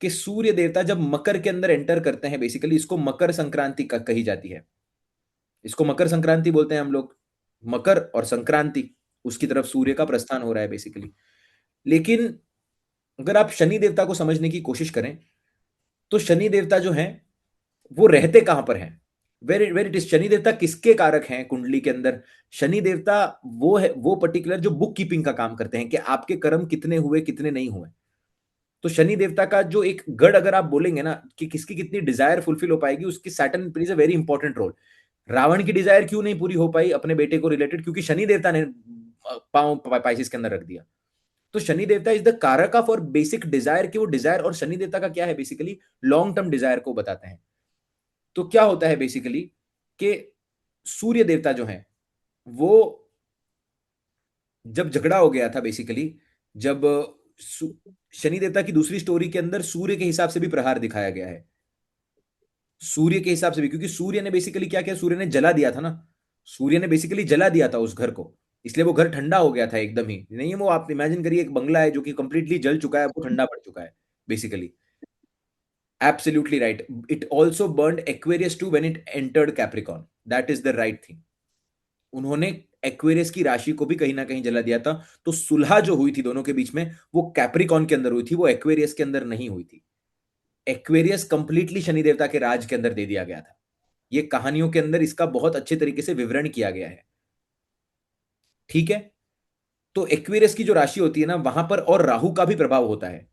कि सूर्य देवता जब मकर के अंदर एंटर करते हैं, बेसिकली इसको मकर संक्रांति का कही जाती है। इसको मकर संक्रांति बोलते हैं हम लोग। मकर और संक्रांति, उसकी तरफ सूर्य का प्रस्थान हो रहा है बेसिकली। लेकिन अगर आप शनि देवता को समझने की कोशिश करें, तो शनि देवता जो हैं वो रहते कहां पर हैं? Very very it is. Shani देवता किसके कारक हैं कुंडली के अंदर? शनि देवता वो है, वो पर्टिकुलर जो बुक कीपिंग का काम करते हैं कि आपके कर्म कितने हुए कितने नहीं हुए। तो शनि देवता का जो एक गढ़ अगर आप बोलेंगे ना कि किसकी कितनी डिजायर फुलफिल हो पाएगी, उसकी Saturn plays a very important role. Ravan की डिजायर क्यों नहीं पूरी हो पाई अपने बेटे को रिलेटेड? क्योंकि शनि देवता ने पांव पाइसिस के अंदर रख दिया। तो शनि देवता इज द कारक ऑफ और बेसिक डिजायर की वो डिजायर। और शनि देवता का क्या है बेसिकली, लॉन्ग टर्म डिजायर को बताते हैं। तो क्या होता है बेसिकली कि सूर्य देवता जो है वो, जब झगड़ा हो गया था बेसिकली, जब शनि देवता की दूसरी स्टोरी के अंदर सूर्य के हिसाब से भी प्रहार दिखाया गया है। सूर्य के हिसाब से भी, क्योंकि सूर्य ने बेसिकली क्या किया, सूर्य ने जला दिया था ना। सूर्य ने बेसिकली जला दिया था उस घर को, इसलिए वो घर ठंडा हो गया था एकदम ही। नहीं, वो आप इमेजिन करिए एक बंगला है जो कि कंप्लीटली जल चुका है, वो ठंडा पड़ चुका है basically. Absolutely right. It also burn Aquarius too when it entered Capricorn. That is the right thing. उन्होंने एक्वेरियस की राशि को भी कहीं ना कहीं जला दिया था। तो सुलह जो हुई थी दोनों के बीच में, वो कैप्रिकॉन के अंदर हुई थी, वो एक्वेरियस के अंदर नहीं हुई थी। एक्वेरियस कंप्लीटली शनि देवता के राज के अंदर दे दिया गया था। ये कहानियों के अंदर इसका बहुत अच्छे तरीके से विवरण किया गया है। ठीक है। तो एक्वेरियस की जो राशि होती है ना, वहां पर और राहु का भी प्रभाव होता है।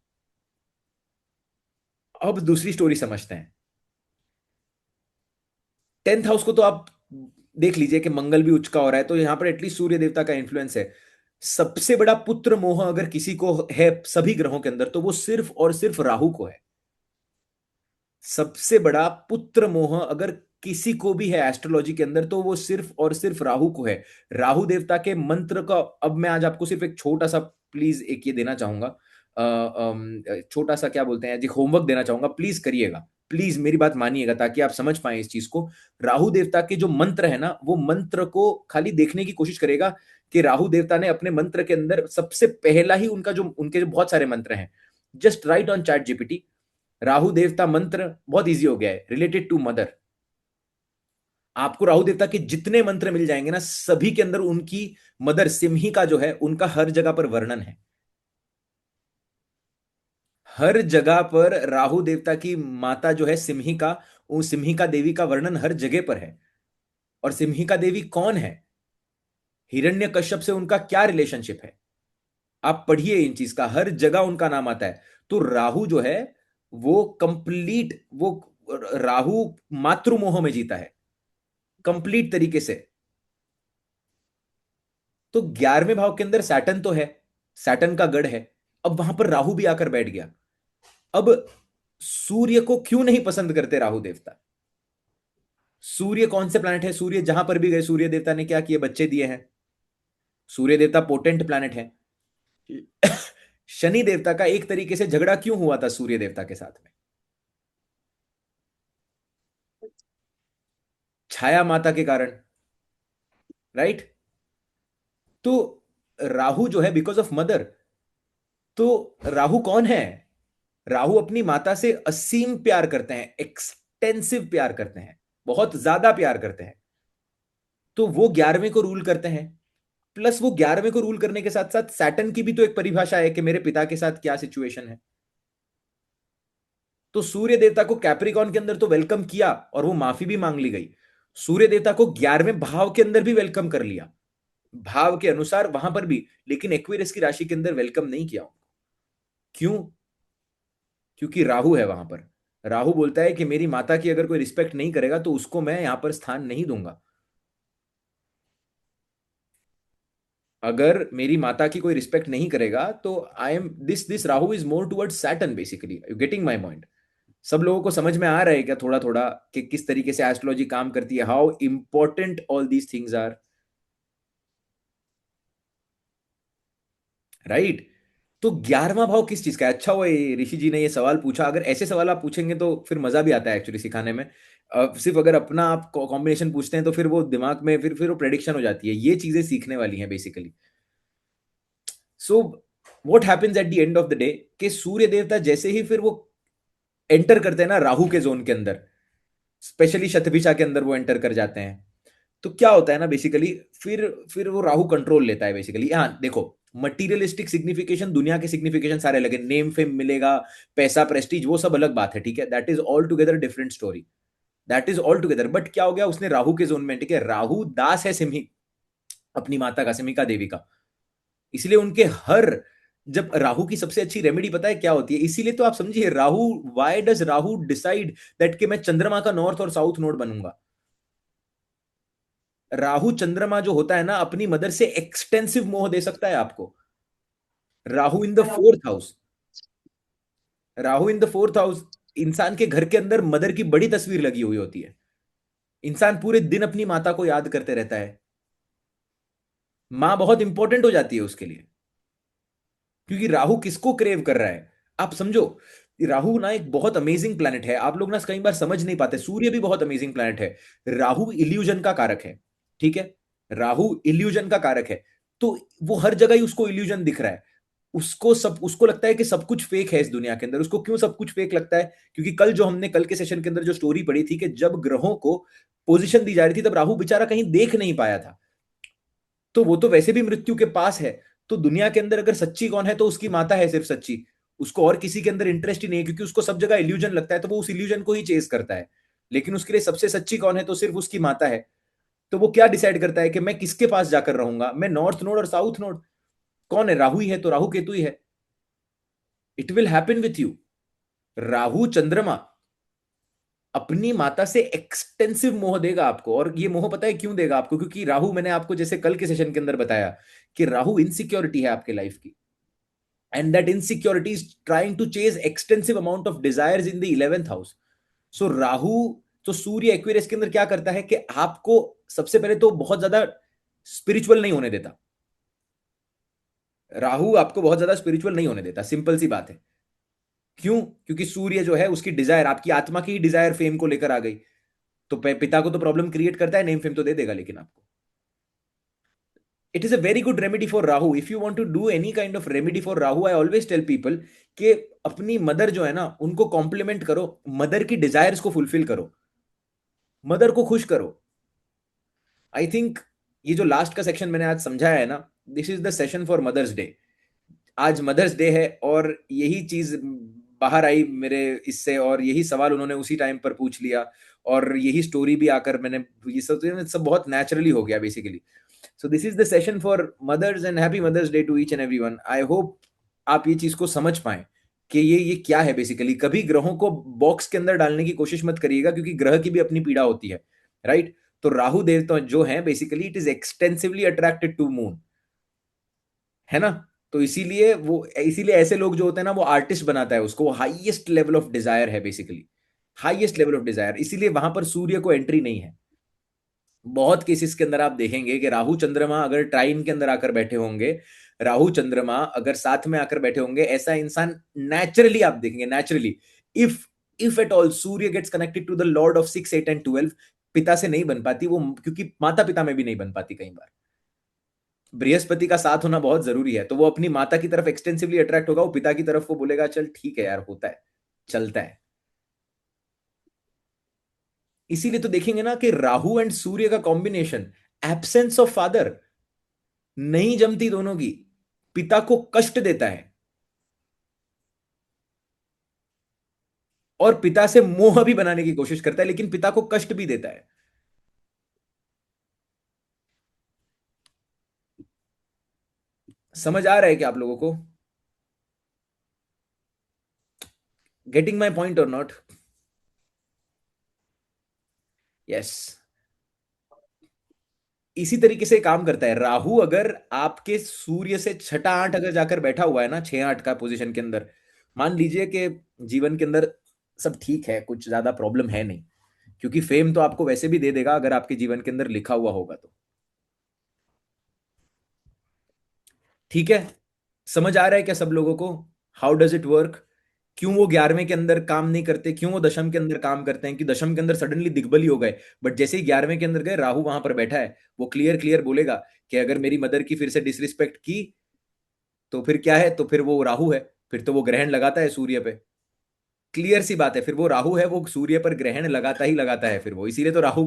अब दूसरी स्टोरी समझते हैं। 10th हाउस को तो आप देख लीजिए कि मंगल भी उच्च का हो रहा है, तो यहां पर एटलीस्ट सूर्य देवता का इन्फ्लुएंस है। सबसे बड़ा पुत्र मोह अगर किसी को है सभी ग्रहों के अंदर, तो वो सिर्फ और सिर्फ राहु को है। सबसे बड़ा पुत्र मोह अगर किसी को भी है एस्ट्रोलॉजी के अंदर, तो वो सिर्फ और सिर्फ राहु को है। राहु देवता के मंत्र का अब मैं आज आपको सिर्फ एक छोटा सा प्लीज एक ये देना चाहूंगा, छोटा सा क्या बोलते हैं जी, होमवर्क देना चाहूंगा, प्लीज करिएगा। प्लीज मेरी बात मानिएगा ताकि आप समझ पाए इस चीज को। राहु देवता के जो मंत्र है ना, वो मंत्र को खाली देखने की कोशिश करेगा कि राहु देवता ने अपने मंत्र के अंदर सबसे पहला ही उनका जो उनके जो बहुत सारे मंत्र हैं, just right on chat GPT. Rahu देवता मंत्र बहुत इजी हो गया है, रिलेटेड टू मदर। आपको राहु देवता के जितने मंत्र मिल जाएंगे ना, सभी के अंदर उनकी मदर सिम्ही का जो है उनका हर जगह पर वर्णन है। हर जगह पर राहु देवता की माता जो है सिम्ही का, वो सिम्ही का देवी का वर्णन हर जगह पर है। और सिम्ही का देवी कौन है, हिरण्य कश्यप से उनका क्या रिलेशनशिप है, आप पढ़िए इन चीज का, हर जगह उनका नाम आता है। तो राहु जो है वो कंप्लीट वो राहु मातृमोह में जीता है कंप्लीट तरीके से। तो 11वें भाव के अंदर सैटर्न तो है, सैटर्न का गढ़ है। अब वहां पर राहु भी आकर बैठ गया। अब सूर्य को क्यों नहीं पसंद करते राहु देवता? सूर्य कौन से प्लैनेट है? सूर्य जहां पर भी गए सूर्य देवता ने क्या किए, बच्चे दिए हैं। सूर्य देवता पोटेंट प्लैनेट है। शनि देवता का एक तरीके से झगड़ा क्यों हुआ था सूर्य देवता के साथ में? छाया माता के कारण, राइट। तो राहु जो है बिकॉज ऑफ मदर। तो राहु कौन है? राहु अपनी माता से असीम प्यार करते हैं, एक्सटेंसिव प्यार करते हैं, बहुत ज्यादा प्यार करते हैं। तो वो 11वें को रूल करते हैं। प्लस वो 11वें को रूल करने के साथ साथ सैटर्न की भी तो एक परिभाषा है कि मेरे पिता के साथ क्या सिचुएशन है। तो सूर्य देवता को कैप्रिकॉन के अंदर तो वेलकम किया और वो माफी भी मांग ली गई। सूर्य देवता को 11वें भाव के अंदर भी वेलकम कर लिया, भाव के अनुसार वहां पर भी। लेकिन एक्वेरियस की राशि के अंदर वेलकम नहीं किया। क्यों? क्योंकि राहु है वहां पर। राहु बोलता है कि मेरी माता की अगर कोई रिस्पेक्ट नहीं करेगा तो उसको मैं यहां पर स्थान नहीं दूंगा। अगर मेरी माता की कोई रिस्पेक्ट नहीं करेगा तो I am this Rahu is more towards Saturn basically. You getting my point? सब लोगों को समझ में आ रहा है क्या थोड़ा थोड़ा कि किस तरीके से एस्ट्रोलॉजी काम करती है, how important all these things are, right. तो 11वां भाव किस चीज का है? अच्छा हुआ ये ऋषि जी ने ये सवाल पूछा। अगर ऐसे सवाल आप पूछेंगे तो फिर मजा भी आता है एक्चुअली सिखाने में। सिर्फ अगर अपना आप कॉम्बिनेशन पूछते हैं तो फिर वो दिमाग में फिर वो प्रेडिक्शन हो जाती है। ये चीजें सीखने वाली हैं basically. So what happens at the end of the day, कि सूर्य देवता जैसे ही फिर वो एंटर करते हैं ना राहु के जोन के अंदर, स्पेशली शतभिषा के अंदर वो एंटर कर जाते हैं, तो क्या होता है ना बेसिकली, फिर वो राहु कंट्रोल लेता है बेसिकली। हाँ देखो, मटीरियलिस्टिक सिग्निफिकेशन, दुनिया के सिग्निफिकेशन सारे अलग है, नेम फेम मिलेगा, पैसा प्रेस्टीज, वो सब अलग बात है, ठीक है, that is all together different story. That is all together. But क्या हो गया, उसने राहु के जोन में, ठीक है, राहु दास है सिमी, अपनी माता का, सिमिका देवी का। इसलिए उनके हर, जब राहु की सबसे अच्छी रेमेडी पता है क्या होती है, इसीलिए तो आप समझिए Rahu, why does Rahu decide that कि मैं चंद्रमा का नॉर्थ और साउथ नोड बनूंगा। राहु चंद्रमा जो होता है ना, अपनी मदर से एक्सटेंसिव मोह दे सकता है आपको। Rahu in the fourth house, Rahu in the fourth house, इंसान के घर के अंदर मदर की बड़ी तस्वीर लगी हुई होती है। इंसान पूरे दिन अपनी माता को याद करते रहता है। मां बहुत इंपॉर्टेंट हो जाती है उसके लिए, क्योंकि राहु किसको क्रेव कर रहा है, आप समझो। राहु ना एक बहुत अमेजिंग प्लैनेट है, आप लोग ना कई बार समझ नहीं पाते। सूर्य भी बहुत अमेजिंग प्लैनेट है। राहु इल्यूजन का कारक है, ठीक है, राहु इल्यूजन का कारक है। तो वो हर जगह ही उसको इल्यूजन दिख रहा है। उसको लगता है कि सब कुछ फेक है इस दुनिया के अंदर। उसको क्यों सब कुछ फेक लगता है, क्योंकि कल के सेशन के अंदर जो स्टोरी पढ़ी थी कि जब ग्रहों को पोजीशन दी जा रही थी, तब राहु बेचारा कहीं देख नहीं पाया था। तो वो तो वैसे भी मृत्यु के पास है। तो दुनिया के अंदर अगर सच्ची कौन है, तो उसकी माता है सिर्फ सच्ची। उसको और किसी के अंदर इंटरेस्ट ही नहीं है, क्योंकि उसको सब जगह इल्यूजन लगता है, तो वो उस इल्यूजन को ही चेस करता है। लेकिन उसके लिए सबसे सच्ची कौन है, तो सिर्फ उसकी माता है। तो वो क्या डिसाइड करता है कि मैं किसके पास जाकर रहूंगा, मैं नॉर्थ नोड और साउथ नोड। कौन है, राहु ही है, तो राहु केतु ही है। It will happen with you. Rahu चंद्रमा अपनी माता से एक्सटेंसिव मोह देगा आपको। और ये मोह पता है क्यों देगा आपको, क्योंकि राहु, मैंने आपको जैसे कल के सेशन के अंदर बताया कि राहु इनसिक्योरिटी है आपके लाइफ की, and that insecurity is trying to chase extensive amount of desires in the 11th house. So Rahu, तो सूर्य एक्वेरियस के अंदर क्या करता है कि आपको सबसे पहले तो बहुत ज्यादा स्पिरिचुअल नहीं होने देता। राहु आपको बहुत ज्यादा स्पिरिचुअल नहीं होने देता, सिंपल सी बात है। क्यों, क्योंकि सूर्य जो है उसकी डिजायर, आपकी आत्मा की डिजायर फेम को लेकर आ गई। तो पिता को तो प्रॉब्लम क्रिएट करता है, नेम फेम तो दे देगा लेकिन आपको। It is a very good remedy for Rahu. If you want to do any kind of remedy for Rahu, I always tell people कि अपनी मदर जो है ना, उनको कॉम्प्लीमेंट करो, मदर की डिजायर्स को फुलफिल करो, मदर को खुश करो। आई थिंक ये जो लास्ट का सेक्शन मैंने आज समझाया है ना, this is the session for mothers day. आज मदर्स डे है, और यही चीज बाहर आई मेरे इससे, और यही सवाल उन्होंने उसी टाइम पर पूछ लिया, और यही स्टोरी भी आकर मैंने, ये सब बहुत नेचुरली हो गया basically. So this is the session for mothers, and happy mother's day to each and everyone. I hope आप ये चीज को समझ पाए कि ये क्या है बेसिकली। कभी ग्रहों को बॉक्स के अंदर डालने की कोशिश मत करिएगा, क्योंकि ग्रह की भी अपनी पीड़ा होती है, राइट। तो राहु देवता जो है basically, it is extensively attracted to moon, है ना। तो इसीलिए ऐसे लोग जो होते हैं ना, वो आर्टिस्ट बनाता है उसको, हाईएस्ट लेवल ऑफ डिजायर है basically, highest level of desire. इसीलिए वहां पर सूर्य को एंट्री नहीं है। बहुत केसेस के अंदर आप देखेंगे कि राहु चंद्रमा अगर ट्राइन के अंदर आकर बैठे होंगे, राहु चंद्रमा अगर साथ में आकर बैठे होंगे, ऐसा इंसान नेचुरली आप देखेंगे, naturally. If if at all Surya gets connected to the lord of 6, 8 and 12, पिता से नहीं बन पाती वो, क्योंकि माता पिता में भी नहीं बन पाती कई बार। बृहस्पति का साथ होना बहुत जरूरी है, तो वो अपनी माता की तरफ एक्सटेंसिवली अट्रैक्ट होगा, वो पिता की तरफ वो बोलेगा चल ठीक है यार, होता है, चलता है। इसीलिए तो देखेंगे ना कि राहु एंड सूर्य का कॉम्बिनेशन, एब्सेंस ऑफ फादर, नहीं जमती दोनों की, पिता को कष्ट देता है, और पिता से मोह भी बनाने की कोशिश करता है, लेकिन पिता को कष्ट भी देता है। समझ आ रहा है क्या आप लोगों को, गेटिंग माई पॉइंट और नॉट? यस। इसी तरीके से काम करता है राहु। अगर आपके सूर्य से छठा आठ अगर जाकर बैठा हुआ है ना, 6, 8 का पोजीशन के अंदर, मान लीजिए कि जीवन के अंदर सब ठीक है, कुछ ज्यादा प्रॉब्लम है नहीं, क्योंकि फेम तो आपको वैसे भी दे देगा अगर आपके जीवन के अंदर लिखा हुआ होगा तो। ठीक है, समझ आ रहा है क्या सब लोगों को, हाउ डज इट वर्क? क्यों वो 11वें के अंदर काम नहीं करते, क्यों वो दशम के अंदर काम करते हैं, कि दशम के अंदर सडनली दिग्बली हो गए, बट जैसे ही 11वें के अंदर गए, राहु वहां पर बैठा है, वो क्लियर क्लियर बोलेगा कि अगर मेरी मदर की फिर से डिसरिस्पेक्ट की, तो फिर क्या है, तो फिर वो राहु है, फिर तो वो ग्रहण लगाता है सूर्य पे। क्लियर सी बात है, फिर वो राहु है, वो सूर्य पर ग्रहण लगाता ही लगाता है फिर वो। इसीलिए तो राहु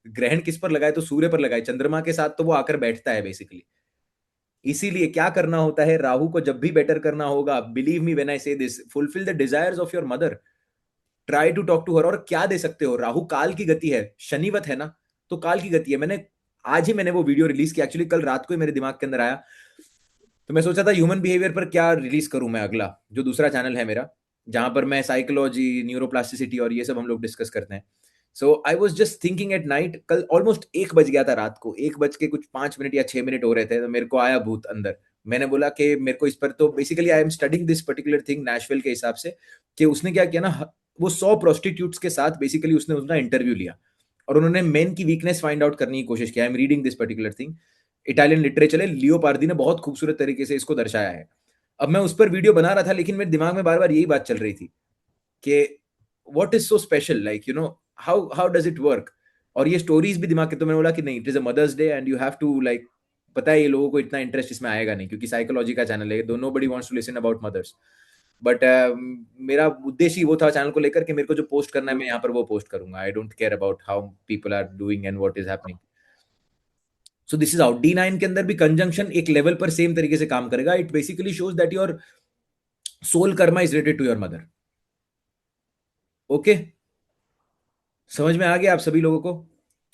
ग्रहण किस पर लगाए, तो सूर्य पर लगाए, चंद्रमा के साथ तो वो आकर बैठता है बेसिकली। इसीलिए क्या करना होता है, राहु को जब भी बेटर करना होगा, believe me when I say this, fulfil the desires of your mother. Try to talk to her. और क्या दे सकते हो, राहु काल की गति है, शनिवत है ना, तो काल की गति है। मैंने वो वीडियो रिलीज किया, एक्चुअली कल रात को ही मेरे दिमाग के अंदर आया। तो मैं सोचा था ह्यूमन बिहेवियर पर क्या रिलीज करूं मैं, अगला जो दूसरा चैनल है मेरा, जहां पर मैं साइकोलॉजी, न्यूरोप्लास्टिसिटी और ये सब हम लोग डिस्कस करते हैं। So I was just thinking at night, कल ऑलमोस्ट 1 बज गया था रात को, 1 बज के कुछ 5 मिनट या 6 मिनट हो रहे थे, तो मेरे को आया भूत अंदर। मैंने बोला कि मेरे को इस पर, तो basically I am studying this particular thing Nashville के हिसाब से, कि उसने क्या किया ना, वो 100 प्रोस्टिट्यूट्स के साथ बेसिकली उसने उसका इंटरव्यू लिया, और उन्होंने मेन की वीकनेस फाइंड आउट करने की कोशिश किया। I am reading this particular thing, Italian literature है, लियो पार्दी ने बहुत खूबसूरत तरीके से इसको दर्शाया है। अब मैं उस पर वीडियो बना रहा था, लेकिन मेरे दिमाग में बार बार यही बात चल रही थी कि what is so special, like you know, how how does it work. और ये स्टोरीज भी दिमाग के, तो मैंने बोला कि नहीं, it is a mothers day and you have to like, पता है ये लोगों को इतना इंटरेस्ट इसमें आएगा नहीं, क्योंकि साइकोलॉजी का चैनल है, though nobody wants to listen about mothers. But मेरा उद्देश्य ही वो था चैनल को लेकर, कि मेरे को जो पोस्ट करना है मैं यहाँ पर वो पोस्ट करूंगा। I don't care about how people are doing and what is happening. So this is out. D9 के अंदर भी कंजंक्शन एक लेवल पर सेम तरीके से काम करेगा। It basically shows that your soul karma is related to your mother. Okay, समझ में आ गया आप सभी लोगों को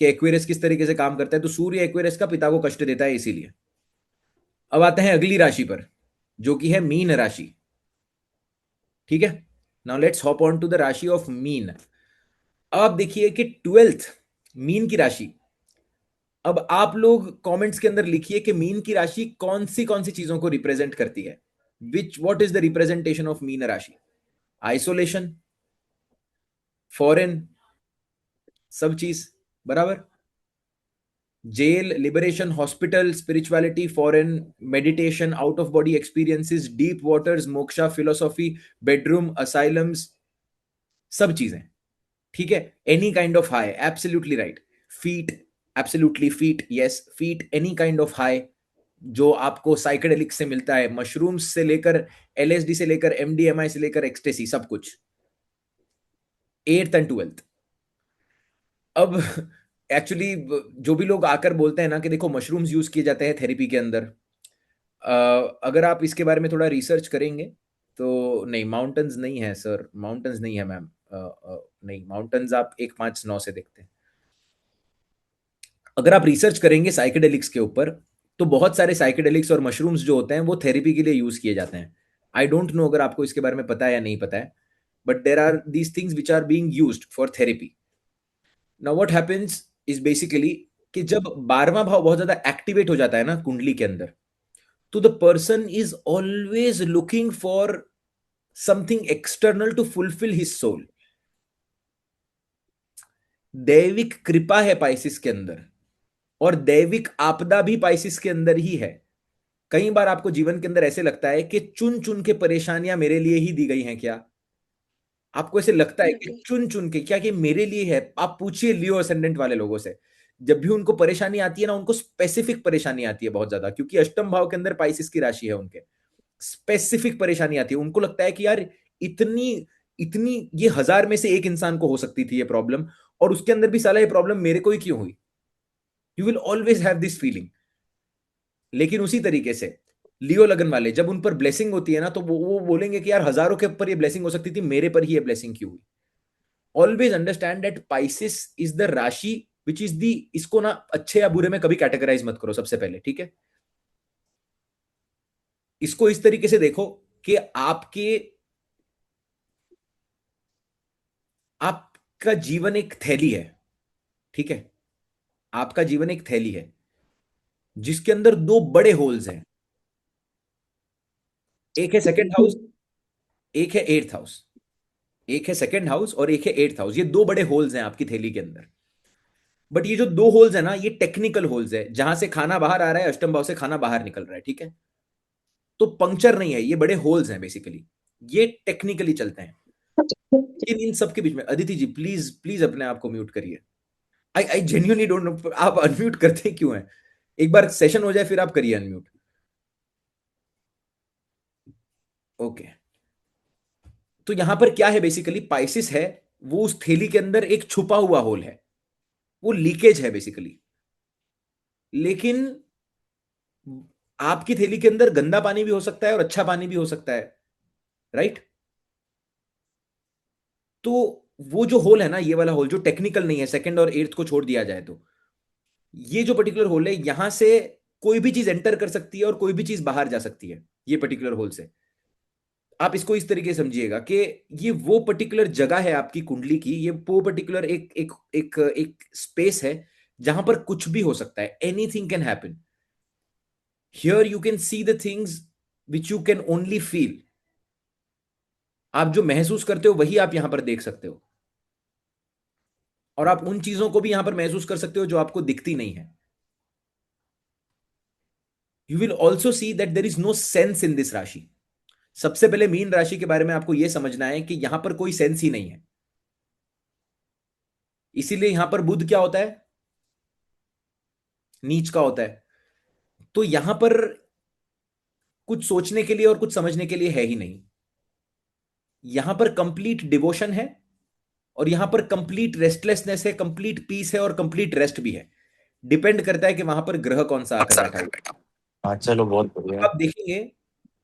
कि एक्वेरियस किस तरीके से काम करता है। तो सूर्य एक्वेरियस का पिता को कष्ट देता है इसीलिए। अब आते हैं अगली राशि पर, जो कि है मीन राशि। ठीक है, now let's hop on to the राशि ऑफ मीन। अब देखिए कि 12th मीन की राशि। अब आप लोग कमेंट्स के अंदर लिखिए कि मीन की राशि कौन सी चीजों को रिप्रेजेंट करती है। Which what is the representation of मीन राशि? आइसोलेशन, फॉरेन, सब चीज बराबर। Jail, liberation, hospital, spirituality, foreign, meditation, out of body experiences, deep waters, moksha, philosophy, bedroom, asylums, सब चीजें। ठीक है, any kind of high, absolutely right. Feet, absolutely feet, yes feet, any kind of high जो आपको psychedelic से मिलता है, mushrooms से लेकर, LSD से लेकर, MDMA से लेकर एक्सटेसी, सब कुछ। 8th and 12th। अब एक्चुअली जो भी लोग आकर बोलते हैं ना कि देखो मशरूम्स यूज किए जाते हैं थेरेपी के अंदर, अगर आप इसके बारे में थोड़ा रिसर्च करेंगे तो, नहीं माउंटेन्स नहीं है सर, माउंटेन्स नहीं है मैम, नहीं माउंटेन्स आप 159 से देखते हैं। अगर आप रिसर्च करेंगे साइकेडेलिक्स के ऊपर, तो बहुत सारे साइकेडेलिक्स और मशरूम्स जो होते हैं वो थेरेपी के लिए यूज किए जाते हैं। आई डोंट नो अगर आपको इसके बारे में पता है या नहीं पता है, but there are these things which are being used for therapy. Now what happens is basically कि जब 12वां भाव बहुत ज्यादा एक्टिवेट हो जाता है ना कुंडली के अंदर, तो the person is always looking for something external to fulfil his soul. दैविक कृपा है पाइसिस के अंदर, और दैविक आपदा भी पाइसिस के अंदर ही है। कई बार आपको जीवन के अंदर ऐसे लगता है कि चुन चुन के परेशानियां मेरे लिए ही दी गई हैं क्या? आपको ऐसे लगता है कि चुन चुन के क्या कि मेरे लिए है? आप पूछिए लियो असेंडेंट वाले लोगों से, जब भी उनको परेशानी आती है ना, उनको स्पेसिफिक परेशानी आती है बहुत ज्यादा, क्योंकि अष्टम भाव के अंदर पाइसिस की राशि है उनके। स्पेसिफिक परेशानी आती है, उनको लगता है कि यार इतनी इतनी ये 1000 में से एक इंसान को हो सकती थी ये प्रॉब्लम, और उसके अंदर भी साला ये प्रॉब्लम मेरे को ही क्यों हुई? You will always have this feeling. लेकिन उसी तरीके से लियो लगन वाले, जब उन पर ब्लेसिंग होती है ना, तो वो बोलेंगे कि यार हजारों के ऊपर ये ब्लेसिंग हो सकती थी, मेरे पर ही ये ब्लेसिंग क्यों हुई? Always understand that Pisces is the rashi which is the, इसको ना अच्छे या बुरे में कभी कैटेगराइज मत करो सबसे पहले, ठीक है? इसको इस तरीके से देखो कि आपका जीवन एक थैली है, ठीक है? आपका जीवन एक थैली है जिसके अंदर दो बड़े होल्स हैं। एक है सेकंड हाउस, एक है एट्थ हाउस। एक है सेकंड हाउस और एक है एट्थ हाउस। ये दो बड़े होल्स हैं आपकी थैली के अंदर। बट ये जो दो होल्स है ना, ये टेक्निकल होल्स है, जहां से खाना बाहर आ रहा है, अष्टम भाव से खाना बाहर निकल रहा है, ठीक है? तो पंक्चर नहीं है, ये बड़े होल्स हैं बेसिकली, ये टेक्निकली चलते हैं। इन सब के बीच में, अदिति जी प्लीज प्लीज अपने आप को म्यूट करिए। आई जेन्युइनली डोंट नो आप अनम्यूट करते क्यों हैं। एक बार सेशन हो जाए फिर आप करिए अनम्यूट। ओके, तो यहां पर क्या है बेसिकली, पाइसिस है, वो उस थैली के अंदर एक छुपा हुआ होल है, वो लीकेज है बेसिकली। लेकिन आपकी थैली के अंदर गंदा पानी भी हो सकता है और अच्छा पानी भी हो सकता है, राइट? तो वो जो होल है ना, ये वाला होल जो टेक्निकल नहीं है, सेकंड और एट्थ को छोड़ दिया जाए तो, ये जो पर्टिकुलर होल है, यहां से कोई भी चीज एंटर कर सकती है और कोई भी चीज बाहर जा सकती है, ये पर्टिकुलर होल से। आप इसको इस तरीके से समझिएगा कि ये वो पर्टिकुलर जगह है आपकी कुंडली की, ये वो पर्टिकुलर एक एक एक एक स्पेस है जहां पर कुछ भी हो सकता है, anything can happen. Here you can see the things which you can only feel. आप जो महसूस करते हो वही आप यहां पर देख सकते हो, और आप उन चीजों को भी यहां पर महसूस कर सकते हो जो आपको दिखती नहीं है। You will also see that there is no sense in this राशि। सबसे पहले मीन राशि के बारे में आपको यह समझना है कि यहां पर कोई सेंस ही नहीं है। इसीलिए यहां पर बुध क्या होता है, नीच का होता है। तो यहां पर कुछ सोचने के लिए और कुछ समझने के लिए है ही नहीं। यहां पर कंप्लीट डिवोशन है, और यहां पर कंप्लीट रेस्टलेसनेस है, कंप्लीट पीस है, और कंप्लीट रेस्ट भी है। डिपेंड करता है कि वहां पर ग्रह कौन सा आकर बैठा हुआ है। हाँ चलो बहुत अब बढ़िया। आप देखेंगे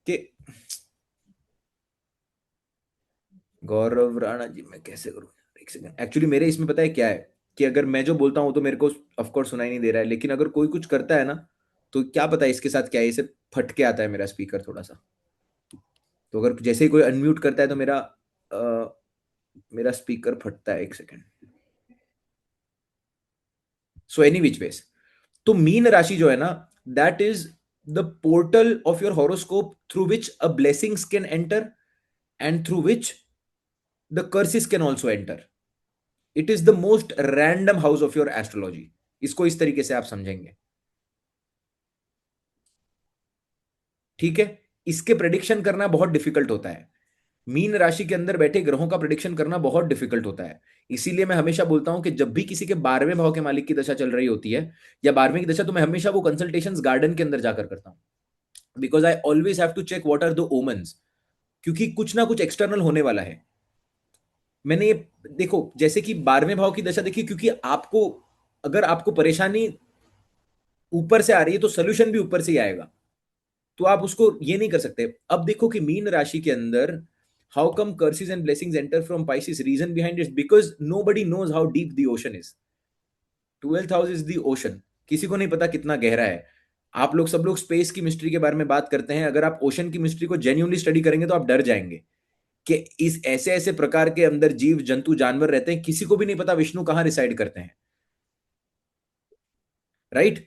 कि गौरव राणा जी, मैं कैसे करूं, एक सेकंड। एक्चुअली मेरे इसमें पता है क्या है, कि अगर मैं जो बोलता हूं तो मेरे को ऑफ कोर्स सुनाई नहीं दे रहा है, लेकिन अगर कोई कुछ करता है ना, तो क्या पता है इसके साथ क्या है, इसे फटके आता है मेरा स्पीकर थोड़ा सा। तो अगर जैसे ही कोई अनम्यूट करता है तो मेरा स्पीकर फटता है, एक second. So any which ways, तो मीन राशि जो है ना, that is the portal of your horoscope through which a blessings can enter, and through which the curses can also enter. It is the most random house of your astrology. इसको इस तरीके से आप समझेंगे, ठीक है। इसके प्रेडिक्शन करना बहुत डिफिकल्ट होता है। मीन राशि के अंदर बैठे ग्रहों का प्रेडिक्शन करना बहुत डिफिकल्ट होता है। इसीलिए मैं हमेशा बोलता हूं कि जब भी किसी के 12वें भाव के मालिक की दशा चल रही होती है, या 12वें की दशा, तो मैं हमेशा वो कंसल्टेशंस गार्डन के अंदर जाकर करता हूं। Because I always have to check what are the omens, क्योंकि कुछ ना कुछ एक्सटर्नल होने वाला है। मैंने ये, देखो जैसे कि 12वें भाव की दशा देखिए, क्योंकि आपको, अगर आपको परेशानी ऊपर से आ रही है तो सोल्यूशन भी ऊपर से ही आएगा। तो आप उसको ये नहीं कर सकते। अब देखो कि मीन राशि के अंदर how come curses and blessings enter from Pisces, reason behind it because nobody knows how deep the ocean is. 12th house is the ocean. किसी को नहीं पता कितना गहरा है। आप लोग, सब लोग स्पेस की मिस्ट्री के बारे में बात करते हैं, अगर आप ओशन की मिस्ट्री को जेन्यूनली स्टडी करेंगे तो आप डर जाएंगे कि इस ऐसे ऐसे प्रकार के अंदर जीव जंतु जानवर रहते हैं, किसी को भी नहीं पता विष्णु कहां रिसाइड करते हैं, राइट।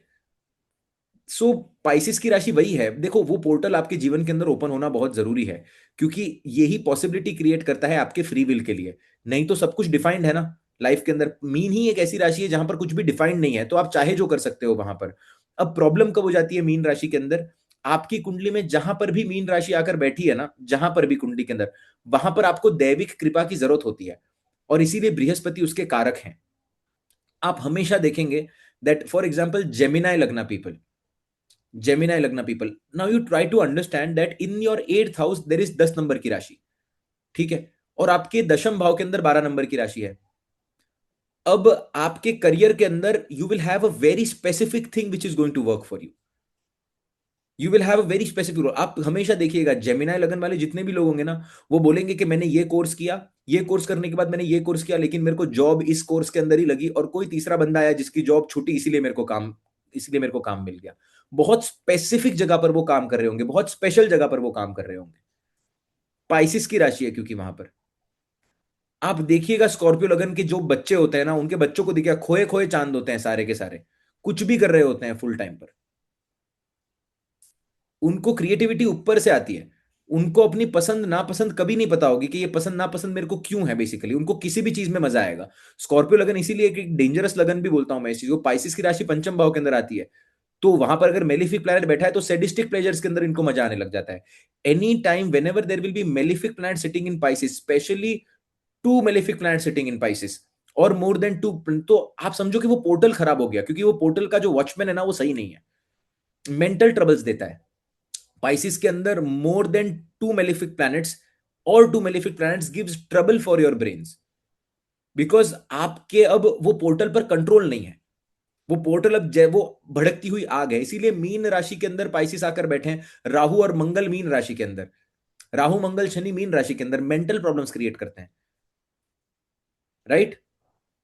सो पाइसिस की राशि वही है। देखो वो पोर्टल आपके जीवन के अंदर ओपन होना बहुत जरूरी है, क्योंकि यही पॉसिबिलिटी क्रिएट करता है आपके फ्री विल के लिए। नहीं तो सब कुछ डिफाइंड है ना लाइफ के अंदर। मीन ही एक ऐसी राशि है जहां पर कुछ भी डिफाइंड नहीं है, तो आप चाहे जो कर सकते हो वहां पर। अब प्रॉब्लम कब हो जाती है मीन राशि के अंदर, आपकी कुंडली में जहां पर भी मीन राशि आकर बैठी है ना, जहां पर भी कुंडली के अंदर, वहां पर आपको दैविक कृपा की जरूरत होती है, और इसीलिए बृहस्पति उसके कारक हैं। आप हमेशा देखेंगे that for example Gemini lagna people, Gemini lagna people, now you try to understand that in your 8th house there is 10 number की राशि, ठीक है, और आपके दशम भाव के अंदर 12 नंबर की राशि है। अब आपके करियर के अंदर you will have a very specific thing which is going to work for you. You will have a very specific role. आप हमेशा देखिएगा जेमिनाई लगन वाले जितने भी लोग होंगे ना, वो बोलेंगे कि मैंने ये कोर्स किया, ये कोर्स करने के बाद मैंने ये कोर्स किया, लेकिन मेरे को जॉब इस कोर्स के अंदर ही लगी, और कोई तीसरा बंदा आया जिसकी जॉब छूटी, इसीलिए मेरे को काम मिल गया। बहुत स्पेसिफिक जगह पर वो काम कर रहे होंगे, बहुत स्पेशल जगह पर वो काम कर रहे होंगे। पाइसिस की राशि है क्योंकि वहां पर आप देखिएगा, स्कॉर्पियो लगन के जो बच्चे होते हैं ना, उनके बच्चों को देखिए खोए खोए चांद होते हैं सारे के सारे, कुछ भी कर रहे होते हैं फुल टाइम पर। उनको क्रिएटिविटी ऊपर से आती है। उनको अपनी पसंद नापसंद कभी नहीं पता होगी कि ये पसंद नापसंद मेरे को क्यों है। बेसिकली उनको किसी भी चीज में मजा आएगा। स्कॉर्पियो लगन इसीलिए एक डेंजरस लगन भी बोलता हूं मैं इस चीज को। पाइसिस की राशि पंचम भाव के अंदर आती है, तो वहां पर अगर मेलिफिक प्लैनेट बैठा है तो सेडिस्टिक प्लेजर्स के अंदर इनको मजा आने लग जाता है। Any time whenever there will be malefic planet sitting in Pisces, specially to malefic planet sitting in Pisces, और मोर देन टू, तो आप समझो कि वो पोर्टल खराब हो गया, क्योंकि वो पोर्टल का जो वॉचमैन है ना, वो सही नहीं है, मेंटल ट्रबल्स देता है। पाइसिस के अंदर more than two malefic planets, और two malefic planets gives trouble for your brains, because आपके अब वो पोर्टल पर कंट्रोल नहीं है। वो पोर्टल अब वो भड़कती हुई आग है। इसीलिए मीन राशि के अंदर पाइसिस आकर बैठे हैं। राहु और मंगल मीन राशि के अंदर, राहु मंगल शनि मीन राशि के अंदर मेंटल प्रॉब्लम्स क्रिएट करते हैं। राइट?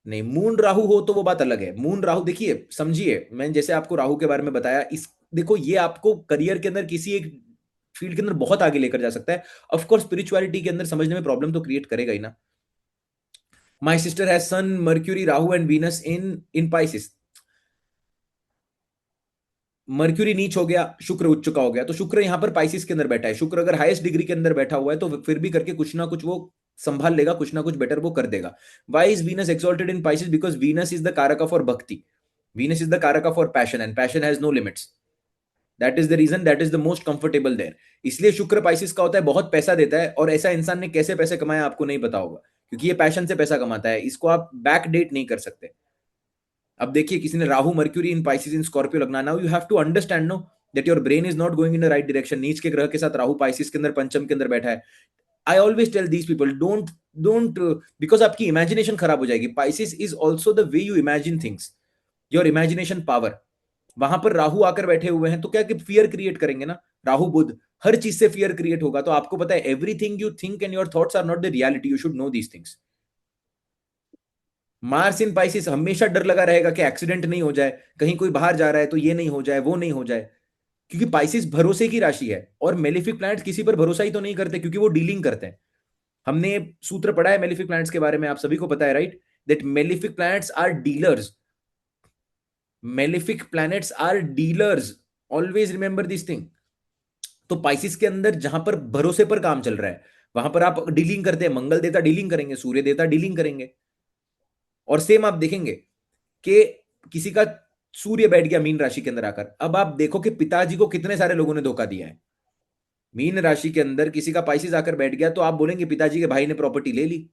नहीं, मून राहु हो तो वो बात अलग है। मून राहु देखिए, समझिए, मैं जैसे आपको राहु के बारे में बताया, इस देखो ये आपको करियर के अंदर किसी एक फील्ड के अंदर बहुत आगे लेकर जा सकता है। ऑफ कोर्स स्पिरिचुअलिटी के अंदर समझने में प्रॉब्लम तो क्रिएट करेगा ही ना। My sister has Sun Mercury Rahu and Venus in Pisces. Mercury नीच हो गया, शुक्र उच्च का हो गया, तो शुक्र यहां पर पाइसिस के अंदर बैठा है। शुक्र अगर हाईएस्ट डिग्री के अंदर बैठा हुआ है तो फिर भी करके कुछ ना कुछ वो संभाल लेगा, कुछ ना कुछ बेटर वो कर देगा। Why is Venus exalted in Pisces? Because Venus is the karaka for bhakti, Venus is the karaka for passion, and passion has no limits. That is the reason, that is the most comfortable there. इसलिए शुक्र Pisces का होता है, बहुत पैसा देता है, और ऐसा इंसान ने कैसे पैसे कमाए आपको नहीं पता होगा, क्योंकि ये पैशन से पैसा कमाता है, इसको आप बैक डेट नहीं कर सकते। अब देखिए, किसी ने Rahu Mercury in Pisces in Scorpio lagna, now you have to understand no that your brain is not going in the right direction. नीच के ग्रह के साथ राहु पाइसिस के अंदर पंचम के अंदर बैठा है। I always tell these people, don't because आपकी इमेजिनेशन खराब हो जाएगी। Pisces is also the way you imagine things, your imagination power. वहां पर राहु आकर बैठे हुए हैं तो क्या कि फियर क्रिएट करेंगे ना। राहु बुध, हर चीज से फियर क्रिएट होगा। तो आपको पता है, everything you think and your thoughts are not the reality, you should know these things. Mars in Pisces, हमेशा डर लगा रहेगा कि एक्सीडेंट नहीं हो जाए, कहीं कोई बाहर जा रहा है तो ये नहीं हो जाए, वो नहीं हो जाए। क्योंकि पाइसिस भरोसे की राशि है, और मेलिफिक प्लैनेट्स किसी पर भरोसा ही तो नहीं करते, क्योंकि वो डीलिंग करते हैं। हमने सूत्र पढ़ा है मेलिफिक प्लैनेट्स के बारे में, आप सभी को पता है, right? That malefic planets are dealers. Malefic planets are dealers, always remember this thing. तो पाइसिस के अंदर जहां पर भरोसे पर काम चल रहा है, वहां पर आप डीलिंग करते हैं, मंगल देवता डीलिंग करेंगे, सूर्य देवता डीलिंग करेंगे। और सेम आप देखेंगे कि किसी का सूर्य बैठ गया मीन राशि के अंदर आकर, अब आप देखो कि पिताजी को कितने सारे लोगों ने धोखा दिया है। मीन राशि के अंदर किसी का पाइसिस आकर बैठ गया तो आप बोलेंगे पिताजी के भाई ने प्रॉपर्टी ले ली।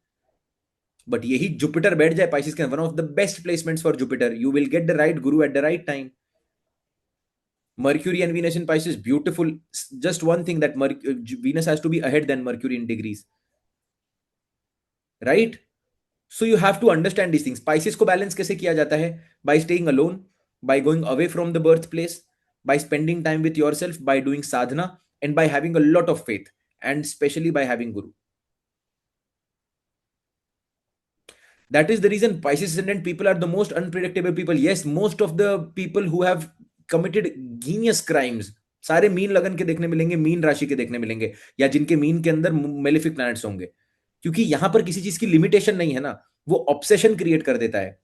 बट यही जुपिटर बैठ जाए पाइसिस के अंदर, one of the best placements for Jupiter, you will get the right guru at the right time. Mercury and Venus in Pisces, beautiful. Just one thing, that Venus has to be ahead than Mercury in degrees, right? So you have to understand these things. Pisces को balance कैसे किया जाता है? By staying alone, by going away from the birthplace, by spending time with yourself, by doing sadhana, and by having a lot of faith, and especially by having guru. That is the reason Pisces ascendant people are the most unpredictable people. Yes, most of the people who have committed genius crimes सारे mean लगन के देखने मिलेंगे, mean राशि के देखने मिलेंगे, या जिनके मीन के अंदर मेलिफिक प्लैनेट्स होंगे। क्योंकि यहां पर किसी चीज की लिमिटेशन नहीं है ना, वो ऑब्सेशन क्रिएट कर देता है।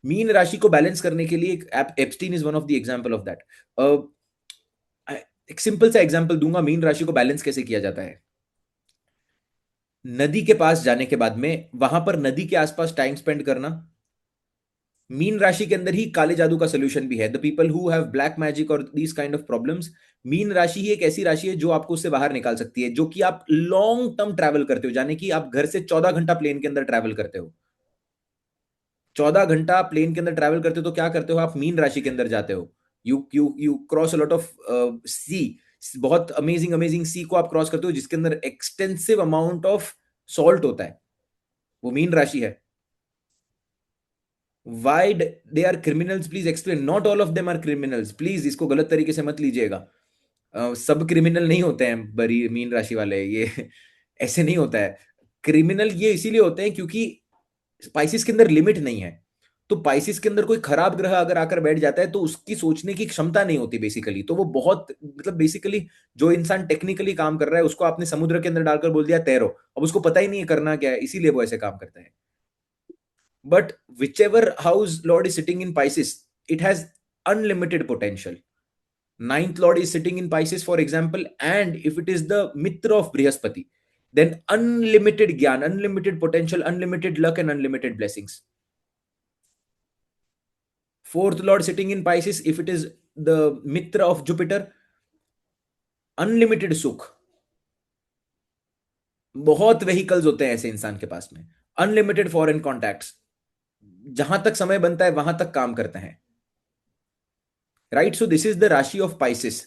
मीन राशि को बैलेंस करने के लिए Epstein is one of the example of that. एक सिंपल सा एग्जांपल दूंगा, मीन राशि को बैलेंस कैसे किया जाता है। नदी के पास जाने के बाद में वहां पर नदी के आसपास टाइम स्पेंड करना, मीन राशि के अंदर ही काले जादू का सोल्यूशन भी है। The people who have black magic और these kind of problems, mean राशि ही एक ऐसी राशि है जो आपको उससे बाहर निकाल सकती है। जो कि आप लॉन्ग टर्म ट्रैवल करते हो, यानी कि आप घर से 14 घंटा प्लेन के अंदर ट्रैवल करते हो, 14 घंटा प्लेन के अंदर ट्रैवल करते हो, तो क्या करते हो आप? मीन राशि के अंदर जाते हो। You cross a lot of sea, बहुत अमेजिंग अमेजिंग सी को आप क्रॉस करते हो, जिसके अंदर एक्सटेंसिव अमाउंट ऑफ सॉल्ट होता है। वो मीन राशि है। Why they are criminals, please explain. Not all of them are criminals, please इसको गलत तरीके से मत लीजिएगा। सब क्रिमिनल नहीं होते हैं बड़ी मीन राशि वाले, ये ऐसे नहीं होता है। क्रिमिनल ये इसीलिए होते हैं क्योंकि स्पाइसिस के अंदर लिमिट नहीं है। तो पाइसिस के अंदर कोई खराब ग्रह अगर आकर बैठ जाता है तो उसकी सोचने की क्षमता नहीं होती बेसिकली। तो वो बहुत, मतलब बेसिकली जो इंसान टेक्निकली काम कर रहा है उसको आपने समुद्र के अंदर डालकर बोल दिया तैरो, अब उसको पता ही नहीं है करना क्या है, इसीलिए वो ऐसे काम करता है। But whichever house Lord is sitting in Pisces, it has unlimited potential. Ninth Lord is sitting in Pisces, for example, and if it is the Mitra of Brihaspati, then unlimited Gyan, unlimited potential, unlimited luck, and unlimited blessings. Fourth Lord sitting in Pisces, if it is the Mitra of Jupiter, unlimited Sukh. बहुत vehicles होते हैं ऐसे इंसान के पास में, unlimited foreign contacts, जहां तक समय बनता है वहां तक काम करते हैं, right? So this is the राशि of Pisces.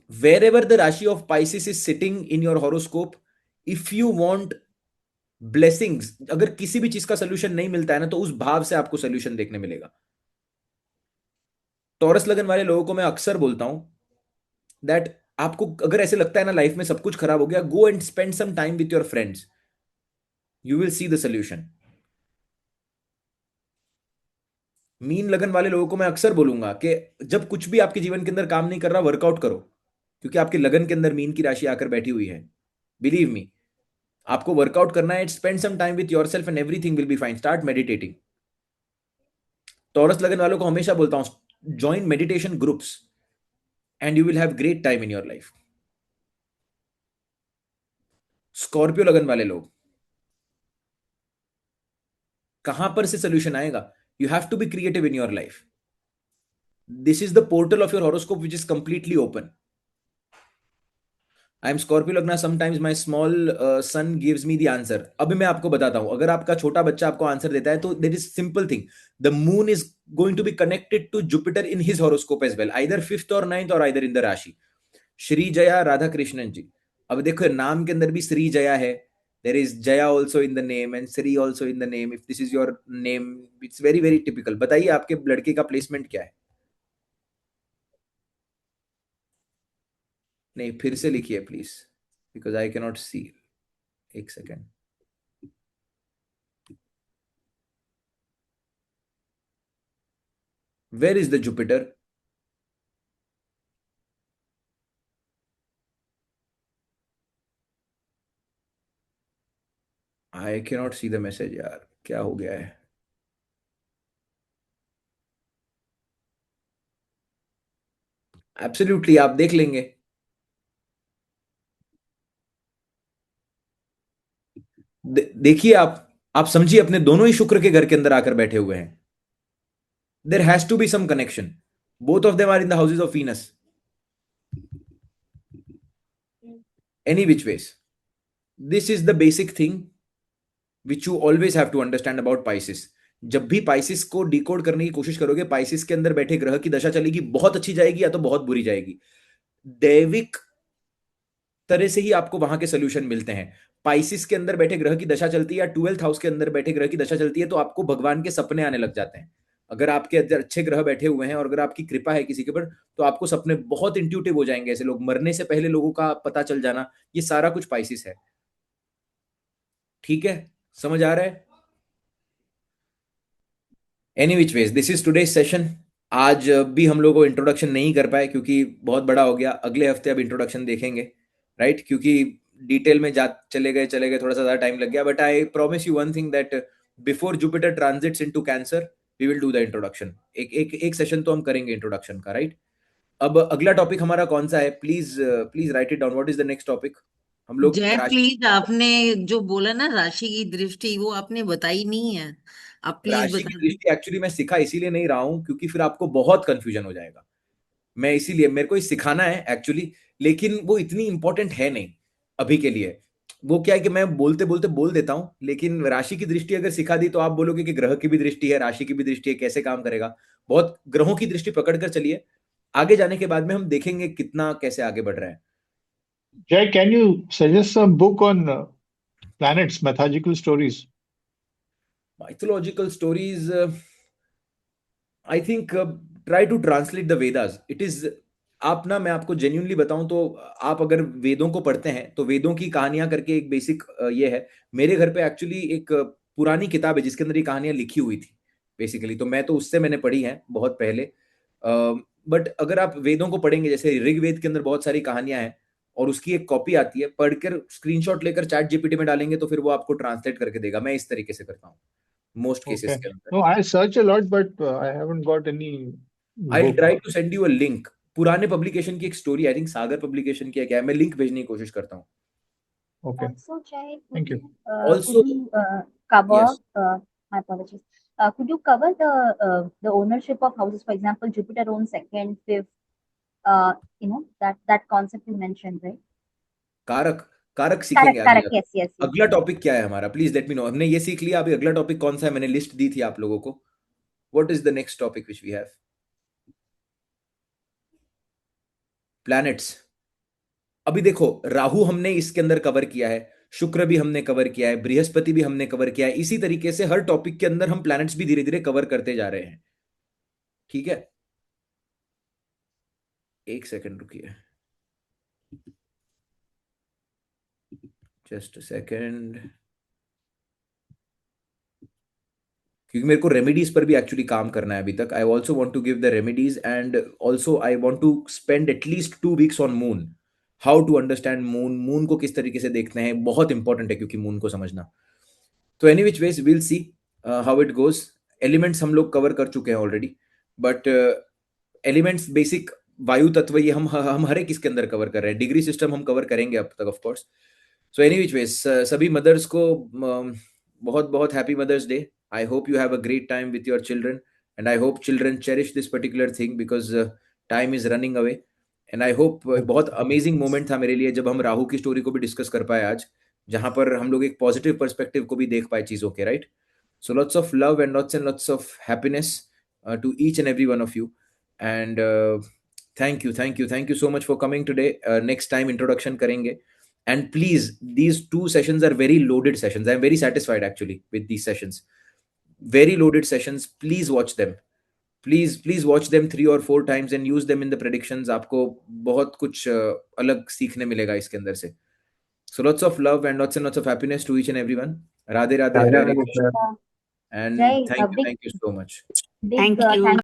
wherever the Rashi of Pisces is sitting in your horoscope, if you want blessings, अगर किसी भी चीज का सोल्यूशन नहीं मिलता है ना, तो उस भाव से आपको सोल्यूशन देखने मिलेगा। टॉरस लगन वाले लोगों को मैं अक्सर बोलता हूं दैट आपको अगर ऐसे लगता है ना लाइफ में सब कुछ खराब हो गया, go and spend some time with your friends, you will see the solution. मीन लगन वाले लोगों को मैं अक्सर बोलूंगा कि जब कुछ भी आपके जीवन के अंदर काम नहीं कर रहा, वर्कआउट करो, क्योंकि आपके लगन के अंदर मीन की राशि आकर बैठी हुई है। बिलीव मी, आपको वर्कआउट करना है, spend some time with yourself and everything will be fine, start meditating. Taurus लगन वालों को हमेशा बोलता हूं, join meditation groups and you will have great time in your life. Scorpio लगन वाले लोग, कहां पर से सोल्यूशन आएगा? You have to be creative in your life. This is the portal of your horoscope which is completely open. I am Scorpio lagna, sometimes my small sun gives me the answer. अभी मैं आपको बताता हूं, अगर आपका छोटा बच्चा आपको आंसर देता है तो there is simple thing, the moon is going to be connected to Jupiter in his horoscope as well, either fifth और नाइन्थ और either in the rashi. Shri Jaya Radha Krishnan जी, अब देखो नाम के अंदर भी श्री जया है, there is Jaya also in the name and Shri also in the name, if this is your name, it's very very typical. बताइए आपके लड़के का प्लेसमेंट क्या है? नहीं, फिर से लिखिए please, because I cannot see. एक second. Where is the Jupiter? I cannot see the message यार, क्या हो गया है? एब्सोल्युटली, आप देख लेंगे। देखिए आप समझिए, अपने दोनों ही शुक्र के घर के अंदर आकर बैठे हुए हैं। There has to be some connection, both of them are in the houses of Venus, any which ways. This is the basic thing which you always have to understand about Pisces. जब भी Pisces को decode करने की कोशिश करोगे, Pisces के अंदर बैठे ग्रह की दशा चलेगी, बहुत अच्छी जाएगी या तो बहुत बुरी जाएगी। दैविक तरह से ही आपको वहां के सोल्यूशन मिलते हैं। पाइसिस के अंदर बैठे ग्रह की दशा चलती है या 12th हाउस के अंदर बैठे ग्रह की दशा चलती है, तो आपको भगवान के सपने आने लग जाते हैं। अगर आपके अंदर अच्छे ग्रह बैठे हुए हैं और अगर आपकी कृपा है किसी के ऊपर, तो आपको सपने बहुत इंट्यूटिव हो जाएंगे। ऐसे लोग मरने से पहले लोगों का पता चल जाना, ये सारा कुछ पाइसिस है। ठीक है, समझ आ रहा है? Any which ways, this is today session. आज भी हम लोग को इंट्रोडक्शन नहीं कर पाए क्योंकि बहुत बड़ा हो गया। अगले हफ्ते अब इंट्रोडक्शन देखेंगे, राइट? क्योंकि डिटेल में जा चले गए, थोड़ा सा ज़्यादा टाइम लग गया। But I promise you one thing, that before Jupiter transits into Cancer we will do the introduction. एक सेशन तो हम करेंगे इंट्रोडक्शन का, राइट? अब अगला टॉपिक हमारा कौन सा है? Please please right it down, what is the next topic? हम लोग जय राशि प्लीज, आपने जो बोला ना राशि की दृष्टि, वो आपने बताई नहीं है। आप प्लीज राशि की बता दें। दृष्टि एक्चुअली मैं सिखा इसीलिए नहीं रहा हूं क्योंकि फिर आपको बहुत कंफ्यूजन हो जाएगा। मैं इसीलिए, मेरे को ये सिखाना है एक्चुअली, लेकिन वो इतनी इंपॉर्टेंट है नहीं अभी के लिए। वो क्या है कि मैं बोलते बोलते बोल देता हूं, लेकिन राशि की दृष्टि अगर सिखा दी तो आप बोलोगे कि ग्रह की भी दृष्टि है, राशि की भी दृष्टि है, कैसे काम करेगा। बहुत ग्रहों की दृष्टि पकड़ कर चलिए, आगे जाने के बाद में हम देखेंगे कितना कैसे आगे बढ़ रहा है। Jay, can you suggest some book on planets, mythological stories? Mythological stories, I think try to translate the Vedas, it is, आप ना, मैं आपको जेन्यूनली बताऊं तो, आप अगर वेदों को पढ़ते हैं तो वेदों की कहानियां करके एक बेसिक ये है। मेरे घर पे एक्चुअली एक पुरानी किताब है जिसके अंदर ये कहानियां लिखी हुई थी बेसिकली, तो मैं तो उससे मैंने पढ़ी है बहुत पहले। बट अगर आप वेदों को पढ़ेंगे, जैसे ऋग्वेद के अंदर बहुत सारी कहानियां हैं और उसकी एक कॉपी आती है, पढ़कर स्क्रीनशॉट लेकर चैट जीपीटी में डालेंगे तो फिर वो आपको ट्रांसलेट करके देगा। मैं इस तरीके से करता हूँ मोस्ट केसेस Okay. के अंदर। No, I search a lot, but I haven't got any I try book. To send you a link. पुराने पब्लिकेशन की एक story, I think Sagar publication की है क्या है, मैं लिंक भेजने की कोशिश करता हूँ। Okay. Also, Jay, Thank you. Also, could you cover, yes, my apologies, could you cover the ownership of houses? For example, Jupiter owns second, fifth, that concept you mentioned, right? कारक, कारक सीखेंगे Correct, अगले correct. हफ्ते। Yes, yes, yes. अगला topic क्या है हमारा? Please let me no. हमने ये सीख लिया, अभी अगला टॉपिक कौन सा है? मैंने लिस्ट दी थी आप लोगों को। What is the next topic which we have? Planets. अभी देखो, राहु हमने इसके अंदर कवर किया है, शुक्र भी हमने कवर किया है, बृहस्पति भी हमने कवर किया है। इसी तरीके से हर टॉपिक के अंदर हम प्लैनेट्स भी धीरे धीरे कवर करते जा रहे हैं। ठीक है, एक सेकंड रुकिए, जस्ट अ सेकंड। क्योंकि मेरे को रेमेडीज पर भी एक्चुअली काम करना है अभी तक. I also want to give the remedies and also I want to spend at least 2 weeks on moon. How to understand moon, moon को किस तरीके से देखते हैं, बहुत इंपॉर्टेंट है क्योंकि मून को समझना. तो any which veg will see how it goes. Elements हम लोग कवर कर चुके हैं ऑलरेडी, बट एलिमेंट्स बेसिक वायु तत्व ये हम हर एक इसके अंदर कवर कर रहे हैं. डिग्री सिस्टम हम कवर करेंगे अब तक of course. So any which ways सभी मदर्स को बहुत बहुत happy mother's day. I hope you have a great time with your children and I hope children cherish this particular thing because time is running away. And I hope बहुत amazing moment था मेरे लिए जब हम राहु की story को भी discuss कर पाए आज, जहां पर हम लोग एक पॉजिटिव पर्सपेक्टिव को भी देख पाए चीजों के, right. So lots of love and lots of happiness to each and every one of you. And thank you so much for coming today. Next time introduction karenge. And please, these 2 sessions are very loaded sessions. I am very satisfied actually with these sessions. Very loaded sessions. Please watch them. Please watch them 3 or 4 times and use them in the predictions. आपको बहुत कुछ अलग सीखने मिलेगा इसके अंदर से. So lots of love and lots of happiness to each and everyone. Radhe Radhe. Radhe Hare Radhe, Krishna. sir. And Jai, thank you so much. big Thank you. thank